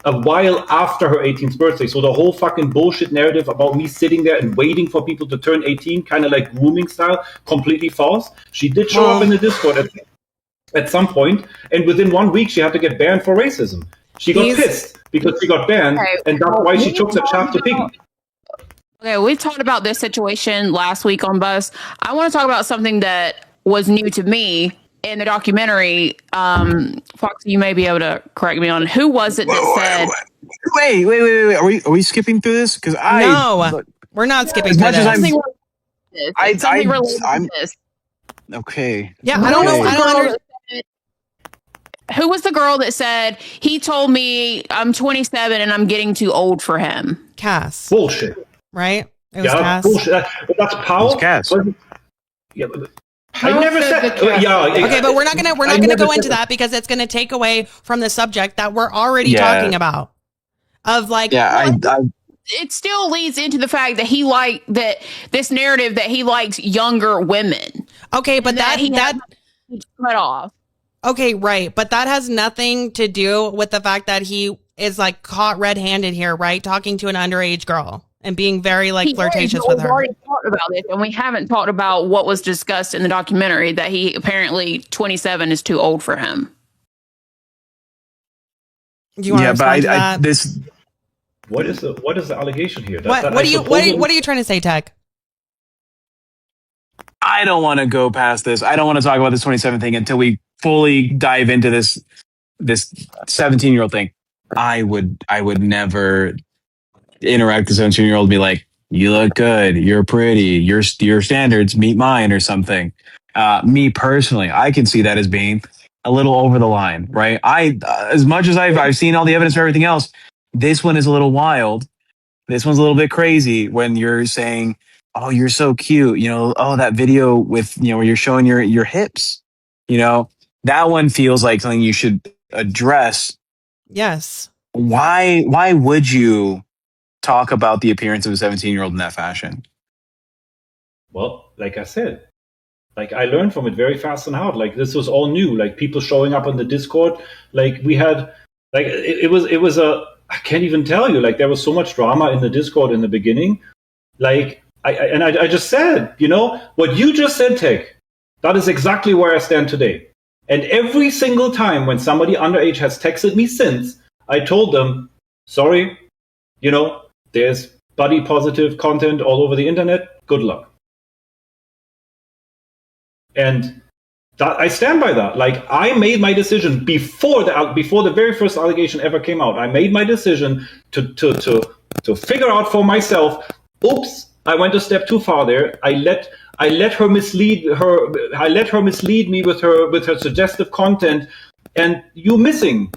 a while after her 18th birthday. So the whole fucking bullshit narrative about me sitting there and waiting for people to turn 18, kind of like grooming style, completely false. She did show up in the Discord at some point, and within 1 week she had to get banned for racism. She got pissed because she got banned, and that's why she took the chat to Piggy. Okay, we talked about this situation last week on Bus. I want to talk about something that was new to me in the documentary. Foxy, you may be able to correct me on who was it that said. Wait. Are we skipping through this? Because no, we're not skipping through this. Something related to this. Okay. Yeah, I don't know. Who was the girl that said he told me I'm 27 and I'm getting too old for him? Cass. Bullshit. Right? It was Cass. Bullshit. That's Powell. Cass. Yeah, I never said. Okay, but we're not gonna go into that because it's gonna take away from the subject that we're already talking about. Of like, it still leads into the fact that this narrative that he likes younger women. Okay, but that cut off. Okay, right, but that has nothing to do with the fact that he is like caught red-handed here, right? Talking to an underage girl and being very like flirtatious with her. We've already talked about it, and we haven't talked about what was discussed in the documentary, that he apparently 27 is too old for him. Do you want to respond to that? What is the allegation here? What are you trying to say, Tech? I don't want to go past this. I don't want to talk about this 27 thing until we fully dive into this 17-year-old thing. I would never interact with a 17-year-old and be like, you look good, you're pretty, your standards meet mine or something. Me personally, I can see that as being a little over the line, right? As much as I've seen all the evidence for everything else, This one is a little wild. This one's a little bit crazy when you're saying, "Oh, you're so cute." Oh, that video with, where you're showing your hips. That one feels like something you should address. Yes. Why would you talk about the appearance of a 17-year-old in that fashion? Well, like I said, like I learned from it very fast and hard. Like this was all new. Like people showing up on the Discord. Like we had, like it was a. I can't even tell you. Like there was so much drama in the Discord in the beginning. Like I just said, what you just said, Tech. That is exactly where I stand today. And every single time when somebody underage has texted me since, I told them, sorry, there's body positive content all over the internet. Good luck. And that, I stand by that. Like I made my decision before the very first allegation ever came out. I made my decision to figure out for myself. Oops, I went a step too far there. I let her mislead me with her suggestive content, and you missing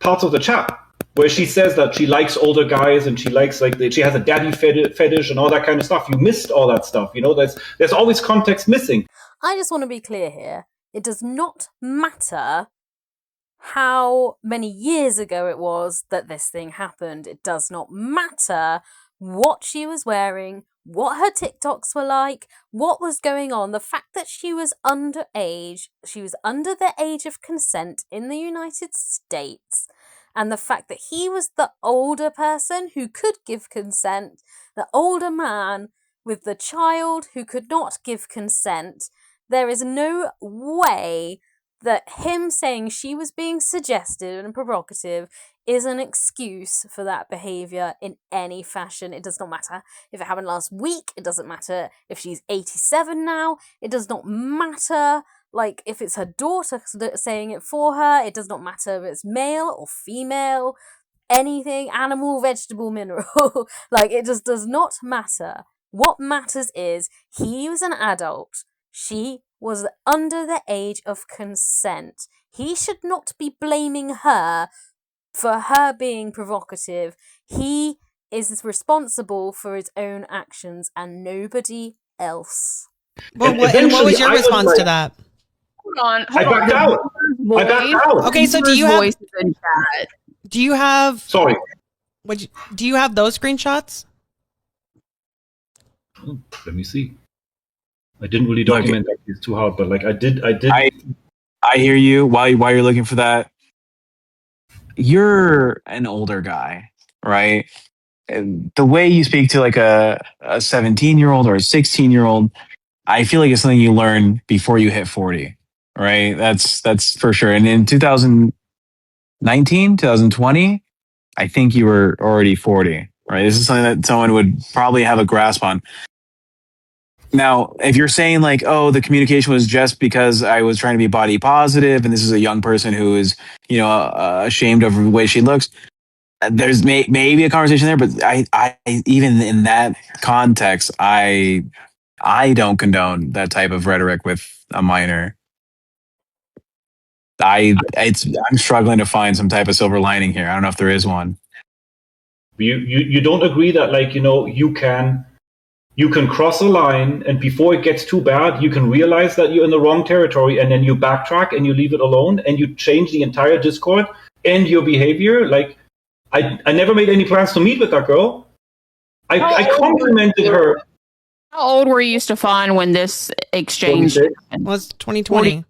parts of the chat where she says that she likes older guys and she likes she has a daddy fetish and all that kind of stuff. You missed all that stuff. There's always context missing. I just want to be clear here. It does not matter how many years ago it was that this thing happened. It does not matter what she was wearing, what her TikToks were like, what was going on. The fact that she was underage, she was under the age of consent in the United States, and the fact that he was the older person who could give consent, the older man with the child who could not give consent, there is no way that him saying she was being suggestive and provocative is an excuse for that behaviour in any fashion. It does not matter if it happened last week. It doesn't matter if she's 87 now. It does not matter if it's her daughter saying it for her. It does not matter if it's male or female, anything, animal, vegetable, mineral. It just does not matter. What matters is he was an adult. She was under the age of consent. He should not be blaming her for her being provocative. He is responsible for his own actions and nobody else. Well, what was your response to that? Hold on. I backed out. Okay, so do you have Sorry. Do you have those screenshots? Let me see. I didn't really document that. It's too hard, but I did. I hear you. While you're looking for that, you're an older guy, right? And the way you speak to a 17-year-old or a 16-year-old, I feel like it's something you learn before you hit 40, right? That's for sure. And in 2019, 2020, I think you were already 40, right? This is something that someone would probably have a grasp on. Now, if you're saying the communication was just because I was trying to be body positive and this is a young person who is, ashamed of the way she looks, there's maybe a conversation there, but I even in that context, I don't condone that type of rhetoric with a minor. I'm struggling to find some type of silver lining here. I don't know if there is one. You don't agree that you can cross a line, and before it gets too bad, you can realize that you're in the wrong territory, and then you backtrack and you leave it alone, and you change the entire Discord and your behavior. I never made any plans to meet with that girl. I complimented her. How old were you, Stefan, when this exchange 46. Was 2020?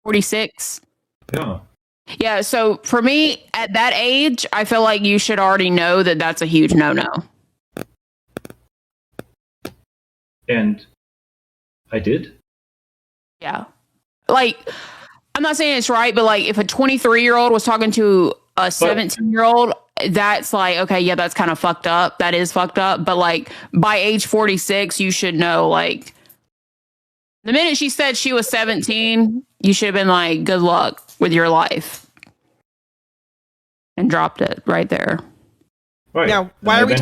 46. Yeah. Yeah. So for me, at that age, I feel like you should already know that that's a huge no-no. And I did. Yeah. I'm not saying it's right, but if a 23-year-old was talking to a 17-year-old, that's okay, yeah, that's kind of fucked up. That is fucked up. But by age 46, you should know, the minute she said she was 17, you should have been good luck with your life. And dropped it right there. Right. Now, why are we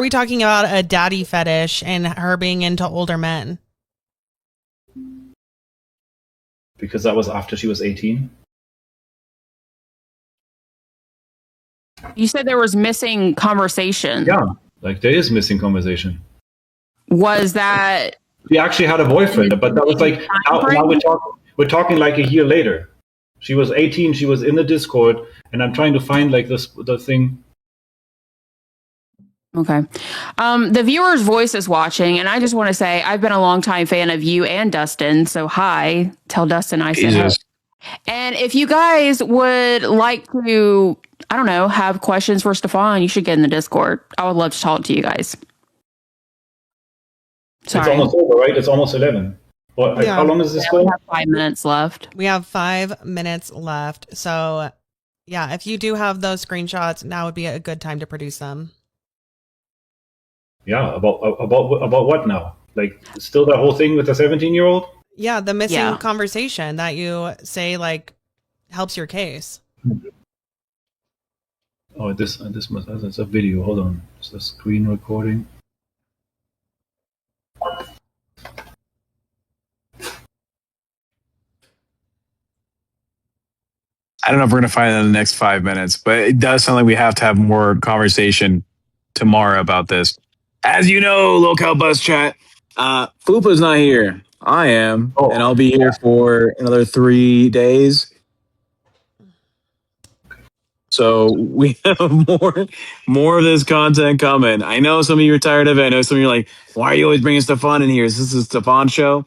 talking about a daddy fetish and her being into older men? Because that was after she was 18. You said there was missing conversation. Yeah, like there is missing conversation. Was that? She actually had a boyfriend, but that was like now we're talking like a year later. She was 18. She was in the Discord, and I'm trying to find like the thing. Okay. The viewer's voice is watching, and I just want to say I've been a longtime fan of you and Dustin. So hi, tell Dustin I said hi. And if you guys would like to, I don't know, have questions for Stefan, you should get in the Discord. I would love to talk to you guys. Sorry. It's almost over, right? It's almost 11. Well, Yeah. how long is this We for? have 5 minutes left. We have 5 minutes left. So, yeah, if you do have those screenshots, now would be a good time to produce them. Yeah, about what now? Like, still that whole thing with the 17-year-old? Yeah, the missing conversation that you say like helps your case. Oh, this must that's a video. Hold on, it's a screen recording. I don't know if we're going to find it in the next 5 minutes, but it does sound like we have to have more conversation tomorrow about this. As you know, Local Bus Chat, Fupa's not here. I am, and I'll be here for another 3 days. So we have more of this content coming. I know some of you are tired of it. I know some of you are like, why are you always bringing Stefan in here? Is this a Stefan show?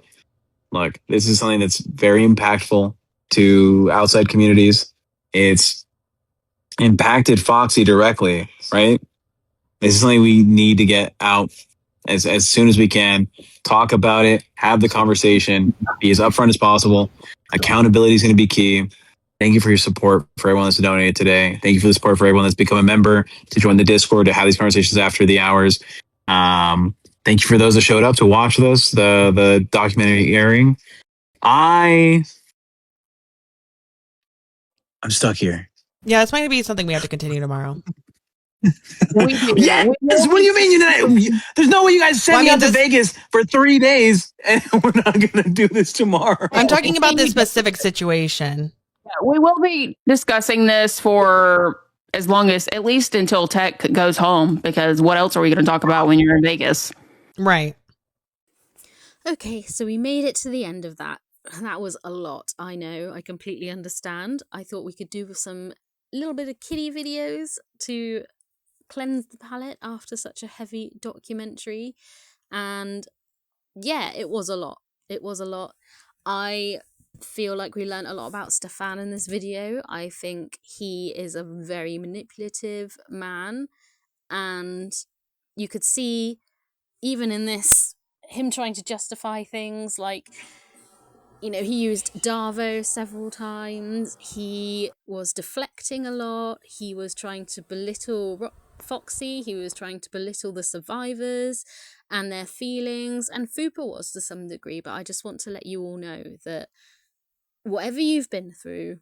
Look, this is something that's very impactful to outside communities. It's impacted Foxy directly, right? This is something we need to get out as soon as we can. Talk about it, have the conversation, be as upfront as possible. Accountability is going to be key. Thank you for your support for everyone that's donated today. Thank you for the support for everyone that's become a member, to join the Discord, to have these conversations after the hours. Thank you for those that showed up to watch this, the documentary airing. I'm stuck here. Yeah, it's going to be something we have to continue tomorrow. Yes. What do you mean? There's no way you guys send me out to Vegas for 3 days and we're not going to do this tomorrow. I'm talking about this specific situation. We will be discussing this for as long as, at least until Tech goes home, because what else are we going to talk about when you're in Vegas? Right. Okay, so we made it to the end of that. That was a lot, I know. I completely understand. I thought we could do some little bit of kiddie videos to cleanse the palate after such a heavy documentary. And yeah, it was a lot. It was a lot. I feel like we learned a lot about Stefan in this video. I think he is a very manipulative man, and you could see even in this him trying to justify things like, you know, he used Darvo several times. He was deflecting a lot. He was trying to belittle Foxy. He was trying to belittle the survivors and their feelings. And Fupa was to some degree. But I just want to let you all know that whatever you've been through,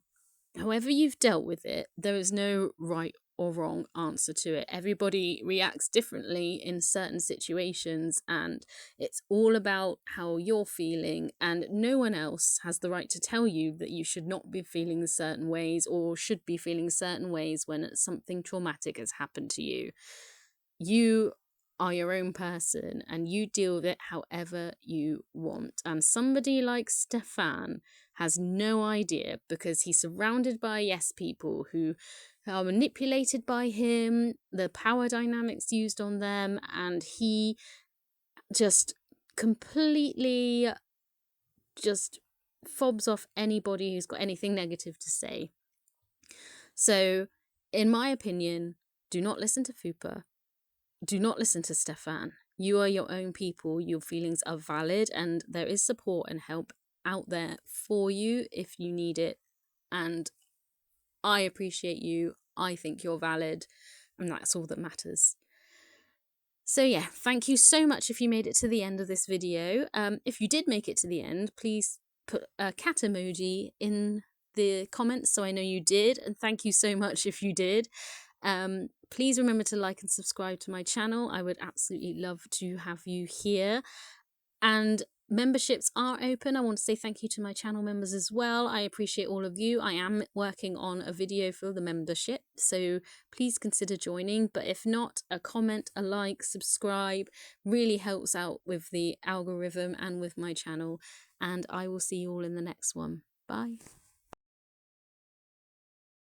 however you've dealt with it, there is no right or wrong answer to it. Everybody reacts differently in certain situations, and it's all about how you're feeling, and no one else has the right to tell you that you should not be feeling certain ways or should be feeling certain ways when something traumatic has happened to you. You are your own person and you deal with it however you want. And somebody like Stefan has no idea, because he's surrounded by yes people who are manipulated by him, the power dynamics used on them, and he just completely just fobs off anybody who's got anything negative to say. So, in my opinion, do not listen to Fupa. Do not listen to Stefan. You are your own people. Your feelings are valid, and there is support and help out there for you if you need it. And I appreciate you. I think you're valid, and that's all that matters. So yeah, thank you so much if you made it to the end of this video. If you did make it to the end, please put a cat emoji in the comments so I know you did, and thank you so much if you did. Please remember to like and subscribe to my channel. I would absolutely love to have you here. And Memberships are open. I want to say thank you to my channel members as well. I appreciate all of you. I am working on a video for the membership, so please consider joining. But if not, a comment, a like, subscribe really helps out with the algorithm and with my channel. And I will see you all in the next one. Bye.